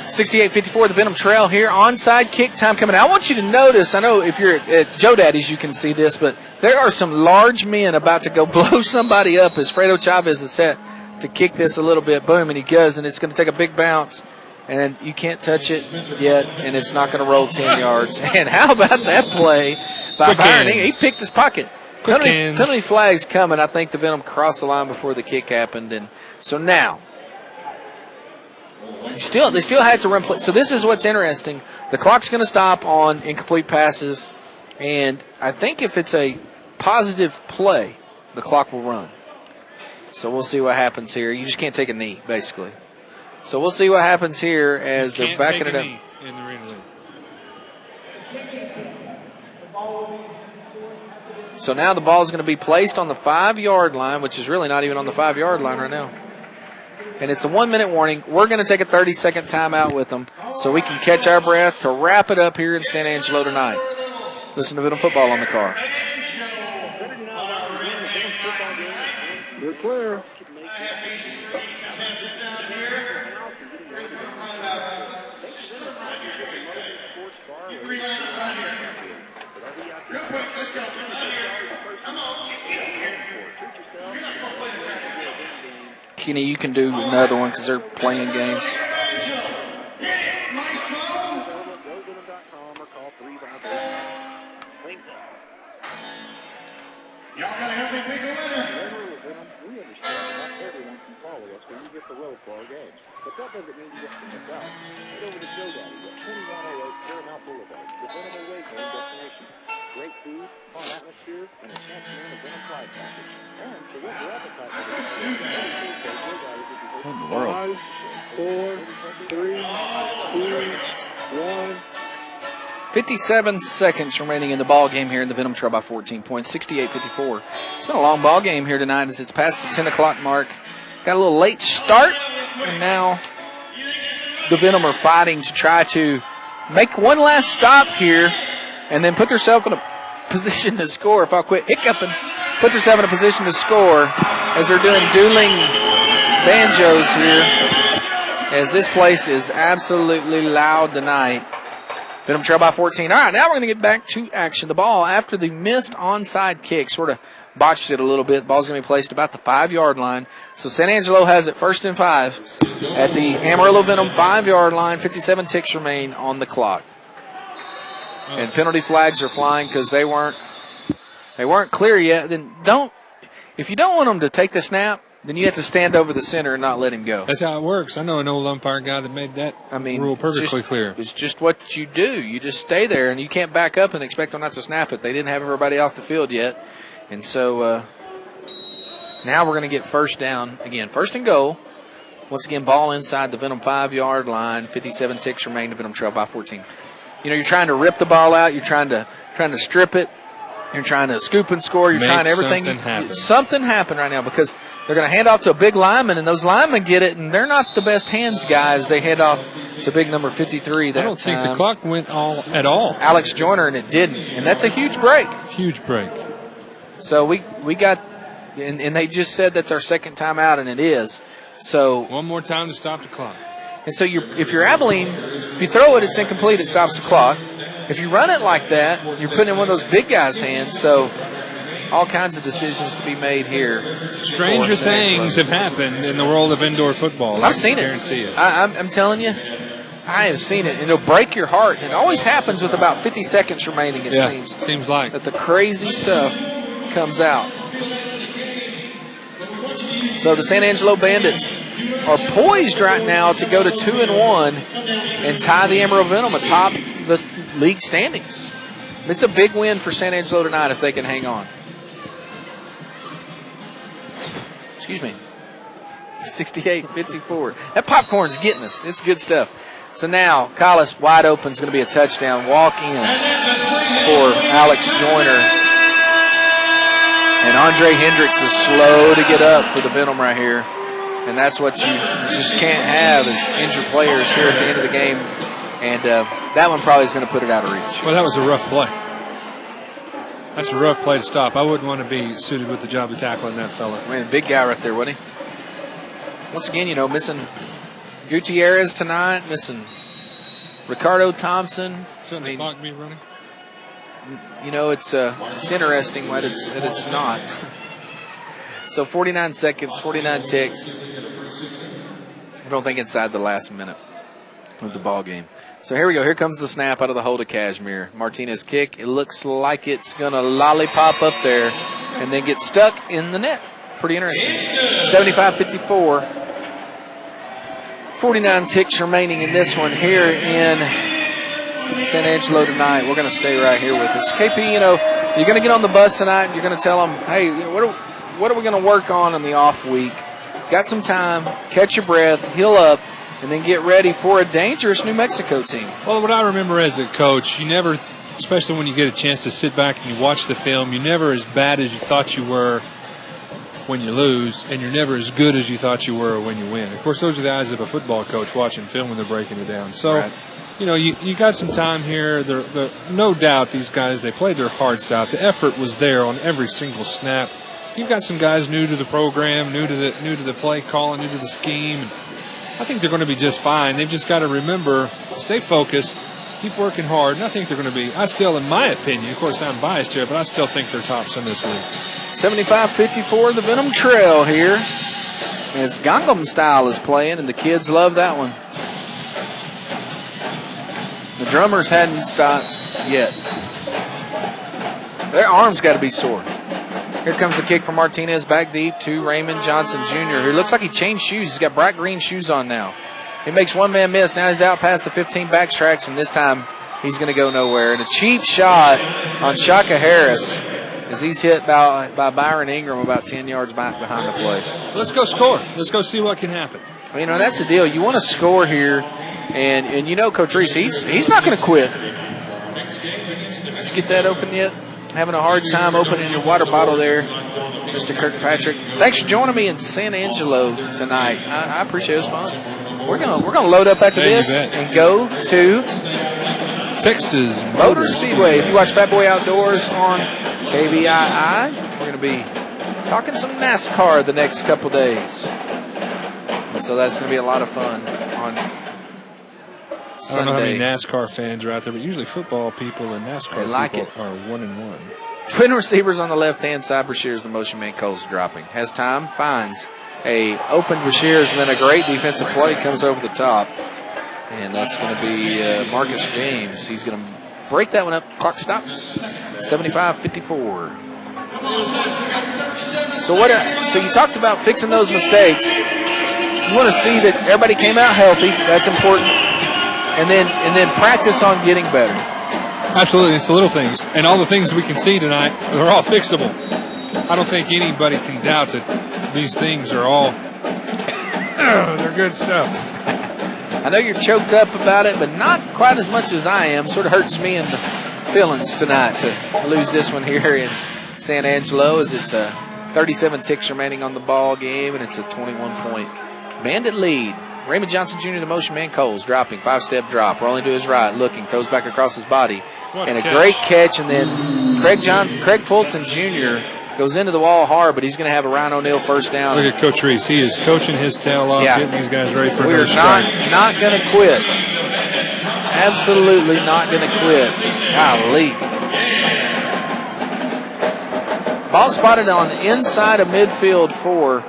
68-54, the Venom trail here. Onside kick time coming. I want you to notice, I know if you're at Joe Daddy's you can see this, but there are some large men about to go blow somebody up as Fredo Chavez is set to kick this a little bit. Boom, and he does, and it's going to take a big bounce. And you can't touch it yet, and it's not going to roll 10 yards. And how about that play by Byron? He picked his pocket. Penalty flags coming. I think the Venom crossed the line before the kick happened. And so now, they still had to run play. So this is what's interesting. The clock's going to stop on incomplete passes, and I think if it's a positive play, the clock will run. So we'll see what happens here. You just can't take a knee, basically. So we'll see what happens here as they're backing it up. In the Arena League. So now the ball is going to be placed on the 5-yard line, which is really not even on the 5-yard line right now. And it's a 1 minute warning. We're going to take a 30-second timeout with them so we can catch our breath to wrap it up here in SanAngelo tonight. Listen to Venom football on the car. You're clear. Kenny, you can do another one because they're playing games. Y'all gotta help me pick a winner. We understand not everyone can follow us when we get the road for our games. But that doesn't mean you get to miss out. Head over to Joe Daddy at 2108 Paramount Boulevard, the Venom away game destination. Great food, fun atmosphere, and a chance to win a Venom Pride package. And to whet your appetite for the every Tuesday, Joe Daddy will be hosting in the world? 5, 4, 3, 2, 1. 57 seconds remaining in the ball game here, in the Venom trail by 14 points, 68-54. It's been a long ball game here tonight as it's past the 10 o'clock mark. Got a little late start, and now the Venom are fighting to try to make one last stop here and then put themselves in a position to score. If I'll quit hiccuping, put themselves in a position to score as they're doing dueling banjos here, as this place is absolutely loud tonight. Venom trail by 14. All right, now we're going to get back to action. The ball, after the missed onside kick, sort of botched it a little bit. The ball's going to be placed about the 5-yard line. So SanAngelo has it 1st and 5 at the AmarilloVenom 5-yard line. 57 ticks remain on the clock. And penalty flags are flying because they weren't clear yet. Then if you don't want them to take the snap, then you have to stand over the center and not let him go. That's how it works. I know an old umpire guy that made that rule perfectly clear. It's just what you do. You just stay there, and you can't back up and expect them not to snap it. They didn't have everybody off the field yet. And so now we're going to get first down. Again, 1st and goal. Once again, ball inside the Venom 5-yard line. 57 ticks remain to Venom trail by 14. You're trying to rip the ball out. You're trying to strip it. You're trying to scoop and score. You're trying everything. Something happened right now because they're going to hand off to a big lineman, and those linemen get it, and they're not the best hands guys. They hand off to big number 53 that time. I don't think the clock went at all. Alex Joyner, and it didn't. And that's a huge break. Huge break. So we got, and they just said that's our second time out, and it is. So one more time to stop the clock. And so if you're Abilene, if you throw it, it's incomplete. It stops the clock. If you run it like that, you're putting it in one of those big guys' hands. So all kinds of decisions to be made here. Stranger things have happened in the world of indoor football. I've seen it. Guarantee it. I'm telling you, I have seen it. And it'll break your heart. And it always happens with about 50 seconds remaining, it seems. Seems like. That the crazy stuff comes out. So the SanAngelo Bandits are poised right now to go to 2-1 and tie the AmarilloVenom atop the league standings. It's a big win for SanAngelo tonight if they can hang on. Excuse me. 68-54. That popcorn's getting us. It's good stuff. So now, Collis wide open is going to be a touchdown. Walk in for Alex Joyner. And Andre Hendricks is slow to get up for the Venom right here. And that's what you just can't have is injured players here at the end of the game. And that one probably is going to put it out of reach. Well, that was a rough play. That's a rough play to stop. I wouldn't want to be suited with the job of tackling that fella. Man, big guy right there, wasn't he? Once again, missing Gutierrez tonight, missing Ricardo Thompson. Shouldn't the clock be running? It's interesting that it's not. So 49 seconds, 49 ticks. I don't think inside the last minute of the ball game. So here we go. Here comes the snap out of the hold of Cashmere. Martinez kick. It looks like it's going to lollipop up there and then get stuck in the net. Pretty interesting. 75-54. 49 ticks remaining in this one here in SanAngelo tonight. We're going to stay right here with us. KP, you're going to get on the bus tonight and you're going to tell them, hey, what are we going to work on in the off week? Got some time, catch your breath, heal up, and then get ready for a dangerous New Mexico team. Well, what I remember as a coach, you never, especially when you get a chance to sit back and you watch the film, you're never as bad as you thought you were when you lose, and you're never as good as you thought you were when you win. Of course, those are the eyes of a football coach watching film when they're breaking it down. So, right. You got some time here. No doubt these guys, they played their hearts out. The effort was there on every single snap. You've got some guys new to the program, new to the play calling, new to the scheme. I think they're going to be just fine. They've just got to remember, stay focused, keep working hard. And I think they're going to be, in my opinion, of course I'm biased here, but I still think they're tops in this league. 75-54, the Venom Trail here As Gangnam Style is playing, and the kids love that one. The drummers hadn't stopped yet. Their arms got to be sore. Here comes the kick from Martinez back deep to Raymond Johnson Jr., who looks like he changed shoes. He's got bright green shoes on now. He makes one man miss. Now he's out past the 15 backtracks, and this time he's going to go nowhere. And a cheap shot on Shaka Harris as he's hit by Byron Ingram about 10 yards back behind the play. Let's go score. Let's go see what can happen. You know, that's the deal. You want to score here, and you know Coach Reese, he's not going to quit. Did you get that open yet? Having a hard time opening your water bottle there, Mr. Kirkpatrick. Thanks for joining me in San Angelo tonight. I appreciate it. It was fun. We're gonna load up after this and go to Texas Motor Speedway. If you watch Fat Boy Outdoors on KBII, we're gonna be talking some NASCAR the next couple days, and so that's gonna be a lot of fun on Sunday. I don't know how many NASCAR fans are out there, but usually football people and NASCAR people are 1-1. Twin receivers on the left-hand side. Brashears, the motion man, Cole's dropping. Has time, finds a open Brashears, and then a great defensive play comes over the top. And that's going to be Marcus James. He's going to break that one up. Clock stops. 75-54. So you talked about fixing those mistakes. You want to see that everybody came out healthy. That's important. And then practice on getting better. Absolutely, it's the little things. And all the things we can see tonight, they're all fixable. I don't think anybody can doubt that these things are all they're good stuff. I know you're choked up about it, but not quite as much as I am. Sort of hurts me in the feelings tonight to lose this one here in San Angelo, as it's a 37 ticks remaining on the ball game, and it's a 21-point Bandit lead. Raymond Johnson Jr., the motion man, Coles dropping, 5-step drop, rolling to his right, looking, throws back across his body, and a great catch. And then Craig Fulton Jr. goes into the wall hard, but he's going to have a Ryan O'Neal first down. Look at Coach Reese. He is coaching his tail off, getting these guys ready for another strike. We are not going to quit. Absolutely not going to quit. Golly. Ball spotted on the inside of midfield for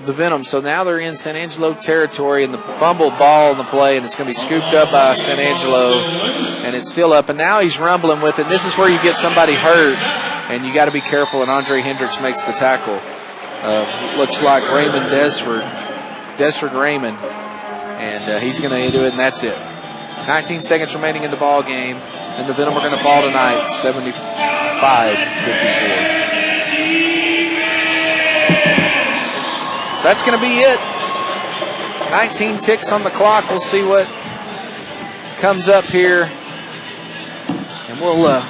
the Venom. So now they're in San Angelo territory, and the fumble ball in the play, and it's going to be scooped up by San Angelo, and it's still up. And now he's rumbling with it. This is where you get somebody hurt, and you got to be careful. And Andre Hendricks makes the tackle. Looks like Desford Raymond, and he's going to do it, and that's it. 19 seconds remaining in the ball game, and the Venom are going to fall tonight, 75-54. So that's going to be it. 19 ticks on the clock. We'll see what comes up here, and we'll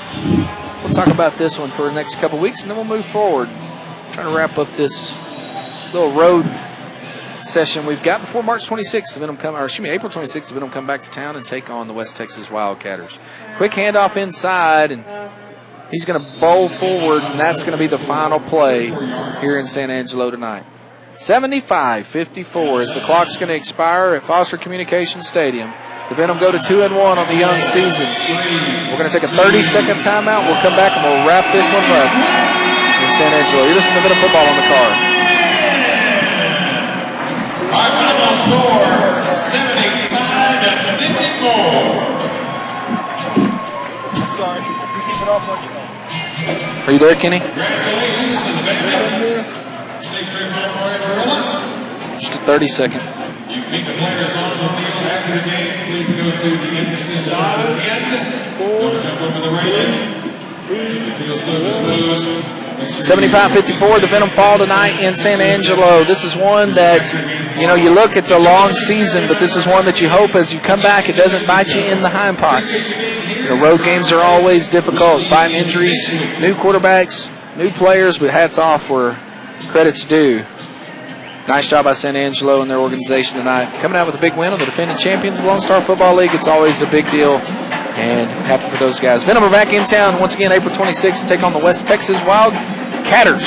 talk about this one for the next couple weeks, and then we'll move forward. Trying to wrap up this little road session we've got before March 26th. April 26th. The Venom come back to town and take on the West Texas Wildcatters. Quick handoff inside, and he's going to bowl forward, and that's going to be the final play here in San Angelo tonight. 75-54 as the clock's going to expire at Foster Communications Stadium. The Venom go to 2-1 on the young season. We're going to take a 30-second timeout. We'll come back and we'll wrap this one up in San Angelo. You're listening to Venom Football on the car. Our final score, 75-54. I'm sorry. You keep it off what you know. Are you there, Kenny? Congratulations to the Venom. Just a 30-second. You meet the players on the field after the game. Please go through the emphasis on the end. Don't jump over the railing. If you feel so disposed, 75-54, the Venom fall tonight in San Angelo. This is one that, you look, it's a long season, but this is one that you hope as you come back it doesn't bite you in the hind parts. Road games are always difficult. Fighting injuries, new quarterbacks, new players, but hats off where credit's due. Nice job by San Angelo and their organization tonight. Coming out with a big win on the defending champions of the Lone Star Football League. It's always a big deal, and happy for those guys. Venom are back in town once again April 26th to take on the West Texas Wildcatters.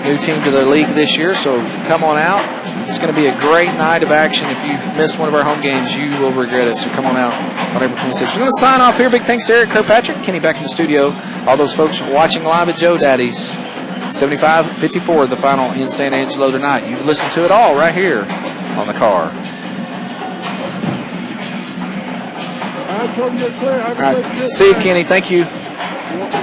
New team to the league this year, so come on out. It's going to be a great night of action. If you've missed one of our home games, you will regret it, so come on out on April 26th. We're going to sign off here. Big thanks to Eric Kirkpatrick, Kenny back in the studio, all those folks watching live at Joe Daddy's. 75-54 the final in San Angelo tonight. You've listened to it all right here on the car. I told you to clear. Have a All good right. trip See you, back. Kenny. Thank you. Yeah.